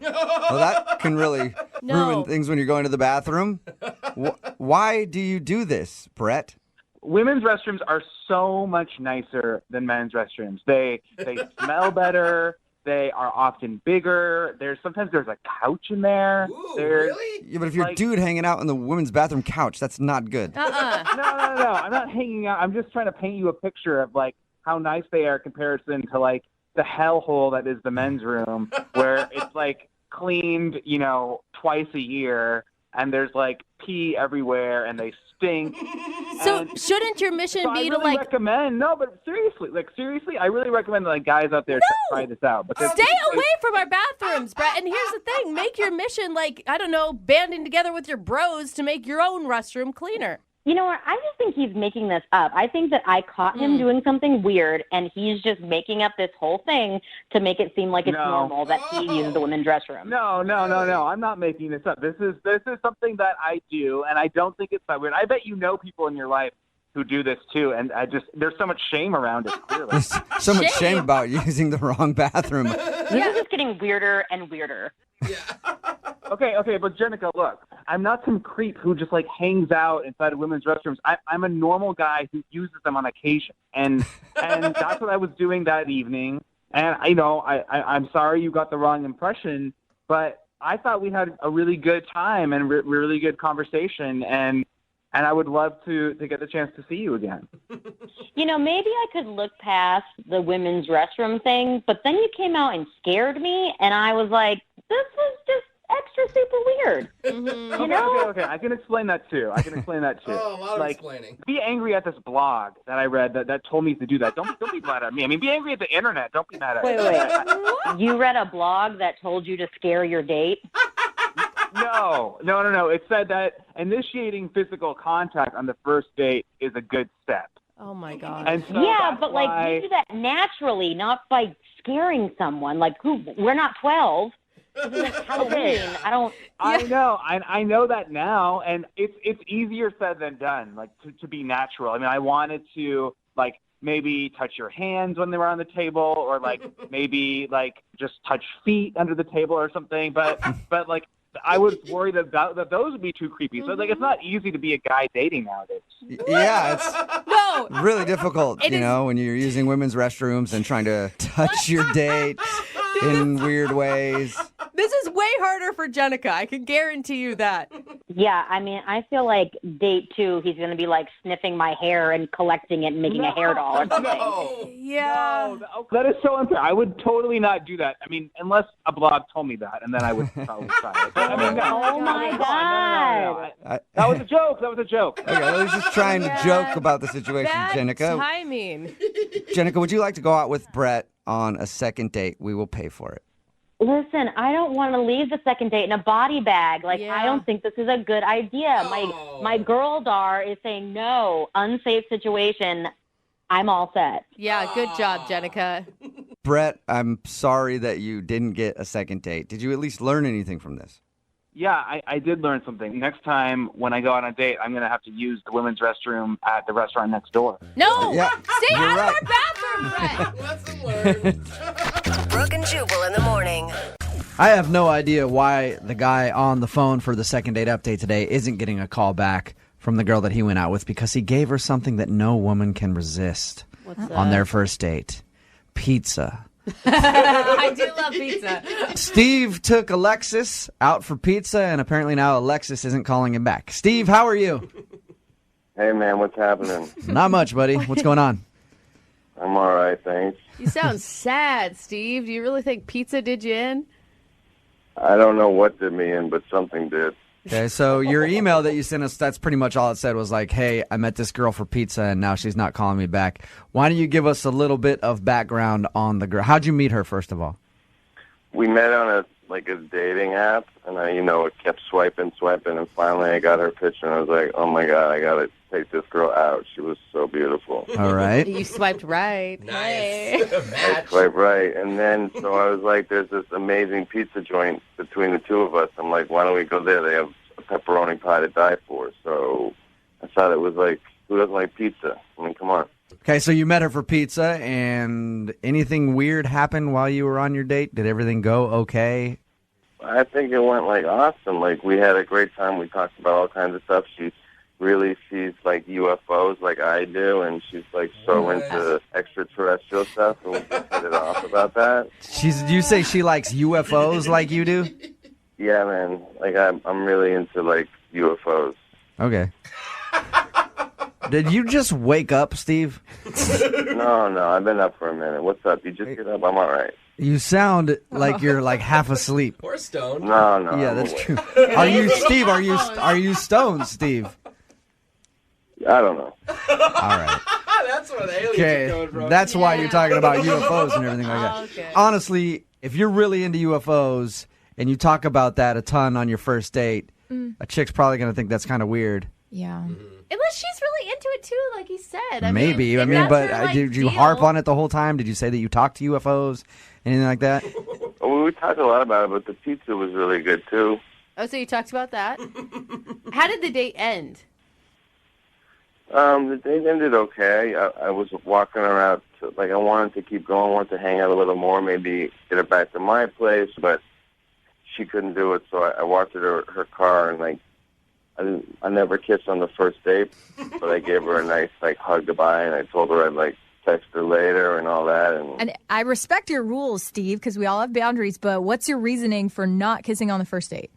Well, that can really ruin things when you're going to the bathroom. Why do you do this, Brett? Women's restrooms are so much nicer than men's restrooms. They smell better. They are often bigger. Sometimes there's a couch in there. Really? Yeah, but if you're a dude hanging out in the women's bathroom couch, that's not good. No. I'm not hanging out. I'm just trying to paint you a picture of like how nice they are in comparison to like the hellhole that is the men's room, where it's like cleaned, twice a year, and there's like pee everywhere, and they stink. So shouldn't your mission be to like recommend? No, but seriously, I really recommend like guys out there try this out. Because stay away from our bathrooms, Brett. And here's the thing: make your mission like banding together with your bros to make your own restroom cleaner. You know what? I just think he's making this up. I think that I caught him doing something weird, and he's just making up this whole thing to make it seem like it's normal that he uses the women's restroom. No. I'm not making this up. This is something that I do, and I don't think it's that weird. I bet you know people in your life who do this too, and there's so much shame around it. Clearly. There's so much shame about using the wrong bathroom. This is just getting weirder and weirder. Okay, but Jenica, look, I'm not some creep who just like hangs out inside of women's restrooms. I'm a normal guy who uses them on occasion, and that's what I was doing that evening. And I'm sorry you got the wrong impression, but I thought we had a really good time and really good conversation, and I would love to get the chance to see you again. Maybe I could look past the women's restroom thing, but then you came out and scared me, and I was like, this is just extra super weird. Okay. I can explain that too. Oh, a lot of explaining. Be angry at this blog that I read that told me to do that. Don't be mad at me. I mean, be angry at the internet. Don't be mad at me. Wait. You read a blog that told you to scare your date? No. It said that initiating physical contact on the first date is a good step. Oh my God. And so but like you do that naturally, not by scaring someone. Like we're not 12. It's Halloween. I know that now, and it's easier said than done. Like to be natural. I mean, I wanted to like maybe touch your hands when they were on the table, or like maybe like just touch feet under the table or something. But like I was worried that those would be too creepy. So like it's not easy to be a guy dating nowadays. Yeah, it's really difficult, when you're using women's restrooms and trying to touch your date in weird ways. This is way harder for Jenica. I can guarantee you that. Yeah, I mean, I feel like date 2, he's going to be like sniffing my hair and collecting it and making a hair doll or something. Yeah. That is so unfair. I would totally not do that. I mean, unless a blog told me that, and then I would probably try it. But, I mean, oh my God. No. That was a joke. Okay, I was just trying to joke about the situation, Bad Jenica. timing. Jenica, would you like to go out with Brett on a second date? We will pay for it. Listen, I don't want to leave the second date in a body bag. Like, I don't think this is a good idea. My girl Dar is saying no, unsafe situation. I'm all set. Yeah, good job, Jenica. Brett, I'm sorry that you didn't get a second date. Did you at least learn anything from this? Yeah, I did learn something. Next time when I go on a date, I'm going to have to use the women's restroom at the restaurant next door. No! Yeah, Stay out right. of our bathroom, Brett! Lesson learned. Brooke and Jubal in the morning. I have no idea why the guy on the phone for the second date update today isn't getting a call back from the girl that he went out with, because he gave her something that no woman can resist on their first date. Pizza. I do love pizza. Steve took Alexis out for pizza, and apparently now Alexis isn't calling him back. Steve, how are you? Hey, man, what's happening? Not much, buddy. What's going on? I'm all right, thanks. You sound sad, Steve. Do you really think pizza did you in? I don't know what did me in, but something did. Okay, so your email that you sent us, that's pretty much all it said was like, hey, I met this girl for pizza, and now she's not calling me back. Why don't you give us a little bit of background on the girl? How'd you meet her, first of all? We met on a dating app, and I, it kept swiping, and finally I got her picture, and I was like, oh my God, I gotta take this girl out. She was so beautiful. All right. You swiped right. Nice. Hey. I swiped right, and then so I was like, there's this amazing pizza joint between the two of us. I'm like, why don't we go there? They have a pepperoni pie to die for. So I thought it was like, who doesn't like pizza? I mean, come on. Okay, so you met her for pizza, and anything weird happened while you were on your date? Did everything go okay? I think it went like awesome. Like we had a great time. We talked about all kinds of stuff. She really sees like UFOs like I do, and she's like so into extraterrestrial stuff. And we just hit it off about that. You say she likes UFOs like you do? Yeah, man. Like I'm really into like UFOs. Okay. Did you just wake up, Steve? No, I've been up for a minute. What's up? You just get up? I'm all right. You sound like you're like half asleep. Or stoned. No. Yeah, I'm that's awake. true. Are you Steve? Are you stoned, Steve? I don't know. All right. That's where the aliens are Okay, coming from. that's why you're talking about UFOs and everything like that. Okay. Honestly, if you're really into UFOs and you talk about that a ton on your first date, a chick's probably going to think that's kind of weird. Yeah. Unless she's really into it too, like he said. Maybe. If that's But her, like, did you deal. harp on it the whole time? Did you say that you talked to UFOs? Anything like that? Well, we talked a lot about it, but the pizza was really good too. Oh, so you talked about that? How did the date end? The date ended okay. I was walking her out. I wanted to keep going, wanted to hang out a little more, maybe get her back to my place, but she couldn't do it. So I walked her to her car, and I never kissed on the first date, but I gave her a nice hug goodbye, and I told her I'd text her later and all that. And I respect your rules, Steve, because we all have boundaries. But what's your reasoning for not kissing on the first date?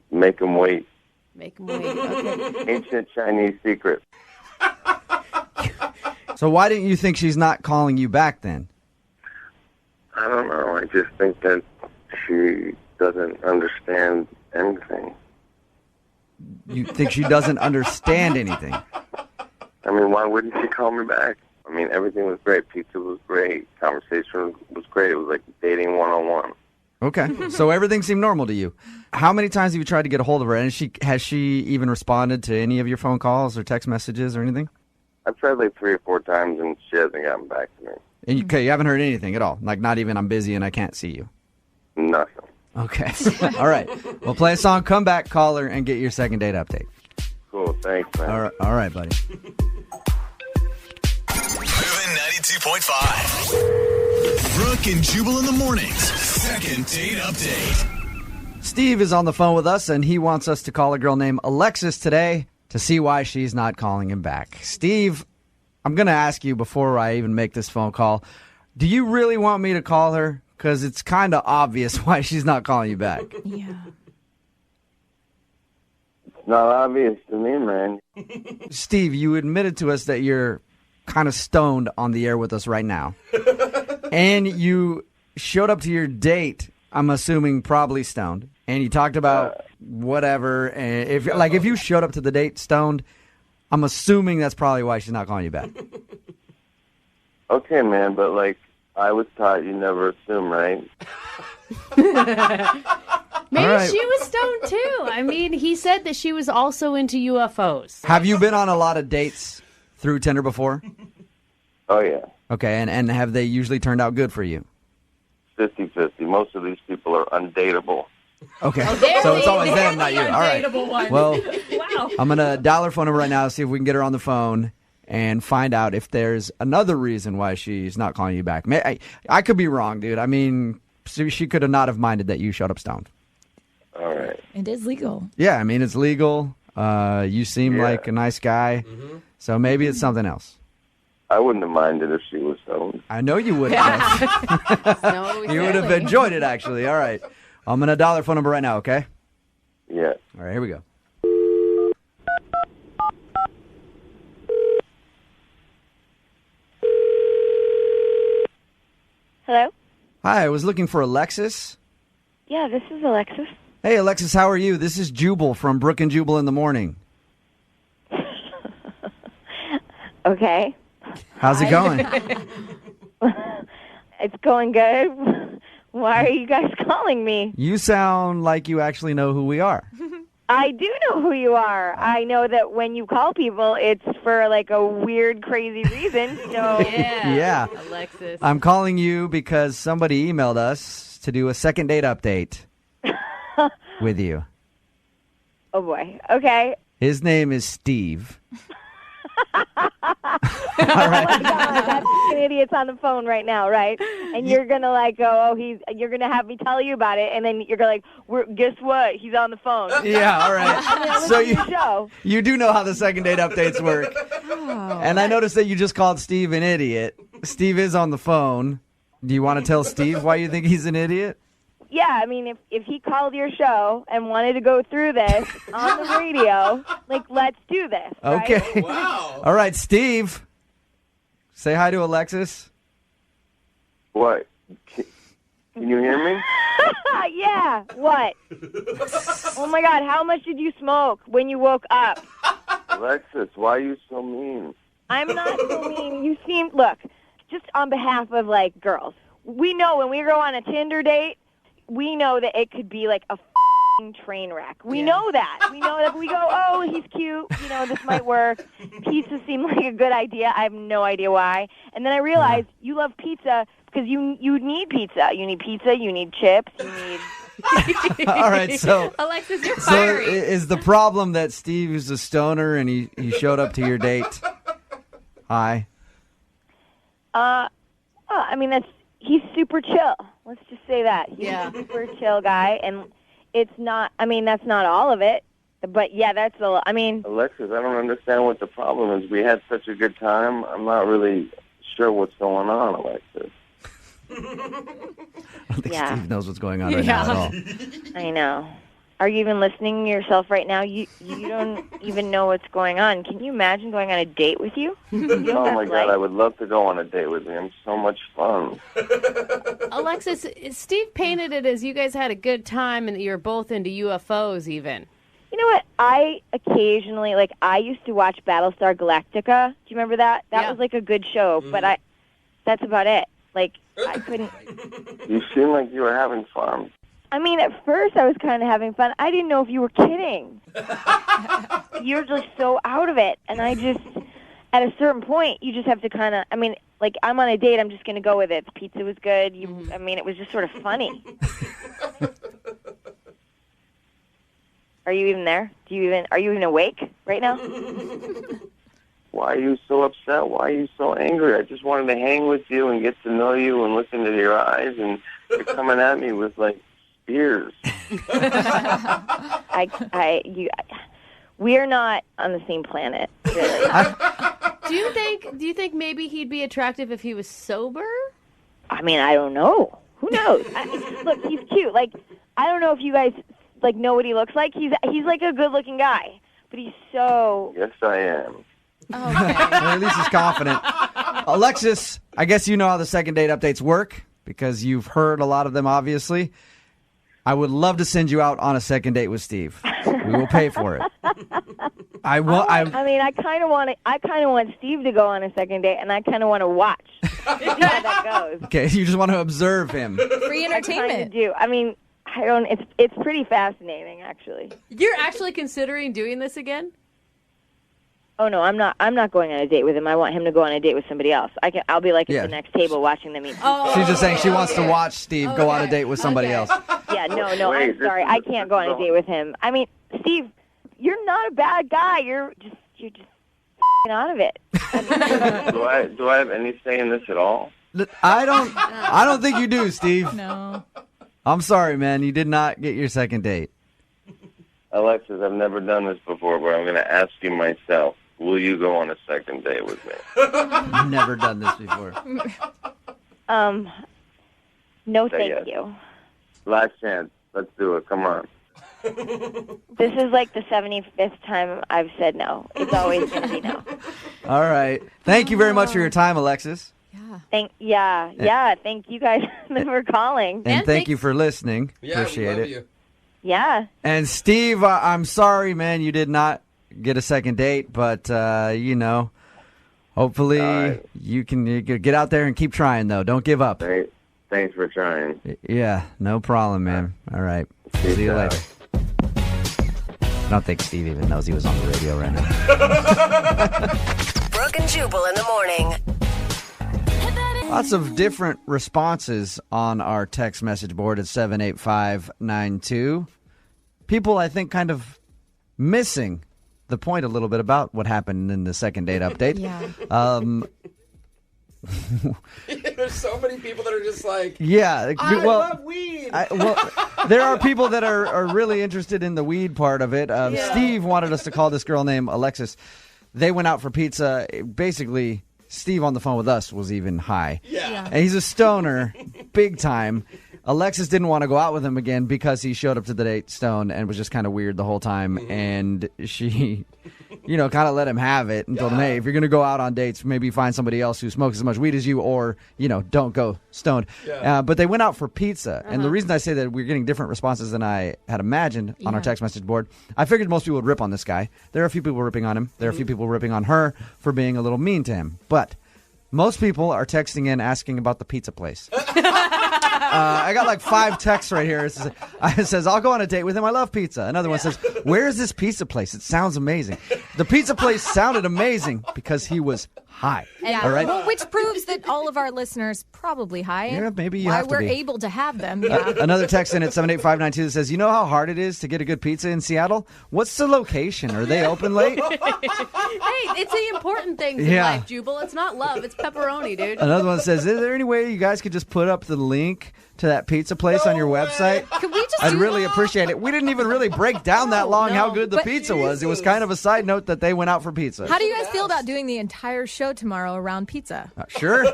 Make them wait. Make them wait. Okay. Ancient Chinese secret. So why didn't you think she's not calling you back then? I don't know. I just think that she doesn't understand anything. You think she doesn't understand anything? I mean, why wouldn't she call me back? I mean, everything was great. Pizza was great. Conversation was great. It was like dating 101. Okay, so everything seemed normal to you. How many times have you tried to get a hold of her? And has she even responded to any of your phone calls or text messages or anything? I've tried 3 or 4 times, and she hasn't gotten back to me. And you haven't heard anything at all? Not even I'm busy and I can't see you? Nothing. Okay. All right. We'll play a song, come back, call her, and get your second date update. Cool. Thanks, man. All right, buddy. Moving 92.5. Brooke and Jubal in the mornings. Second date update. Steve is on the phone with us, and he wants us to call a girl named Alexis today to see why she's not calling him back. Steve, I'm going to ask you before I even make this phone call, do you really want me to call her? Because it's kind of obvious why she's not calling you back. Yeah. It's not obvious to me, man. Steve, you admitted to us that you're kind of stoned on the air with us right now. And you showed up to your date, I'm assuming probably stoned. And you talked about whatever. And if you showed up to the date stoned, I'm assuming that's probably why she's not calling you back. Okay, man, but I was taught you never assume, right? Maybe All right. she was stoned too. I mean, he said that she was also into UFOs. Have you been on a lot of dates through Tinder before? Oh, yeah. Okay, and have they usually turned out good for you? 50-50. Most of these people are undateable. Okay, so it's always them, not you. All right. One. Well, Wow. I'm going to dial her phone number right now, see if we can get her on the phone and find out if there's another reason why she's not calling you back. I could be wrong, dude. I mean, she could have not have minded that you showed up stoned. All right. It is legal. Yeah, I mean, it's legal. You seem like a nice guy. So maybe it's something else. I wouldn't have minded if she was stoned. I know you would have. No, You would have enjoyed it, actually. All right. I'm going to dial her phone number right now, okay? Yeah. All right, here we go. Hello? Hi, I was looking for Alexis. Yeah, this is Alexis. Hey, Alexis, how are you? This is Jubal from Brooke and Jubal in the morning. Okay. How's it going? It's going good. Why are you guys calling me? You sound like you actually know who we are. I do know who you are. I know that when you call people, it's for a weird, crazy reason. So Yeah. Alexis. I'm calling you because somebody emailed us to do a second date update with you. Oh boy. Okay. His name is Steve. Oh my God, that fucking idiot's on the phone right now, right? And you're gonna like go, you're gonna have me tell you about it, and then you're gonna guess what? He's on the phone. Yeah, all right. I'm gonna So listen to your show. you do know how the second date updates work. And I noticed that you just called Steve an idiot. Steve is on the phone. Do you want to tell Steve why you think he's an idiot? Yeah, I mean, if he called your show and wanted to go through this on the radio, let's do this. Right? Okay. Wow. All right, Steve. Say hi to Alexis. What? Can you hear me? Yeah. What? Oh my God! How much did you smoke when you woke up? Alexis, why are you so mean? I'm not so mean. You seem just on behalf of girls. We know when we go on a Tinder date, we know that it could be a train wreck. We know that. We know that. We go, oh, he's cute. This might work. Pizza seemed like a good idea. I have no idea why. And then I realized you love pizza because you need pizza. You need pizza. You need chips. You need. All right, so Alexis, you're so fiery. is the problem that Steve is a stoner and he showed up to your date? Hi. I mean, he's super chill. Let's just say that. He's a super chill guy, and it's not, that's not all of it, but yeah, that's Alexis, I don't understand what the problem is. We had such a good time. I'm not really sure what's going on, Alexis. I don't think Steve knows what's going on right now at all. I know. Are you even listening to yourself right now? You don't even know what's going on. Can you imagine going on a date with you? Oh my God, I would love to go on a date with you. I'm so much fun. Alexis, Steve painted it as you guys had a good time and that you were both into UFOs even. You know what? I occasionally, I used to watch Battlestar Galactica. Do you remember that? That was a good show, but that's about it. I couldn't. You seem like you were having fun. I mean, at first I was kind of having fun. I didn't know if you were kidding. You're just so out of it. And I just, at a certain point, you just have to kind of, I'm on a date, I'm just going to go with it. The pizza was good. It was just sort of funny. Are you even there? Are you even awake right now? Why are you so upset? Why are you so angry? I just wanted to hang with you and get to know you and look into your eyes, and you're coming at me with, spears. We're not on the same planet, really. Do you think maybe he'd be attractive if he was sober? I don't know. Who knows? Look, he's cute. I don't know if you guys know what he looks like. He's a good-looking guy, but he's so. Yes, I am. Well, at least he's confident. Alexis, I guess you know how the second date updates work because you've heard a lot of them, obviously. I would love to send you out on a second date with Steve. We will pay for it. I kind of want Steve to go on a second date, and I kind of want to watch. See how that goes. Okay, you just want to observe him. Free entertainment. I kind of do. I don't. It's pretty fascinating, actually. You're actually considering doing this again? Oh no, I'm not. I'm not going on a date with him. I want him to go on a date with somebody else. I'll be at the next table watching them eat. She's just saying she wants to watch Steve go on a date with somebody else. Yeah, no, I'm sorry. I can't go on a date with him. Steve, you're not a bad guy. You're just out of it. Do I have any say in this at all? I don't think you do, Steve. No. I'm sorry, man. You did not get your second date. Alexis, I've never done this before, but I'm going to ask you myself. Will you go on a second date with me? I've never done this before. No, thank you. Last chance. Let's do it. Come on. This is the 75th time I've said no. It's always going to be no. All right. Thank you very much for your time, Alexis. Thank you guys for calling. And thank you for listening. Appreciate it. You. Yeah. And Steve, I'm sorry, man, you did not get a second date, but hopefully you can get out there and keep trying, though. Don't give up. Thanks for trying. Yeah, no problem, man. All right. See you later. I don't think Steve even knows he was on the radio right now. Brooke and Jubal in the morning. Lots of different responses on our text message board at 78592. People, I think, kind of missing the point a little bit about what happened in the second date update. There's so many people that are just like, Yeah. I love weed. There are people that are really interested in the weed part of it. Steve wanted us to call this girl named Alexis. They went out for pizza. Basically, Steve on the phone with us was even high. Yeah. And he's a stoner, big time. Alexis didn't want to go out with him again because he showed up to the date stoned and was just kind of weird the whole time. And she, kind of let him have it and told him, hey, if you're going to go out on dates, maybe find somebody else who smokes as much weed as you or, don't go stoned. But they went out for pizza. And the reason I say that we're getting different responses than I had imagined on our text message board, I figured most people would rip on this guy. There are a few people ripping on him. There are a few people ripping on her for being a little mean to him. But most people are texting in asking about the pizza place. I got like 5 texts right here. It says, I'll go on a date with him. I love pizza. Another one says, where is this pizza place? It sounds amazing. The pizza place sounded amazing because he was high. Yeah. All right? Well, which proves that all of our listeners probably high. Yeah, maybe you why have to we're be. able to have them. Yeah. Another text in at 78592 that says, you know how hard it is to get a good pizza in Seattle? What's the location? Are they open late? Hey, it's the important things in life, Jubal. It's not love. It's pepperoni, dude. Another one says, is there any way you guys could just put up the link to that pizza place on your website? Could we just I'd really appreciate it. We didn't even really break down that long how good the But pizza was. It was kind of a side note that they went out for pizza. How do you guys feel about doing the entire show tomorrow around pizza? Sure.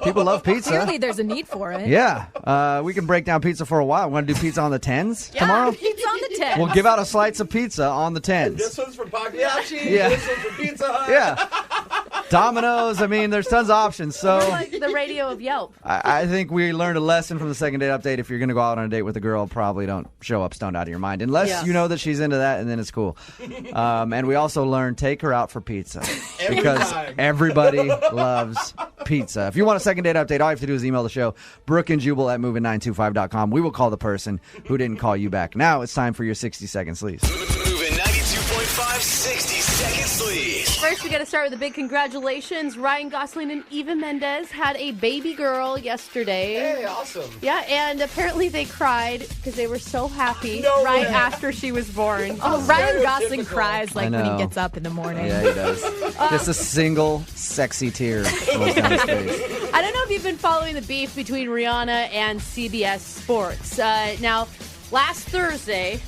People love pizza. Clearly, there's a need for it. Yeah. We can break down pizza for a while. Want to do pizza on the 10s tomorrow? Pizza on the 10. We'll give out a slice of pizza on the 10s. This one's from Pagliacci. Yeah. This one's from Pizza Hut. Yeah. Domino's. I mean, there's tons of options. So We're like the radio of Yelp. I think we learned a lesson from the second date update. If you're going to go out on a date with a girl, probably don't show up stoned out of your mind. Unless you know that she's into that, and then it's cool. And we also learned, take her out for pizza. Because everybody loves pizza. If you want a second date update, all you have to do is email the show, Brooke and Jubal at moving925.com. We will call the person who didn't call you back. Now it's time for your 60-second sleaze. Moving 92.5 60 second sleaze. First, we got to start with a big congratulations. Ryan Gosling and Eva Mendes had a baby girl yesterday. Hey, awesome. Yeah, and apparently they cried because they were so happy after she was born. Oh, Ryan Gosling cries like when he know. gets up in the morning. Yeah, he does. Just a single sexy tear rolls down his face. I don't know if you've been following the beef between Rihanna and CBS Sports. Now, last Thursday,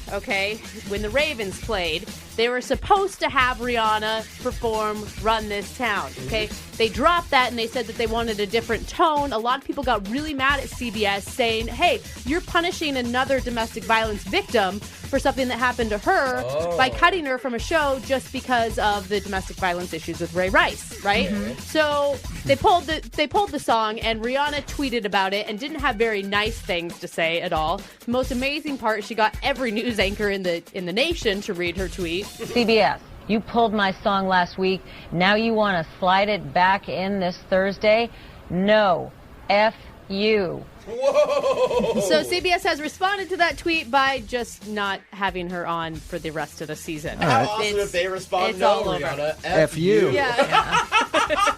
when the Ravens played, they were supposed to have Rihanna perform Run This Town, They dropped that and they said that they wanted a different tone. A lot of people got really mad at CBS saying, hey, you're punishing another domestic violence victim for something that happened to her by cutting her from a show just because of the domestic violence issues with Ray Rice, right? Mm-hmm. So they pulled the song, and Rihanna tweeted about it and didn't have very nice things to say at all. The most amazing part, she got every news anchor in the nation to read her tweet. CBS, you pulled my song last week. Now you want to slide it back in this Thursday? No. F you. Whoa! So CBS has responded to that tweet by just not having her on for the rest of the season. How awesome if they respond, it's no, all over. Rihanna, F you. Yeah.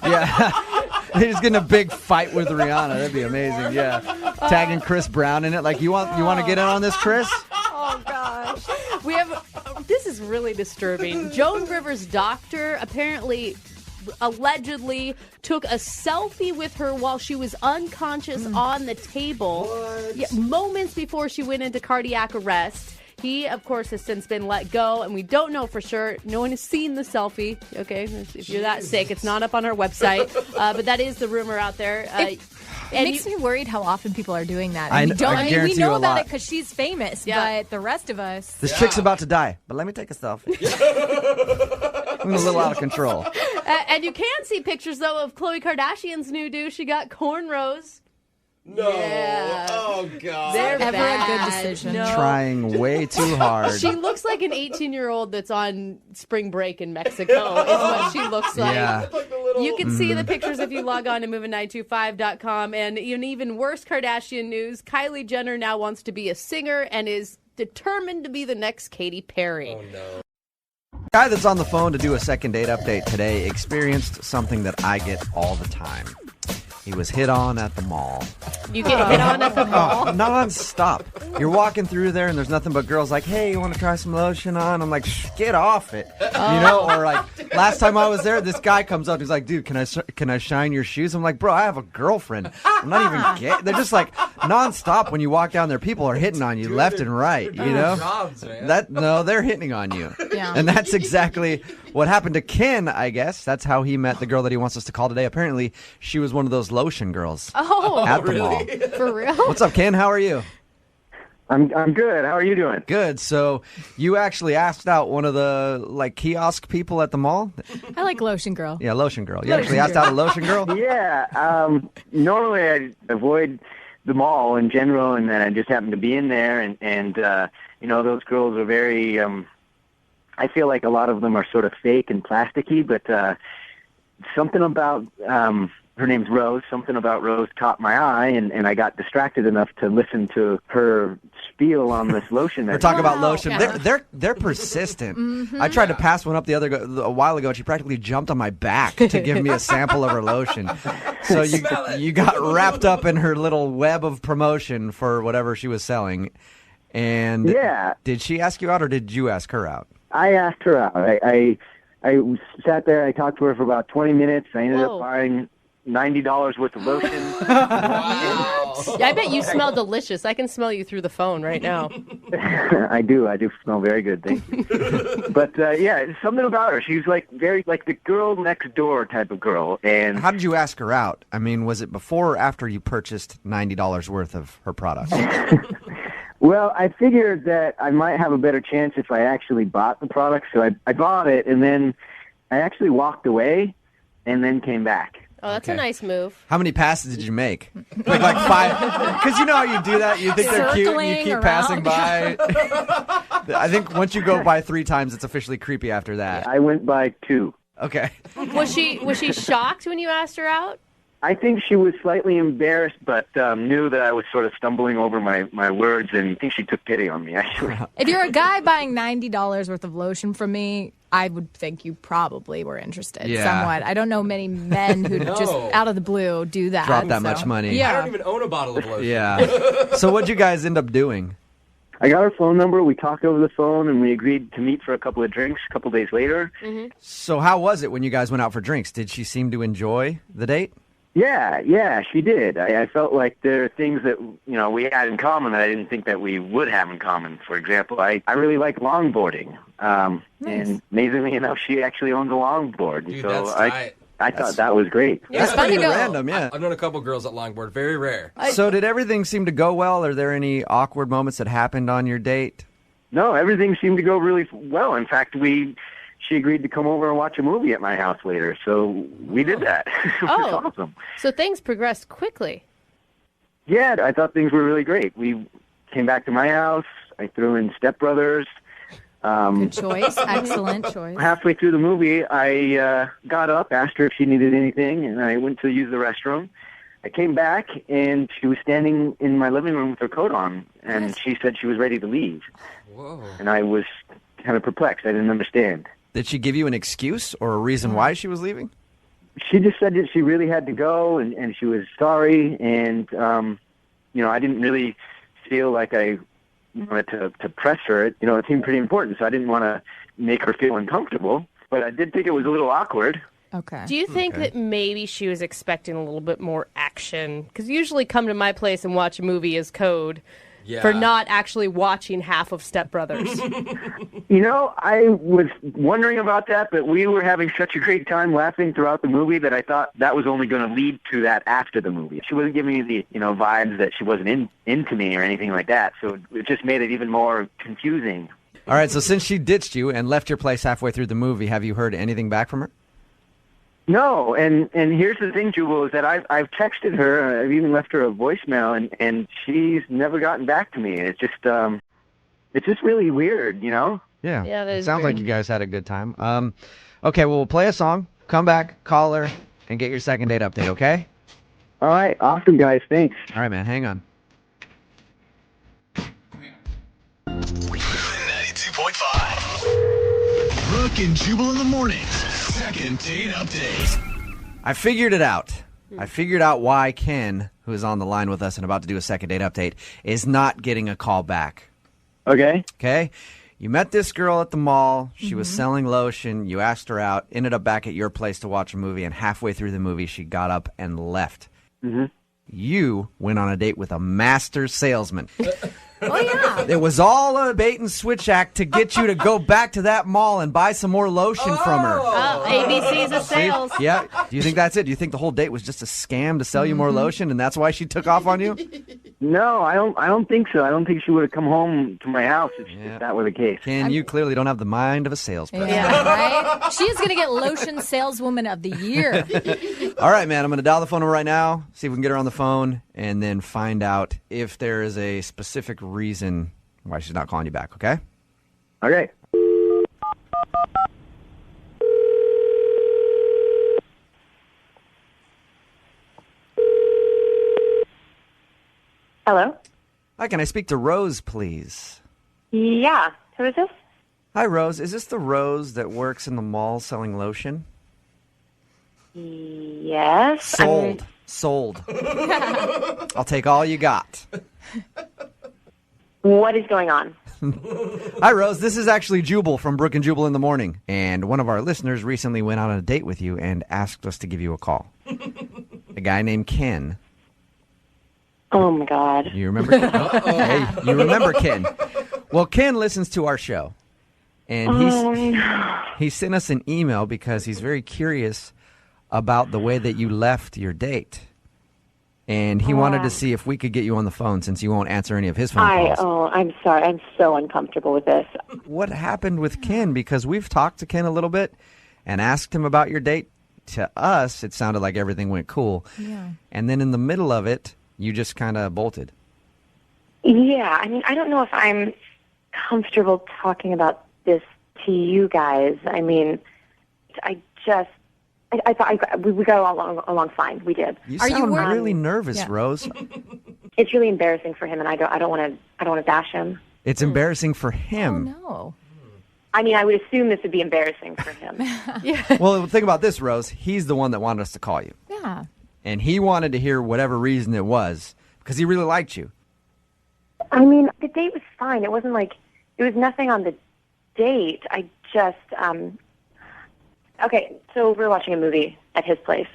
Yeah. They're just getting a big fight with Rihanna. That'd be amazing. Yeah. Tagging Chris Brown in it. Like, you want to get in on this, Chris? Oh, gosh. We have, this is really disturbing. Joan Rivers' doctor apparently allegedly took a selfie with her while she was unconscious on the table. Moments before she went into cardiac arrest. He, of course, has since been let go, and we don't know for sure. No one has seen the selfie, If you're that sick, it's not up on our website. But that is the rumor out there. It makes me worried how often people are doing that. I we guarantee know you a about lot. it because she's famous, but the rest of us... This chick's about to die, but let me take a selfie. I'm a little out of control. And you can see pictures, though, of Khloe Kardashian's new do. She got cornrows. No. Yeah. Oh, God. They're Never bad. a good decision. No. Trying way too hard. She looks like an 18-year-old that's on spring break in Mexico is what she looks like. Yeah. You can see the pictures if you log on to moving925.com. And in even worse Kardashian news, Kylie Jenner now wants to be a singer and is determined to be the next Katy Perry. Oh, no. Guy that's on the phone to do a second date update today experienced something that I get all the time. He was hit on at the mall. You get hit on at the mall? Non-stop. You're walking through there and there's nothing but girls like, hey, you want to try some lotion on? I'm like, get off it. Or like last time I was there, this guy comes up. He's like, dude, can I shine your shoes? I'm like, bro, I have a girlfriend. I'm not even gay. They're just like non-stop when you walk down there. People are hitting on you left and right, Jobs, man. They're hitting on you. Yeah. And that's exactly what happened to Ken, I guess. That's how he met the girl that he wants us to call today. Apparently, she was one of those lotion girls at the mall. For real? What's up, Ken? How are you? I'm good. How are you doing? Good. So you actually asked out one of the kiosk people at the mall? I like Lotion Girl. Yeah, Lotion Girl. You actually asked out a Lotion Girl? Yeah. Normally I avoid the mall in general, and then I just happened to be in there, and those girls are very. I feel like a lot of them are sort of fake and plasticky, but something about her name's Rose. Something about Rose caught my eye, and I got distracted enough to listen to her spiel on this lotion. We're talking about lotion. They're persistent. Mm-hmm. I tried to pass one up a while ago, and she practically jumped on my back to give me a sample of her lotion. So you got wrapped up in her little web of promotion for whatever she was selling. And yeah, did she ask you out, or did you ask her out? I asked her out. I sat there. I talked to her for about 20 minutes. I ended up buying $90 worth of lotion. Yeah, I bet you smell delicious. I can smell you through the phone right now. I do smell very good, thank you. But something about her. She's very the girl next door type of girl. And how did you ask her out? I mean, was it before or after you purchased $90 worth of her products? Well, I figured that I might have a better chance if I actually bought the product. So I bought it, and then I actually walked away and then came back. Oh, that's a nice move. How many passes did you make? Like 5? Because you know how you do that. You think they're cute and you keep passing by. I think once you go by 3 times, it's officially creepy after that. I went by 2. Okay. Was she shocked when you asked her out? I think she was slightly embarrassed, but knew that I was sort of stumbling over my words, and I think she took pity on me, actually. If you're a guy buying $90 worth of lotion from me, I would think you probably were interested somewhat. I don't know many men who just out of the blue do that. Drop that much money. Yeah. I don't even own a bottle of lotion. Yeah. So what'd you guys end up doing? I got her phone number. We talked over the phone, and we agreed to meet for a couple of drinks a couple days later. Mm-hmm. So how was it when you guys went out for drinks? Did she seem to enjoy the date? Yeah, she did. I felt like there are things that we had in common that I didn't think that we would have in common. For example, I really like longboarding, and amazingly enough, she actually owns a longboard. Dude, so that's tight. I thought that was great. Yeah, it's fun to go. Random, yeah. I've known a couple girls at longboard. Very rare. So did everything seem to go well? Are there any awkward moments that happened on your date? No, everything seemed to go really well. In fact, she agreed to come over and watch a movie at my house later, so we did that. It was awesome. So things progressed quickly. Yeah, I thought things were really great. We came back to my house. I threw in Step Brothers. Good choice. Excellent choice. Halfway through the movie, I got up, asked her if she needed anything, and I went to use the restroom. I came back, and she was standing in my living room with her coat on, and she said she was ready to leave. Whoa. And I was kind of perplexed. I didn't understand. Did she give you an excuse or a reason why she was leaving? She just said that she really had to go, and she was sorry, and I didn't really feel like I wanted to press her. It seemed pretty important, so I didn't want to make her feel uncomfortable. But I did think it was a little awkward. Okay. Do you think that maybe she was expecting a little bit more action? Because usually come to my place and watch a movie is code. Yeah. For not actually watching half of Step Brothers. I was wondering about that, but we were having such a great time laughing throughout the movie that I thought that was only going to lead to that after the movie. She wasn't giving me the, vibes that she wasn't into me or anything like that, so it just made it even more confusing. All right, so since she ditched you and left your place halfway through the movie, have you heard anything back from her? No, and here's the thing, Jubal, is that I've texted her, I've even left her a voicemail, and she's never gotten back to me. It's just really weird, Yeah. Yeah, that is Sounds weird. like you guys had a good time. Okay, well, we'll play a song, come back, call her, and get your second date update, okay? All right, awesome, guys. Thanks. All right, man, hang on. 92.5. Brooke and Jubal in the mornings. Second date update. I figured it out. I figured out why Ken, who is on the line with us and about to do a second date update, is not getting a call back. Okay. Okay? You met this girl at the mall. She was selling lotion. You asked her out, ended up back at your place to watch a movie, and halfway through the movie, she got up and left. Mm-hmm. You went on a date with a master salesman. Oh, yeah. It was all a bait and switch act to get you to go back to that mall and buy some more lotion from her. Oh, ABC's of sales. Yeah. Do you think that's it? Do you think the whole date was just a scam to sell you more lotion, and that's why she took off on you? No, I don't think so. I don't think she would have come home to my house if that were the case. Ken, you clearly don't have the mind of a salesperson. Yeah, right? She is going to get lotion saleswoman of the year. All right, man. I'm going to dial the phone number right now, see if we can get her on the phone, and then find out if there is a specific reason why she's not calling you back, okay? Okay. Hello? Hi, can I speak to Rose, please? Yeah. Who is this? Hi, Rose. Is this the Rose that works in the mall selling lotion? Yes. Sold. Sold. I'll take all you got. What is going on? Hi, Rose. This is actually Jubal from Brooke and Jubal in the Morning. And one of our listeners recently went on a date with you and asked us to give you a call. A guy named Ken. Oh, my God. You remember Ken? Hey, you remember Ken. Well, Ken listens to our show. And he sent us an email because he's very curious about the way that you left your date. And he wanted to see if we could get you on the phone since you won't answer any of his phone calls. I'm sorry. I'm so uncomfortable with this. What happened with Ken? Because we've talked to Ken a little bit and asked him about your date. To us, it sounded like everything went cool. Yeah. And then in the middle of it, you just kind of bolted. Yeah. I mean, I don't know if I'm comfortable talking about this to you guys. I mean, I thought we got along fine. We did. You sound really nervous, Rose. It's really embarrassing for him, and I don't want to bash him. It's embarrassing for him. Oh, no. I mean, I would assume this would be embarrassing for him. Well, think about this, Rose. He's the one that wanted us to call you. Yeah. And he wanted to hear whatever reason it was because he really liked you. I mean, the date was fine. It wasn't like there was nothing on the date. I just okay. So we were watching a movie at his place,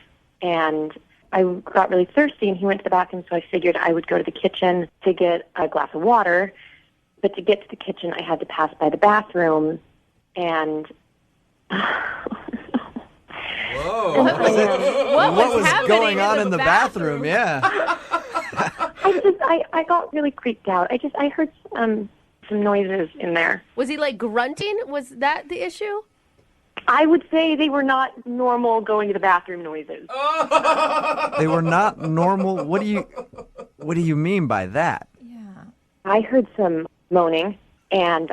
and I got really thirsty, and he went to the bathroom. So I figured I would go to the kitchen to get a glass of water. But to get to the kitchen, I had to pass by the bathroom, and whoa! What was going on in the bathroom? Yeah. I got really creeped out. I heard some noises in there. Was he like grunting? Was that the issue? I would say they were not normal going to the bathroom noises. They were not normal. What do you mean by that? I heard some moaning, and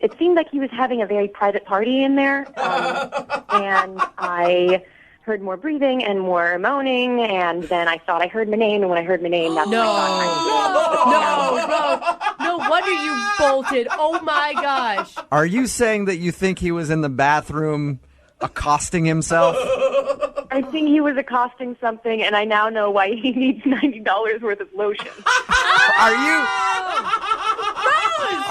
it seemed like he was having a very private party in there, and I heard more breathing and more moaning, and then I thought I heard my name, and when I heard my name, that's when I thought No wonder you bolted. Oh, my gosh. Are you saying that you think he was in the bathroom accosting himself? I think he was accosting something, and I now know why he needs $90 worth of lotion.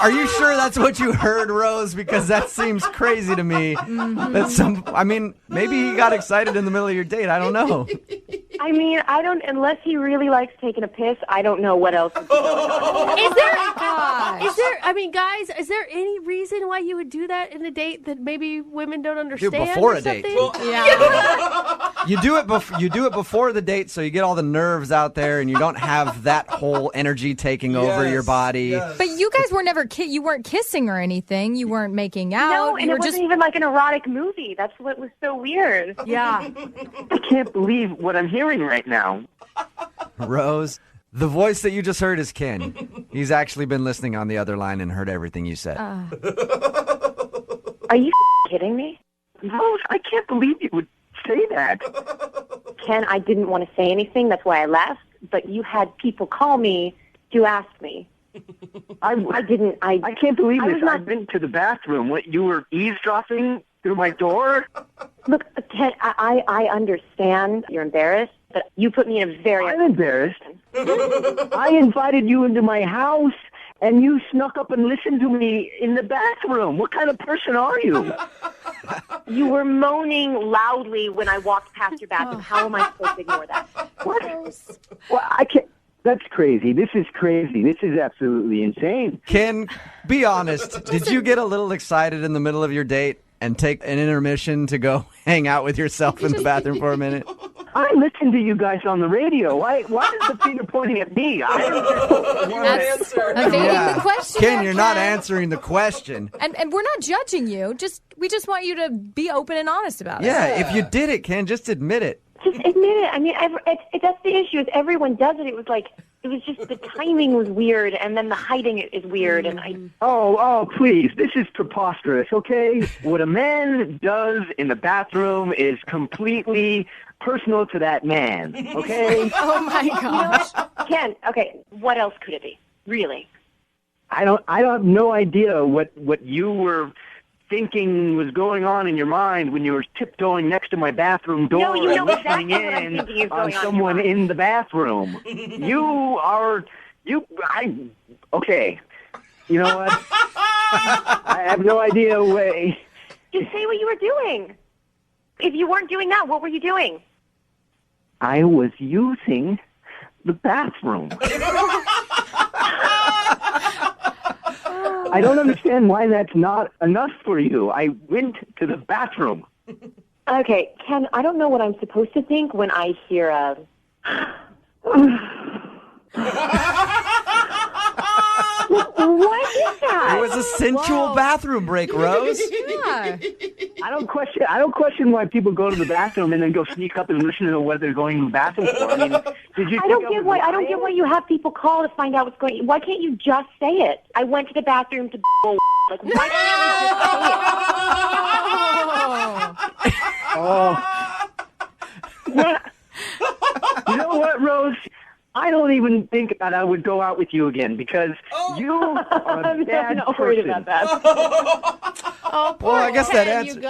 Are you sure that's what you heard, Rose? Because that seems crazy to me. That maybe he got excited in the middle of your date. I don't know. I mean, unless he really likes taking a piss, I don't know what else is going on. Guys, is there any reason why you would do that in a date that maybe women don't understand? Do it before or a date. something? You do it before the date, so you get all the nerves out there, and you don't have that whole energy taking over your body. Yes. But you guys were never you weren't kissing or anything. You weren't making out. No, and it wasn't even like an erotic movie. That's what was so weird. Yeah. I can't believe what I'm hearing right now. Rose, the voice that you just heard is Ken. He's actually been listening on the other line and heard everything you said. Are you kidding me? No, I can't believe you would say that. Ken, I didn't want to say anything. That's why I left. But you had people call me to ask me. I can't believe this. I've been to the bathroom. What, you were eavesdropping through my door? Look, Ken, I understand you're embarrassed, but you put me in a very... I'm embarrassed. I invited you into my house, and you snuck up and listened to me in the bathroom. What kind of person are you? You were moaning loudly when I walked past your bathroom. How am I supposed to ignore that? What? Well, I can't... That's crazy. This is crazy. This is absolutely insane. Ken, be honest. Did you get a little excited in the middle of your date and take an intermission to go hang out with yourself in the bathroom for a minute? I listen to you guys on the radio. Why is the finger pointing at me? I don't Evading the question. Ken, you're not answering the question. And we're not judging you. We just want you to be open and honest about it. Yeah, if you did it, Ken, just admit it. Just admit it. I mean, that's the issue. Is everyone does it. It was just the timing was weird, and then the hiding is weird. And Oh, please. This is preposterous, okay? What a man does in the bathroom is completely personal to that man, okay? Oh, my gosh. Ken, okay, what else could it be? Really? I have no idea what you were thinking was going on in your mind when you were tiptoeing next to my bathroom door No, you know listening exactly what I'm in thinking is on going on in someone your mind. in the bathroom. Okay. You know what? I have no idea way. Just say what you were doing. If you weren't doing that, what were you doing? I was using the bathroom. I don't understand why that's not enough for you. I went to the bathroom. Okay, Ken, I don't know what I'm supposed to think when I hear a... What is that? It was a sensual bathroom break, Rose. Yeah. I don't question why people go to the bathroom and then go sneak up and listen to what they're going to the bathroom for. I mean, did you? I don't get why you have people call to find out what's going on. Why can't you just say it? I went to the bathroom to like why can't you just say it? Oh. You know what, Rose? I don't even think that I would go out with you again because you are a bad I'm not worried person. about that. Oh, poor Well, I guess that Ken, answer- you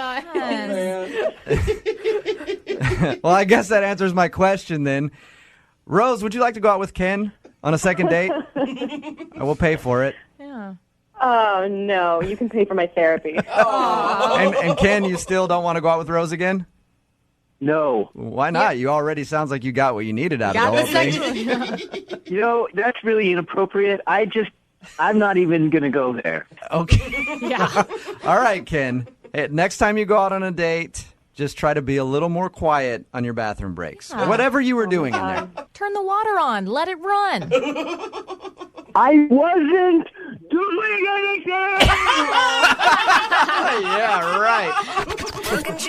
guys. Well, I guess that answers my question then. Rose, would you like to go out with Ken on a second date? I will pay for it. Yeah. Oh no, you can pay for my therapy. And Ken, you still don't want to go out with Rose again? No. Why not? You already sounds like you got what you needed out of the whole thing. You know, that's really inappropriate. I'm not even going to go there. Okay. Yeah. All right, Ken. Hey, next time you go out on a date, just try to be a little more quiet on your bathroom breaks. Yeah. Whatever you were doing in there. Turn the water on. Let it run. I wasn't doing anything! Yeah, right. Brooke and